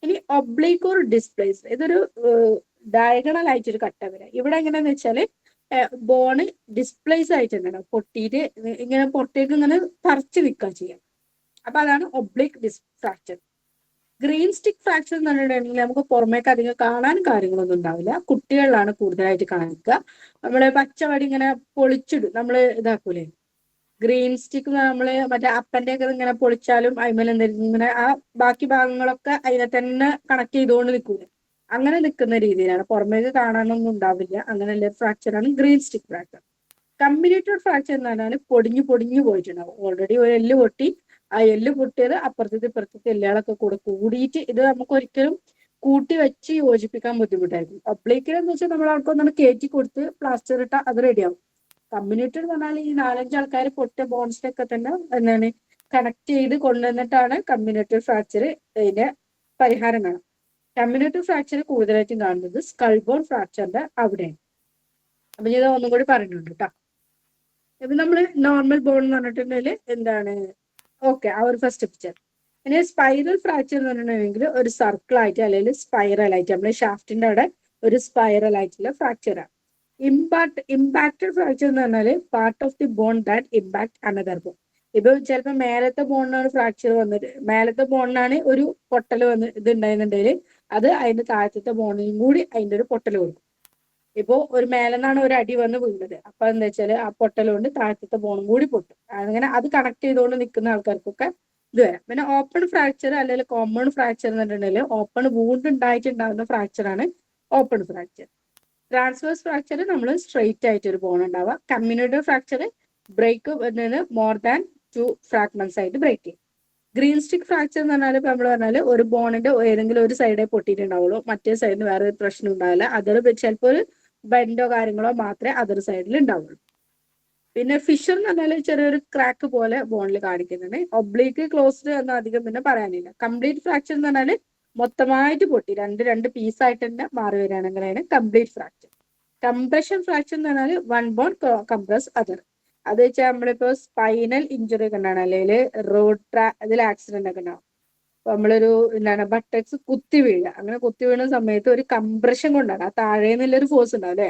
ഇനി ഒബ്ലീക്ക് ഓർ ഡിസ്പ്ലേസ്, ഇതൊരു ഡയഗണൽ ആയിട്ടൊരു കട്ട വരാം. ഇവിടെ എങ്ങനെയാന്ന് വെച്ചാല് ബോണ് ഡിസ്പ്ലേസ് ആയിട്ട് എന്താണ് പൊട്ടിയിട്ട് ഇങ്ങനെ പുറത്തേക്ക് ഇങ്ങനെ തറച്ച് നിൽക്കുക ചെയ്യാം. അപ്പൊ അതാണ് oblique fracture. Green stick fracture എന്ന് പറഞ്ഞിട്ടുണ്ടെങ്കിൽ നമുക്ക് പുറമേക്ക് അധികം കാണാൻ കാര്യങ്ങളൊന്നും ഉണ്ടാവില്ല. കുട്ടികളിലാണ് കൂടുതലായിട്ട് കാണിക്കുക. നമ്മള് പച്ചവടി ഇങ്ങനെ പൊളിച്ചിടും, നമ്മള് ഇതാക്കൂലേ ഗ്രീൻ സ്റ്റിക്ക്, നമ്മള് മറ്റേ അപ്പന്റെ ഒക്കെ ഇങ്ങനെ പൊളിച്ചാലും അതിമേൽ എന്തെങ്കിലും ഇങ്ങനെ ആ ബാക്കി ഭാഗങ്ങളൊക്കെ അതിനെ തന്നെ കണക്ട് ചെയ്തുകൊണ്ട് നിൽക്കൂലേ, അങ്ങനെ നിൽക്കുന്ന രീതിയിലാണ്. പുറമേക്ക് കാണാനൊന്നും ഉണ്ടാവില്ല. അങ്ങനെയുള്ള ഫ്രാക്ചറാണ് ഗ്രീൻ സ്റ്റിക് ഫ്രാക്ചർ. കമ്പിനേറ്റഡ് ഫ്രാക്ചർ എന്ന് പറഞ്ഞാൽ പൊടിഞ്ഞു പൊടിഞ്ഞു പോയിട്ടുണ്ടാവും. ഓൾറെഡി ഒരു എല്ല് പൊട്ടി, ആ എല്ല് പൊട്ടിയത് അപ്പുറത്തെ ഇപ്പുറത്തെ എല്ലുകളൊക്കെ കൂടെ കൂടിയിട്ട് ഇത് നമുക്ക് ഒരിക്കലും കൂട്ടി വെച്ച് യോജിപ്പിക്കാൻ ബുദ്ധിമുട്ടായിരിക്കും. ഒബ്ലീക്കൽ എന്ന് വെച്ചാൽ നമ്മൾ ആൾക്കൊന്നാണ് കയറ്റി കൊടുത്ത് പ്ലാസ്റ്റർ ഇട്ടാൽ അത് റെഡിയാവും. കമ്മ്യൂണിറ്റഡ് എന്ന് പറഞ്ഞാൽ ഈ 4-5 ആൾക്കാർ പൊട്ടിയ ബോൺസിനൊക്കെ തന്നെ എന്താണ് കണക്ട് ചെയ്ത് കൊണ്ടുവന്നിട്ടാണ് കമ്മ്യൂണിറ്റഡ് ഫ്രാക്ചർ ഇതിന്റെ പരിഹാരം കാണാം. കമ്മ്യൂണിറ്റഡ് ഫ്രാക്ചർ കൂടുതലായിട്ടും കാണുന്നത് സ്കൾ ബോൺ ഫ്രാക്ചറിന്റെ അവിടെയാണ്. അപ്പൊ ഞാൻ ഒന്നും കൂടി പറയുന്നുണ്ട് കേട്ടോ. ഇപ്പൊ നമ്മള് നോർമൽ ബോൺ എന്ന് പറഞ്ഞിട്ടുണ്ടെങ്കിൽ എന്താണ്, ഓക്കെ, ആ ഒരു ഫസ്റ്റ് പിക്ചർ. പിന്നെ സ്പൈറൽ ഫ്രാക്ചർ എന്ന് പറഞ്ഞിട്ടുണ്ടെങ്കിൽ ഒരു സർക്കിൾ ആയിട്ട് അല്ലെങ്കിൽ സ്പൈറൽ ആയിട്ട് നമ്മുടെ ഷാഫ്റ്റിന്റെ അവിടെ ഒരു സ്പൈറൽ ആയിട്ടുള്ള ഫ്രാക്ചറാണ്. ഇമ്പാക്റ്റഡ് ഫ്രാക്ചർ എന്ന് പറഞ്ഞാല് part of the bone that impact another bone. ഇപ്പൊ ചിലപ്പോൾ മേലത്തെ ബോണിനാണ് ഫ്രാക്ചർ വന്നിട്ട്, മേലത്തെ ബോണിനാണ് ഒരു പൊട്ടൽ വന്ന് ഇത് ഉണ്ടായിരുന്നുണ്ടെങ്കിൽ അത് അതിന്റെ താഴത്തെ ബോണിനും കൂടി അതിന്റെ ഒരു പൊട്ടൽ കൊടുക്കും. ഇപ്പോ ഒരു മേലെന്നാണ് ഒരു അടി വന്ന് വീണത്, അപ്പൊ എന്താ വെച്ചാല് ആ പൊട്ടൽ കൊണ്ട് താഴത്തെ ബോണും കൂടി പൊട്ടും. അങ്ങനെ അത് കണക്ട് ചെയ്തുകൊണ്ട് നിൽക്കുന്ന ആൾക്കാർക്കൊക്കെ ഇത് വരാം. പിന്നെ ഓപ്പൺ ഫ്രാക്ചർ അല്ലെങ്കിൽ കോമൺ ഫ്രാക്ചർ എന്ന് പറഞ്ഞിട്ടുണ്ടെങ്കിൽ ഓപ്പൺ വൂണ്ട് ഉണ്ടായിട്ടുണ്ടാകുന്ന ഫ്രാക്ചറാണ് ഓപ്പൺ ഫ്രാക്ചർ. ട്രാൻസ്വേഴ്സ് ഫ്രാക്ചർ നമ്മൾ സ്ട്രെയിറ്റ് ആയിട്ട് ഒരു ബോൺ ഉണ്ടാവുക. Comminuted fracture break more than 2 fragments ആയിട്ട് ബ്രേക്ക് ചെയ്യും. ഗ്രീൻ സ്റ്റിക് ഫ്രാക്ചർ എന്ന് പറഞ്ഞാൽ ഇപ്പൊ നമ്മൾ പറഞ്ഞാൽ ഒരു ബോണിന്റെ ഏതെങ്കിലും ഒരു സൈഡേ പൊട്ടിയിട്ടുണ്ടാവുള്ളൂ, മറ്റേ സൈഡിന് വേറെ ഒരു പ്രശ്നം ഉണ്ടാവില്ല. അതൊരു ചിലപ്പോൾ ഒരു ബെൻഡോ കാര്യങ്ങളോ മാത്രമേ അതർ സൈഡിൽ ഉണ്ടാവുള്ളൂ. പിന്നെ ഫിഷർ എന്ന് പറഞ്ഞാൽ ചെറിയൊരു ക്രാക്ക് പോലെ ബോണിൽ കാണിക്കുന്നുണ്ട്. ഒബ്ലീക്ക് ക്ലോസ്ഡ് എന്ന് അധികം പിന്നെ പറയാനില്ല. കംപ്ലീറ്റ് ഫ്രാക്ചർ എന്ന് പറഞ്ഞാൽ മൊത്തമായിട്ട് പൊട്ടി രണ്ട് പീസായിട്ട് തന്നെ മാറി വരികയാണെങ്കിലാണ് കംപ്ലീറ്റ് ഫ്രാക്ചർ. കംപ്രഷൻ ഫ്രാക്ചർ എന്ന് പറഞ്ഞാൽ വൺ ബോൺ കംപ്രസ് അതർ. അത് വെച്ചാൽ നമ്മളിപ്പോ സ്പൈനൽ ഇഞ്ചുറി ഒക്കെ ഉണ്ടാണ്, അല്ലെങ്കിൽ ഇതിൽ ആക്സിഡന്റ് ഒക്കെ ഉണ്ടാവും. അപ്പൊ നമ്മളൊരു എന്താണ് ബട്ടക്സ് കുത്തി വീഴുക, അങ്ങനെ കുത്തി വീഴുന്ന സമയത്ത് ഒരു കംപ്രഷൻ കൊണ്ടാണ്, ആ താഴേന്നുള്ളൊരു ഫോഴ്സ് ഉണ്ടാവും അല്ലെ,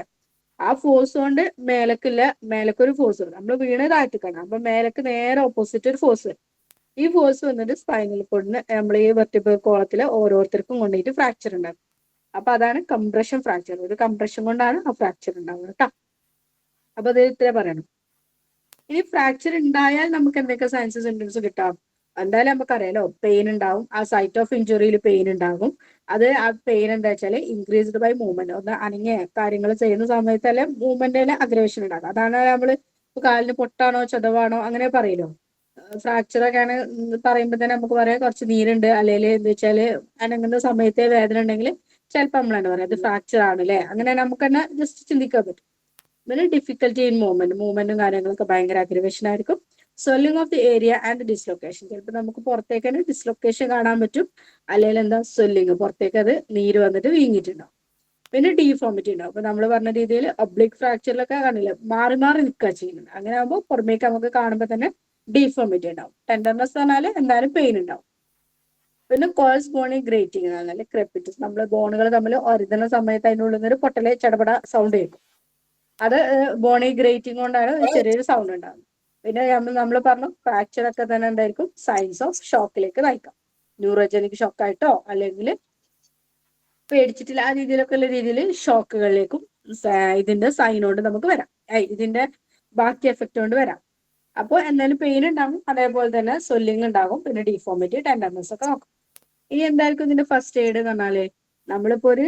ആ ഫോഴ്സ് കൊണ്ട് മേലക്കൊരു ഫോഴ്സ് വരും. നമ്മൾ വീണ് താഴ്ത്തിക്കാണ്, അപ്പൊ മേലക്ക് നേരെ ഓപ്പോസിറ്റ് ഒരു ഫോഴ്സ് വരും. ഈ ഫോഴ്സ് വന്നിട്ട് സ്പൈനൽ കോഡിന് നമ്മൾ ഈ വെർട്ടിബ്രൽ കോളത്തില് ഓരോരുത്തർക്കും കൊണ്ടുപോയിട്ട് ഫ്രാക്ചർ ഉണ്ടാകും. അപ്പൊ അതാണ് കംപ്രഷൻ ഫ്രാക്ചർ. ഒരു കംപ്രഷൻ കൊണ്ടാണ് ആ ഫ്രാക്ചർ ഉണ്ടാവുന്നത് കേട്ടോ. അപ്പൊ അത് ഇത്രേ പറയണം. ഇനി ഫ്രാക്ചർ ഉണ്ടായാൽ നമുക്ക് എന്തൊക്കെ സയൻസ് സിംറ്റംസ് കിട്ടാം? എന്തായാലും നമുക്കറിയാലോ, പെയിൻ ഉണ്ടാവും. ആ സൈറ്റ് ഓഫ് ഇഞ്ചുറിയിൽ പെയിൻ ഉണ്ടാകും. അത് ആ പെയിൻ എന്താ വെച്ചാൽ ഇൻക്രീസ്ഡ് ബൈ മൂവ്മെന്റ്, ഒന്ന് അനങ്ങിയ കാര്യങ്ങൾ ചെയ്യുന്ന സമയത്ത് അല്ലെ മൂവ്മെന്റിലെ അഗ്രവേഷൻ ഉണ്ടാകും. അതാണ് നമ്മൾ കാലിന് പൊട്ടാണോ ചതവാണോ അങ്ങനെ പറയലോ. ഫ്രാക്ചർ ഒക്കെയാണ് പറയുമ്പോൾ തന്നെ നമുക്ക് പറയാം കുറച്ച് നീരുണ്ട്, അല്ലെങ്കിൽ എന്താ വെച്ചാല് അനങ്ങുന്ന സമയത്തെ വേദന ഉണ്ടെങ്കിൽ ചിലപ്പോൾ നമ്മൾ തന്നെ പറയാം അത് ഫ്രാക്ചർ ആണ് അല്ലെ, അങ്ങനെ നമുക്ക് തന്നെ ജസ്റ്റ് ചിന്തിക്കാൻ പറ്റും. പിന്നെ ഡിഫിക്കൽറ്റി ഇൻ മൂവ്മെന്റും കാര്യങ്ങളൊക്കെ ഭയങ്കര അഗ്രവേഷൻ ആയിരിക്കും. Swelling of the area and dislocation, ചിലപ്പോൾ നമുക്ക് പുറത്തേക്ക് തന്നെ ഡിസ്ലൊക്കേഷൻ കാണാൻ പറ്റും, അല്ലെങ്കിൽ എന്താ സ്വെല്ലിങ്, പുറത്തേക്ക് അത് നീര് വന്നിട്ട് വീങ്ങിയിട്ടുണ്ടാവും. പിന്നെ ഡീഫോമിറ്റി ഉണ്ടാവും. അപ്പൊ നമ്മൾ പറഞ്ഞ രീതിയിൽ ഒബ്ലിക് ഫ്രാക്ചറിലൊക്കെ കാണില്ല, മാറി മാറി നിൽക്കുക ചെയ്യുന്നുണ്ട്. അങ്ങനെ ആകുമ്പോൾ പുറമേക്ക് നമുക്ക് കാണുമ്പോൾ തന്നെ ഡീഫോമിറ്റി ഉണ്ടാവും. ടെൻഡർനെസ് പറഞ്ഞാൽ എന്തായാലും പെയിൻ ഉണ്ടാവും. പിന്നെ കോൾസ് ബോണി ഗ്രേറ്റിംഗ് എന്ന് പറഞ്ഞാൽ ക്രെപ്പിറ്റസ്, നമ്മൾ ബോണുകൾ തമ്മിൽ ഒരുതുന്ന സമയത്ത് അതിൻ്റെ ഉള്ളിൽ നിന്ന് ഒരു പൊട്ടലെ ചടപട സൗണ്ട് കേൾക്കും. അത് ബോണി ഗ്രേറ്റിംഗ് കൊണ്ടാണ് ചെറിയൊരു സൗണ്ട് ഉണ്ടാകുന്നത്. പിന്നെ നമ്മൾ പറഞ്ഞു ഫ്രാക്ചർ ഒക്കെ തന്നെ എന്തായിരിക്കും സൈൻസ് ഓഫ് ഷോക്കിലേക്ക് നയിക്കാം. ന്യൂറോജനിക് ഷോക്കായിട്ടോ അല്ലെങ്കിൽ പേടിച്ചിട്ടില്ല ആ രീതിയിലൊക്കെ ഉള്ള രീതിയിൽ ഷോക്കുകളിലേക്കും ഇതിന്റെ സൈൻ കൊണ്ട് നമുക്ക് വരാം, ഇതിന്റെ ബാക്കി എഫക്റ്റ് കൊണ്ട് വരാം. അപ്പോൾ എന്തായാലും പെയിൻ ഉണ്ടാകും, അതേപോലെ തന്നെ സ്വെല്ലിംഗ് ഉണ്ടാകും, പിന്നെ ഡിഫോമിറ്റി, ടെൻഡർനെസ് ഒക്കെ നോക്കും. ഇനി എന്തായിരിക്കും ഇതിന്റെ ഫസ്റ്റ് എയ്ഡ് എന്ന് പറഞ്ഞാല്, നമ്മളിപ്പോ ഒരു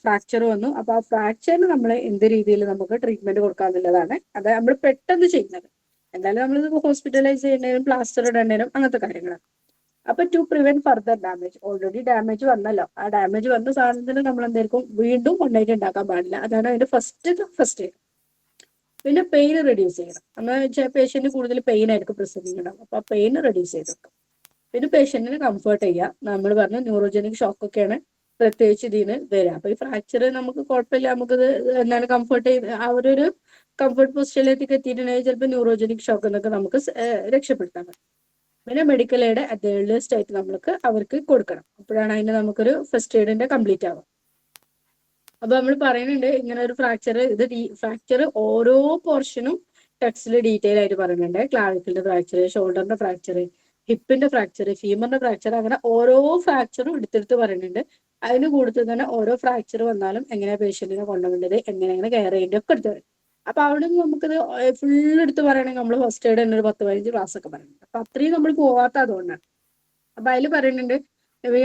ഫ്രാക്ചർ വന്നു, അപ്പൊ ആ ഫ്രാക്ചറിന് നമ്മൾ എന്ത് രീതിയിൽ നമുക്ക് ട്രീറ്റ്മെന്റ് കൊടുക്കാന്നുള്ളതാണ്. അത് നമ്മൾ പെട്ടെന്ന് ചെയ്യുന്നത്. എന്തായാലും നമ്മൾ ഹോസ്പിറ്റലൈസ് ചെയ്യേണ്ടതും പ്ലാസ്റ്റർ ഇടേണ്ടതും അങ്ങനത്തെ കാര്യങ്ങളാണ്. അപ്പൊ to prevent further damage, already damage വന്നല്ലോ, ആ ഡാമേജ് വന്ന സാധനത്തിന് നമ്മൾ എന്തായിരിക്കും വീണ്ടും കൊണ്ടായിട്ട് ഉണ്ടാക്കാൻ പാടില്ല. അതാണ് അതിന്റെ ഫസ്റ്റ് എയ്ഡ്. പിന്നെ പെയിൻ റെഡ്യൂസ് ചെയ്യണം. നമ്മൾ പേഷ്യന്റ് കൂടുതൽ പെയിൻ ആയിരിക്കും പ്രസന്റിങ് ഉണ്ടാവും, അപ്പൊ പെയിൻ റെഡ്യൂസ് ചെയ്ത് വെക്കും. പിന്നെ പേഷ്യന്റിന് കംഫർട്ട് ചെയ്യുക. നമ്മൾ പറഞ്ഞ ന്യൂറോജനിക് ഷോക്ക് ഒക്കെയാണ് പ്രത്യേകിച്ച് ഇതിന് വരിക. അപ്പൊ ഈ ഫ്രാക്ചർ നമുക്ക് കുഴപ്പമില്ല, നമുക്കിത് എന്താണ് കംഫർട്ട് ചെയ്ത് ആ ഒരു കംഫർട്ട് പൊസിഷനിലേക്ക് എത്തിയിട്ടുണ്ടെങ്കിൽ ചിലപ്പോൾ ന്യൂറോജനിക് ഷോക്ക് എന്നൊക്കെ നമുക്ക് രക്ഷപ്പെടുത്താൻ പറ്റും. പിന്നെ മെഡിക്കൽ എയ്ഡ് അറ്റ് ഏർലിയസ്റ്റ് ആയിട്ട് നമ്മൾക്ക് അവർക്ക് കൊടുക്കണം. അപ്പോഴാണ് അതിന് നമുക്കൊരു ഫസ്റ്റ് എയ്ഡിന്റെ കംപ്ലീറ്റ് ആവുക. അപ്പൊ നമ്മൾ പറയുന്നുണ്ട് ഇങ്ങനെ ഒരു ഫ്രാക്ചർ, ഫ്രാക്ചർ ഓരോ പോർഷനും ടെക്സ്റ്റിൽ ഡീറ്റെയിൽ ആയിട്ട് പറയുന്നുണ്ട്. ക്ലാവിക്കിളിന്റെ ഫ്രാക്ചർ, ഷോൾഡറിന്റെ ഫ്രാക്ചർ, ഹിപ്പിന്റെ ഫ്രാക്ചർ, ഫീമറിന്റെ ഫ്രാക്ചർ, അങ്ങനെ ഓരോ ഫ്രാക്ചറും എടുത്തെടുത്ത് പറയുന്നുണ്ട്. അതിന് കൂടുതൽ തന്നെ ഓരോ ഫ്രാക്ചർ വന്നാലും എങ്ങനെയാ പേഷ്യന്റിനെ കൊണ്ടുപോകേണ്ടത്, എങ്ങനെയാണ് കെയർ ചെയ്യേണ്ടത് ഒക്കെ എടുത്ത് പറയും. അപ്പൊ അവിടെ നിന്ന് നമുക്കത് ഫുൾ എടുത്ത് പറയണമെങ്കിൽ നമ്മൾ ഫസ്റ്റ് എയ്ഡ് തന്നെ ഒരു 10-15 ക്ലാസ് ഒക്കെ പറയുന്നുണ്ട്. അപ്പൊ അത്രയും നമ്മൾ പോവാത്ത അതുകൊണ്ടാണ്. അപ്പൊ അതിൽ പറയുന്നുണ്ട്,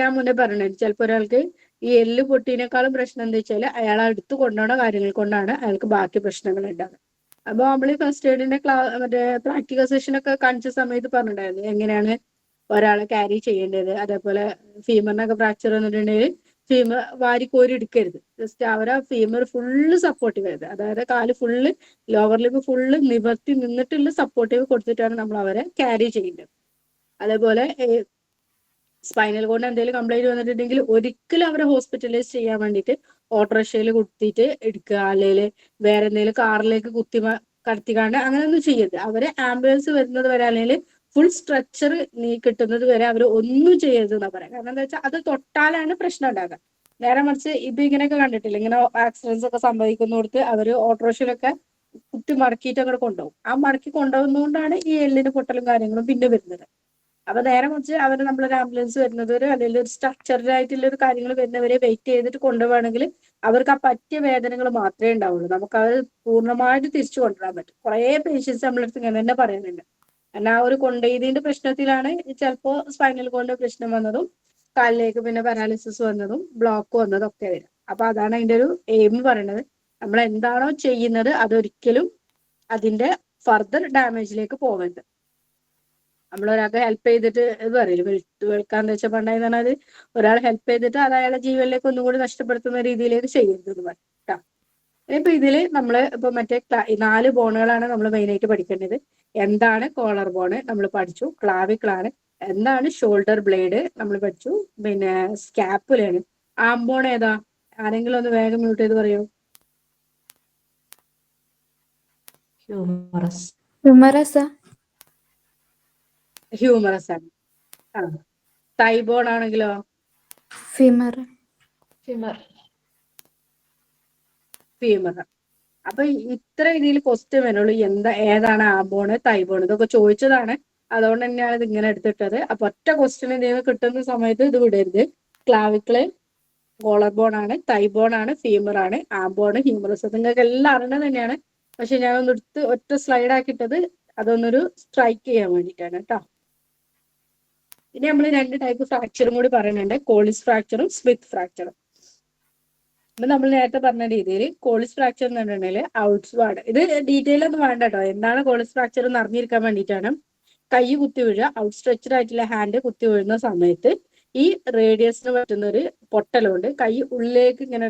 ഞാൻ മുന്നേ പറയുന്നുണ്ട്, ചിലപ്പോൾ ഒരാൾക്ക് ഈ എല്ല് പൊട്ടിനേക്കാളും പ്രശ്നം എന്താ വെച്ചാൽ അയാൾ അടുത്ത് കൊണ്ടുപോകുന്ന കാര്യങ്ങൾ കൊണ്ടാണ് അയാൾക്ക് ബാക്കി പ്രശ്നങ്ങൾ ഉണ്ടാകുന്നത്. അപ്പൊ നമ്മൾ ഈ ഫസ്റ്റ് എയ്ഡിന്റെ മറ്റേ പ്രാക്ടിക്കൽ സെഷൻ ഒക്കെ കാണിച്ച സമയത്ത് പറഞ്ഞിട്ടുണ്ടായിരുന്നു എങ്ങനെയാണ് ഒരാളെ ക്യാരി ചെയ്യേണ്ടത്. അതേപോലെ ഫീമറിനൊക്കെ ഫ്രാക്ചർ വന്നിട്ടുണ്ടെങ്കിൽ ഫീമർ വാരിക്കോരി എടുക്കരുത്, ജസ്റ്റ് അവരെ ഫീമർ ഫുള്ള് സപ്പോർട്ടീവ് ചെയ്ത്, അതായത് കാല് ഫുള്ള് ലോവർ ലിംബ് ഫുള്ള് നിവർത്തി നിന്നിട്ടുള്ള സപ്പോർട്ടീവ് കൊടുത്തിട്ടാണ് നമ്മൾ അവരെ ക്യാരി ചെയ്യേണ്ടത്. അതേപോലെ സ്പൈനൽ കോഡ് എന്തെങ്കിലും കംപ്ലൈന്റ് വന്നിട്ടുണ്ടെങ്കിൽ ഒരിക്കലും അവരെ ഹോസ്പിറ്റലൈസ് ചെയ്യാൻ വേണ്ടിയിട്ട് ഓട്ടോറിക്ഷയിൽ കുത്തിയിട്ട് എടുക്കുക, അല്ലെങ്കിൽ വേറെ എന്തെങ്കിലും കാറിലേക്ക് കടത്തിക്കാണ്ട് അങ്ങനെയൊന്നും ചെയ്യരുത്. അവരെ ആംബുലൻസ് വരുന്നത് വരെ അല്ലെങ്കിൽ ഫുൾ സ്ട്രക്ചർ നീ കിട്ടുന്നത് വരെ അവർ ഒന്നും ചെയ്യരുത് എന്നാ പറയാം. കാരണം എന്താ വെച്ചാൽ അത് തൊട്ടാലാണ് പ്രശ്നം ഉണ്ടാകുക. നേരെ മറിച്ച് ഇത് ഇങ്ങനെയൊക്കെ കണ്ടിട്ടില്ല, ഇങ്ങനെ ആക്സിഡൻസ് ഒക്കെ സംഭവിക്കുന്നിടത്ത് അവര് ഓട്ടോറിക്ഷയിലൊക്കെ കുത്തി മടക്കിയിട്ട് അങ്ങോട്ട് കൊണ്ടുപോകും. ആ മടക്കി കൊണ്ടുപോകുന്നതുകൊണ്ടാണ് ഈ എല്ലിന് പൊട്ടലും കാര്യങ്ങളും പിന്നെ വരുന്നത്. അപ്പൊ നേരെ മറിച്ച് അവര് നമ്മളൊരു ആംബുലൻസ് വരുന്നവര് അല്ലെങ്കിൽ ഒരു സ്ട്രക്ചറൽ ആയിട്ടുള്ള ഒരു കാര്യങ്ങൾ വരുന്നവരെ വെയിറ്റ് ചെയ്തിട്ട് കൊണ്ടുപോവുകയാണെങ്കിൽ അവർക്ക് ആ പറ്റിയ വേദനകൾ മാത്രമേ ഉണ്ടാവുള്ളൂ. നമുക്ക് അത് പൂർണ്ണമായിട്ട് തിരിച്ചു കൊണ്ടുവരാൻ പറ്റും. കുറെ പേഷ്യൻസ് നമ്മളടുത്ത് ഇങ്ങനെ തന്നെ പറയുന്നുണ്ട്. കാരണം ആ ഒരു കൊണ്ടുപോയതിന്റെ പ്രശ്നത്തിലാണ് ചിലപ്പോ സ്പൈനൽ കോഡിന്റെ പ്രശ്നം വന്നതും കാലിലേക്ക് പിന്നെ പാരാലിസിസ് വന്നതും ബ്ലോക്ക് വന്നതും ഒക്കെ വരും. അപ്പൊ അതാണ് അതിന്റെ ഒരു എയിം പറയുന്നത്. നമ്മൾ എന്താണോ ചെയ്യുന്നത് അതൊരിക്കലും അതിന്റെ ഫർദർ ഡാമേജിലേക്ക് പോകരുത്. നമ്മൾ ഒരാൾക്ക് ഹെൽപ്പ് ചെയ്തിട്ട് പറയില്ല, വെളുക്കാന്ന് വെച്ചാൽ പണ്ടായി പറഞ്ഞാൽ ഒരാൾ ഹെൽപ്പ് ചെയ്തിട്ട് അത് അയാളുടെ ജീവനിലേക്ക് ഒന്നും കൂടി നഷ്ടപ്പെടുത്തുന്ന രീതിയിലേക്ക് ചെയ്യരുത് എന്ന് പറയും കേട്ടോ. ഇപ്പൊ ഇതില് നമ്മള് ഇപ്പൊ മറ്റേ 4 ബോണുകളാണ് നമ്മൾ മെയിൻ ആയിട്ട് പഠിക്കേണ്ടത്. എന്താണ് കോളർ ബോണ് നമ്മൾ പഠിച്ചു, ക്ലാവിക്കിളാണ്, എന്താണ് ഷോൾഡർ ബ്ലേഡ് നമ്മൾ പഠിച്ചു, പിന്നെ സ്കാപ്പുലാണ്. ആംബോൺ ഏതാ? ആരെങ്കിലും ഒന്ന് വേഗം മ്യൂട്ട് ചെയ്ത് പറയൂ. ഹ്യൂമറസ്. ഹ്യൂമറസ് ആണ്. ആ, തൈബോൺ ആണെങ്കിലോ? ഫീമർ. ഫീമർ. അപ്പൊ ഇത്ര രീതിയിൽ ക്വസ്റ്റ്യൻ വരുള്ളൂ. ഏതാണ് ആംബോണ് തൈബോൺ ഇതൊക്കെ ചോദിച്ചതാണ്, അതുകൊണ്ട് തന്നെയാണ് ഇത് ഇങ്ങനെ എടുത്തിട്ടത്. അപ്പൊ ഒറ്റ ക്വസ്റ്റ്യൻ എന്തെങ്കിലും കിട്ടുന്ന സമയത്ത് ഇത് വിടരുത്. ക്ലാവിക്കിള് കോളർ ബോൺ ആണ്, തൈബോൺ ആണ്, ഫീമർ ആണ്, ആംബോണ്, ഹ്യൂമറസ്. നിങ്ങൾക്ക് എല്ലാം അറിയണത് തന്നെയാണ്. പക്ഷെ ഞാൻ ഒന്ന് എടുത്ത് ഒറ്റ സ്ലൈഡ് ആക്കിയിട്ടത് അതൊന്നൊരു സ്ട്രൈക്ക് ചെയ്യാൻ വേണ്ടിയിട്ടാണ് കേട്ടോ. ഇനി നമ്മൾ 2 ടൈപ്പ് ഫ്രാക്ചറും കൂടി പറയുന്നുണ്ട്, കോളിസ് ഫ്രാക്ചറും സ്മിത്ത് ഫ്രാക്ചറും. അപ്പൊ നമ്മൾ നേരത്തെ പറഞ്ഞ രീതിയിൽ കോളിസ് ഫ്രാക്ചർ എന്ന് പറഞ്ഞിട്ടുണ്ടെങ്കിൽ ഔട്ട്സ്വാർഡ്, ഇത് ഡീറ്റെയിൽ ഒന്നും വേണ്ട കേട്ടോ. എന്താണ് കോളിസ് ഫ്രാക്ചർ എന്ന് അറിഞ്ഞിരിക്കാൻ വേണ്ടിയിട്ടാണ്. കൈ കുത്തി വീഴുക, ഔട്ട് സ്ട്രെച്ചഡ് ആയിട്ടുള്ള ഹാൻഡ് കുത്തി വീഴുന്ന സമയത്ത് ഈ റേഡിയസിന് പറ്റുന്ന ഒരു പൊട്ടലുണ്ട്. കൈ ഉള്ളിലേക്ക് ഇങ്ങനെ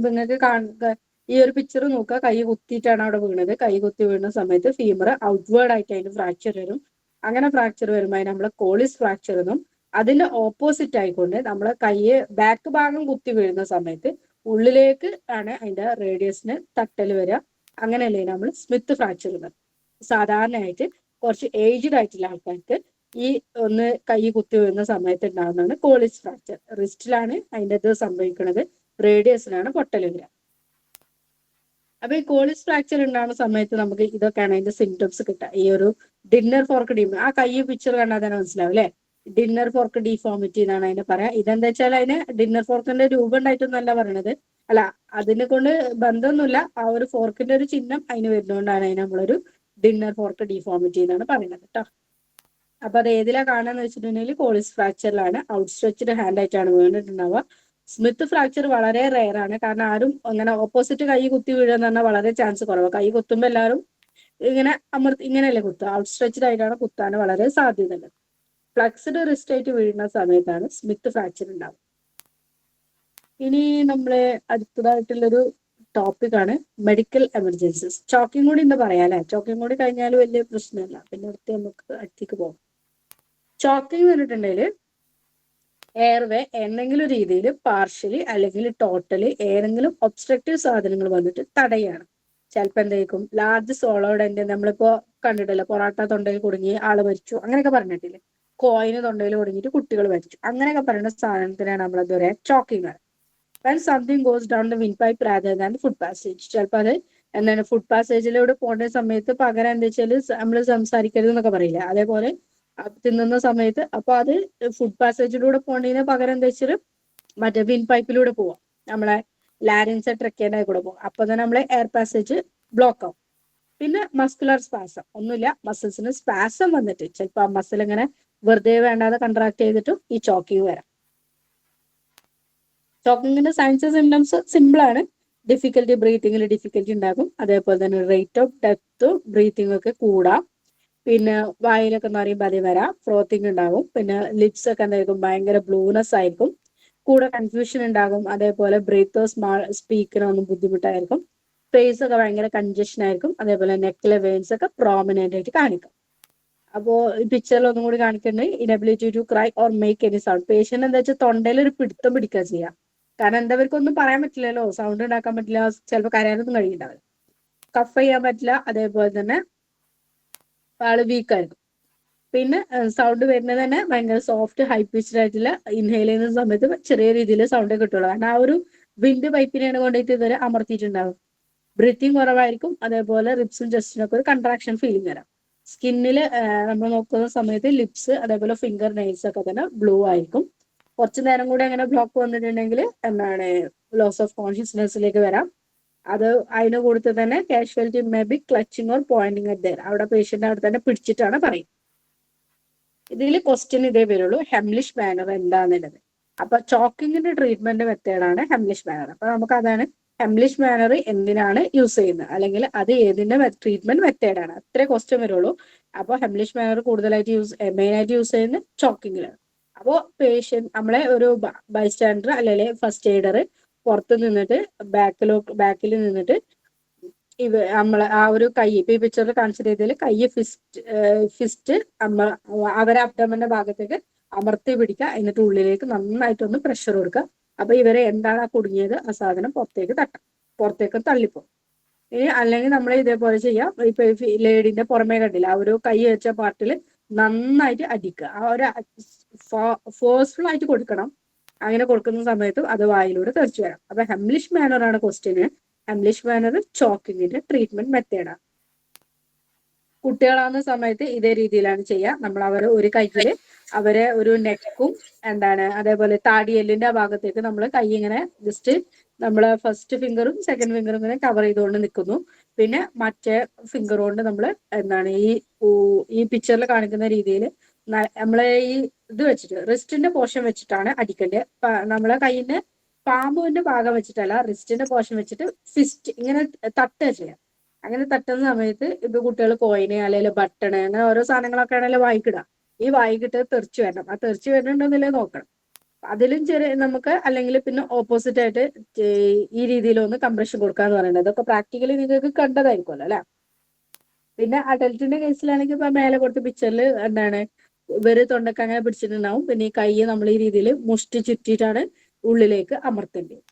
നിങ്ങൾക്ക് ഈ ഒരു പിക്ചർ നോക്കുക. കൈ കുത്തിയിട്ടാണ് അവിടെ വീണത്. കൈ കുത്തി വീഴുന്ന സമയത്ത് ഫീമർ ഔട്ട്വേർഡ് ആയിട്ട് അതിന് ഫ്രാക്ചർ വരും. അങ്ങനെ ഫ്രാക്ചർ വരുമ്പോൾ അതിന് നമ്മളെ കോളിസ് ഫ്രാക്ചർ എന്നും, അതിന്റെ ഓപ്പോസിറ്റ് ആയിക്കൊണ്ട് നമ്മളെ കൈയെ ബാക്ക് ഭാഗം കുത്തി വീഴുന്ന സമയത്ത് ഉള്ളിലേക്ക് ആണ് അതിന്റെ റേഡിയസിന് തട്ടൽ വരിക. അങ്ങനെയല്ലേ നമ്മൾ സ്മിത്ത് ഫ്രാക്ചർ വരുന്നത്. സാധാരണയായിട്ട് കുറച്ച് ഏജ്ഡ് ആയിട്ടുള്ള ആൾക്കാർക്ക് ഈ ഒന്ന് കൈ കുത്തി വീഴുന്ന സമയത്ത് ഉണ്ടാകുന്നതാണ് കോളിസ് ഫ്രാക്ചർ. റിസ്റ്റിലാണ് അതിൻ്റെ ഇത് സംഭവിക്കുന്നത്, റേഡിയസിലാണ് പൊട്ടൽ വരിക. അപ്പൊ ഈ കോളിസ് ഫ്രാക്ചർ ഉണ്ടാകുന്ന സമയത്ത് നമുക്ക് ഇതൊക്കെയാണ് അതിന്റെ സിംറ്റംസ് കിട്ടുക. ഈ ഒരു ഡിന്നർ ഫോർക്ക് ആ കൈ പിക്ചർ കണ്ടാൽ തന്നെ മനസ്സിലാവും അല്ലെ. ഡിന്നർ ഫോർക്ക് ഡിഫോമിറ്റി എന്നാണ് അതിനെ പറയാ. ഇതെന്താ വെച്ചാൽ അതിന് ഡിന്നർ ഫോർക്കിന്റെ രൂപം ഉണ്ടായിട്ടൊന്നല്ല പറയണത്, അല്ല അതിനെ കൊണ്ട് ബന്ധമൊന്നുമില്ല. ആ ഒരു ഫോർക്കിന്റെ ഒരു ചിഹ്നം അതിന് വരുന്നതുകൊണ്ടാണ് അതിന് നമ്മളൊരു ഡിന്നർ ഫോർക്ക് ഡിഫോമിറ്റി എന്നാണ് പറയുന്നത് കേട്ടോ. അപ്പൊ അത് ഏതിലാ കാണാന്ന് വെച്ചിട്ടുണ്ടെങ്കിൽ കോളിസ് ഫ്രാക്ചറിലാണ്. ഔട്ട് സ്ട്രെച്ച്ഡ് ഹാൻഡ് ആയിട്ടാണ് വീണിട്ടുണ്ടാവുക. സ്മിത്ത് ഫ്രാക്ചർ വളരെ റെയർ ആണ്. കാരണം ആരും അങ്ങനെ ഓപ്പോസിറ്റ് കൈ കുത്തി വീഴുക പറഞ്ഞാൽ വളരെ ചാൻസ് കുറവ്. കൈ കുത്തുമ്പോൾ എല്ലാവരും ഇങ്ങനെ ഇങ്ങനെയല്ലേ കുത്തുക, ഔട്ട് സ്ട്രെച്ച്ഡ് ആയിട്ടാണ് കുത്താൻ വളരെ സാധ്യതയുള്ളത്. ഫ്ലെക്സ്ഡ് റിസ്റ്റ് ആയിട്ട് വീഴുന്ന സമയത്താണ് സ്മിത്ത് ഫ്രാക്ചർ ഉണ്ടാവുക. ഇനി നമ്മള് അടുത്തതായിട്ടുള്ളൊരു ടോപ്പിക്കാണ് മെഡിക്കൽ എമർജൻസീസ്. ചോക്കിങ് കൂടി എന്ന് പറയാം അല്ലെ. ചോക്കിങ് കൂടി കഴിഞ്ഞാൽ വലിയ പ്രശ്നമല്ല, പിന്നെ അടുത്ത് നമുക്ക് അടുത്തേക്ക് പോകാം. ചോക്കിങ് പറഞ്ഞിട്ടുണ്ടെങ്കിൽ എയർവേ എന്തെങ്കിലും രീതിയിൽ പാർഷ്യലി അല്ലെങ്കിൽ ടോട്ടലി ഏതെങ്കിലും ഒബ്സ്ട്രക്റ്റീവ് സാധനങ്ങൾ വന്നിട്ട് തടയാണ്. ചിലപ്പോൾ എന്തായിരിക്കും ലാർജ് സോളോഡന്റ്, നമ്മളിപ്പോ കണ്ടിട്ടില്ല പൊറാട്ട തൊണ്ടയിൽ കുടുങ്ങി ആള് മരിച്ചു അങ്ങനെയൊക്കെ പറഞ്ഞിട്ടില്ലേ. കോയിന് തൊണ്ടയിൽ കുടുങ്ങിയിട്ട് കുട്ടികൾ മരിച്ചു അങ്ങനെയൊക്കെ പറയുന്ന സാധനത്തിനാണ് നമ്മൾ എന്താ പറയുക, ചോക്കിങ് ആണ്. When something goes down the wind pipe rather than food passage. ചിലപ്പോൾ അത് എന്താണ് ഫുഡ് പാസേജിലൂടെ പോകേണ്ട സമയത്ത് പകരം എന്താ വെച്ചാൽ നമ്മൾ സംസാരിക്കരുത് എന്നൊക്കെ പറയില്ല, അതേപോലെ തിന്നുന്ന സമയത്ത്. അപ്പൊ അത് ഫുഡ് പാസേജിലൂടെ പോണതിന് പകരം എന്താ വെച്ചാൽ മറ്റേ വിൻ പൈപ്പിലൂടെ പോവാം, നമ്മളെ ലാരിൻസ് ട്രക്കേൻ്റെ കൂടെ പോകും. അപ്പൊ തന്നെ നമ്മളെ എയർ പാസേജ് ബ്ലോക്ക് ആവും. പിന്നെ മസ്കുലർ സ്പാസം, ഒന്നുമില്ല, മസിൽസിന് സ്പാസം വന്നിട്ട് ചിലപ്പോൾ ആ മസിൽ ഇങ്ങനെ വെറുതെ വേണ്ടാതെ കൺട്രാക്ട് ചെയ്തിട്ടും ഈ ചോക്കിങ് വരാം. ചോക്കിങ്ങിന്റെ സയൻസ് സിംറ്റംസ് സിമ്പിൾ ആണ്. ഡിഫിക്കൽറ്റി, ബ്രീത്തിങ്ങിൽ ഡിഫിക്കൽറ്റി ഉണ്ടാകും. അതേപോലെ തന്നെ റേറ്റ് ഓഫ് ഡെത്ത് ബ്രീത്തിങ് ഒക്കെ കൂടാം. പിന്നെ വായിലൊക്കെ നിറയുമ്പോൾ അതേ വരാം. ഫ്രോത്തിങ് ഉണ്ടാകും. പിന്നെ ലിപ്സ് ഒക്കെ എന്തായിരിക്കും, ഭയങ്കര ബ്ലൂനെസ് ആയിരിക്കും. കൂടെ കൺഫ്യൂഷൻ ഉണ്ടാകും. അതേപോലെ ബ്രീത്ത് സ്പീക്കിനൊന്നും ബുദ്ധിമുട്ടായിരിക്കും. ഫേസ് ഒക്കെ ഭയങ്കര കൺജഷൻ ആയിരിക്കും. അതേപോലെ നെക്കിലെ വെയിൻസ് ഒക്കെ പ്രോമിനന്റ് ആയിട്ട് കാണിക്കും. അപ്പോൾ ഈ പിക്ചറിൽ ഒന്നും കൂടി കാണിക്കുന്നത് inability to cry or make any sound. Patient എന്താ വെച്ചാൽ തൊണ്ടയിൽ ഒരു പിടുത്തം പിടിക്കുക ചെയ്യാം. കാരണം എന്താവർക്കൊന്നും പറയാൻ പറ്റില്ലല്ലോ, സൗണ്ട് ഉണ്ടാക്കാൻ പറ്റില്ല, ചിലപ്പോൾ കരയാനൊന്നും കഴിയുണ്ടാവില്ല, കഫ് ചെയ്യാൻ പറ്റില്ല. അതേപോലെ തന്നെ ആള് വീക്ക് ആയിരിക്കും. പിന്നെ സൗണ്ട് വരുന്നത് തന്നെ ഭയങ്കര സോഫ്റ്റ് ഹൈ പിച്ച്ഡ് ആയിട്ടുള്ള, ഇൻഹെയിൽ ചെയ്യുന്ന സമയത്ത് ചെറിയ രീതിയിൽ സൗണ്ട് കിട്ടുള്ളൂ. കാരണം ആ ഒരു വിൻഡ് പൈപ്പിനെയാണ് കൊണ്ടിട്ട് ഇതുവരെ അമർത്തിയിട്ടുണ്ടാവും. ബ്രീത്തിങ് കുറവായിരിക്കും. അതേപോലെ റിപ്സും ചെസ്റ്റിനൊക്കെ ഒരു കൺട്രാക്ഷൻ ഫീലിംഗ് വരാം. സ്കിന്നിൽ നമ്മൾ നോക്കുന്ന സമയത്ത് ലിപ്സ് അതേപോലെ ഫിംഗർ നെയിൽസ് ഒക്കെ തന്നെ ബ്ലൂ ആയിരിക്കും. കുറച്ചു നേരം കൂടി അങ്ങനെ ബ്ലോക്ക് വന്നിട്ടുണ്ടെങ്കിൽ എന്താണ് ലോസ് ഓഫ് കോൺഷ്യസ്നെസ്സിലേക്ക് വരാം. അത് അതിന് കൊടുത്ത് തന്നെ casualty may be clutching or pointing at there. അവിടെ പേഷ്യന്റ് അവിടെ തന്നെ പിടിച്ചിട്ടാണ് പറയും. ഇതിൽ ക്വസ്റ്റ്യൻ ഇതേ വരുള്ളൂ, ഹെംലിഷ് മാനർ എന്താന്നുള്ളത്. അപ്പൊ ചോക്കിങ്ങിന്റെ ട്രീറ്റ്മെന്റ് മെത്തേഡാണ് ഹെംലിഷ് മാനർ. അപ്പൊ നമുക്ക് അതാണ് ഹെംലിഷ് മാനർ എന്തിനാണ് യൂസ് ചെയ്യുന്നത്, അല്ലെങ്കിൽ അത് ഏതിന്റെ ട്രീറ്റ്മെന്റ് മെത്തേഡാണ്, അത്രേ ക്വസ്റ്റ്യൻ വരുള്ളൂ. അപ്പോൾ ഹെംലിഷ് മാനർ കൂടുതലായിട്ട് മെയിൻ ആയിട്ട് യൂസ് ചെയ്യുന്നത് ചോക്കിങ്ങിലാണ്. അപ്പോൾ പേഷ്യന്റ് നമ്മളെ ഒരു ബൈസ്റ്റാൻഡർ അല്ലെങ്കിൽ ഫസ്റ്റ് എയ്ഡർ പുറത്ത് നിന്നിട്ട് ബാക്കിൽ നിന്നിട്ട് നമ്മളെ ആ ഒരു കൈ ഇപ്പൊ ഈ പിക്ചറിൽ കാണിച്ച രീതിയിൽ കൈ ഫിസ്റ്റ് അവരെ അബ്ഡമന്റെ ഭാഗത്തേക്ക് അമർത്തി പിടിക്കുക. എന്നിട്ട് ഉള്ളിലേക്ക് നന്നായിട്ടൊന്ന് പ്രഷർ കൊടുക്കുക. അപ്പൊ ഇവരെ എന്താണ് ആ കുടുങ്ങിയത് ആ സാധനം പുറത്തേക്ക് തള്ളിപ്പോകും. ഇനി അല്ലെങ്കിൽ നമ്മൾ ഇതേപോലെ ചെയ്യാം. ഇപ്പൊ ലേഡിന്റെ പുറമേ കണ്ടില്ല, ആ ഒരു കൈ വെച്ച പാർട്ടിൽ നന്നായിട്ട് അടിക്കുക. ആ ഒരു ഫോഴ്സ്ഫുൾ ആയിട്ട് കൊടുക്കണം. അങ്ങനെ കൊടുക്കുന്ന സമയത്തും അത് വായിലൂടെ തെറിച്ചു വരാം. അപ്പൊ ഹെംലിഷ് മാനർ ആണ് ക്വസ്റ്റ്യന്. ഹെംലിഷ് മാനർ ചോക്കിങ്ങിന്റെ ട്രീറ്റ്മെന്റ് മെത്തേഡാണ്. കുട്ടികളാവുന്ന സമയത്ത് ഇതേ രീതിയിലാണ് ചെയ്യുക. നമ്മൾ അവരെ ഒരു കൈയില് അവരെ ഒരു നെക്കും അതേപോലെ താടിയെല്ലിന്റെ ആ ഭാഗത്തേക്ക് നമ്മൾ കൈ ഇങ്ങനെ ജസ്റ്റ് നമ്മളെ ഫസ്റ്റ് ഫിംഗറും സെക്കൻഡ് ഫിംഗറും ഇങ്ങനെ കവർ ചെയ്തുകൊണ്ട് നിൽക്കുന്നു. പിന്നെ മറ്റേ ഫിംഗർ കൊണ്ട് നമ്മൾ ഈ പിക്ചറിൽ കാണിക്കുന്ന രീതിയിൽ നമ്മളെ ഈ ഇത് വെച്ചിട്ട് റിസ്റ്റിന്റെ പോർഷൻ വെച്ചിട്ടാണ് അടിക്കേണ്ടത്. നമ്മളെ കൈയിന്റെ പാമ്പുവിന്റെ ഭാഗം വെച്ചിട്ടല്ല, റിസ്റ്റിന്റെ പോർഷൻ വെച്ചിട്ട് ഫിസ്റ്റ് ഇങ്ങനെ തട്ടുക ചെയ്യാം. അങ്ങനെ തട്ടുന്ന സമയത്ത് ഇപ്പൊ കുട്ടികൾ കോയിന് അല്ലെങ്കിൽ ബട്ടണ് അങ്ങനെ ഓരോ സാധനങ്ങളൊക്കെ ആണെങ്കിലും വായിക്കിടാം. ഈ വായിക്കിട്ട് തെറിച്ചു വരണം. ആ തെറിച്ചു വരുന്നുണ്ടോന്നില്ലേ നോക്കണം. അതിലും ചെറിയ നമുക്ക് അല്ലെങ്കിൽ പിന്നെ ഓപ്പോസിറ്റ് ആയിട്ട് ഈ രീതിയിലൊന്ന് കംപ്രഷൻ കൊടുക്കാന്ന് പറയുന്നത്. അതൊക്കെ പ്രാക്ടിക്കലി നിങ്ങൾക്ക് കണ്ടതായിരിക്കുമല്ലോ അല്ലെ. പിന്നെ അഡൽട്ടിന്റെ കേസിലാണെങ്കിൽ ഇപ്പൊ മേലെ കൊടുത്ത പിക്ചറിൽ ഇവര് തൊണ്ടക്ക് അങ്ങനെ പിടിച്ചിട്ടുണ്ടാവും. പിന്നെ ഈ കൈ നമ്മൾ ഈ രീതിയിൽ മുഷ്ടി ചുറ്റിയിട്ടാണ് ഉള്ളിലേക്ക് അമർത്തേണ്ടത്.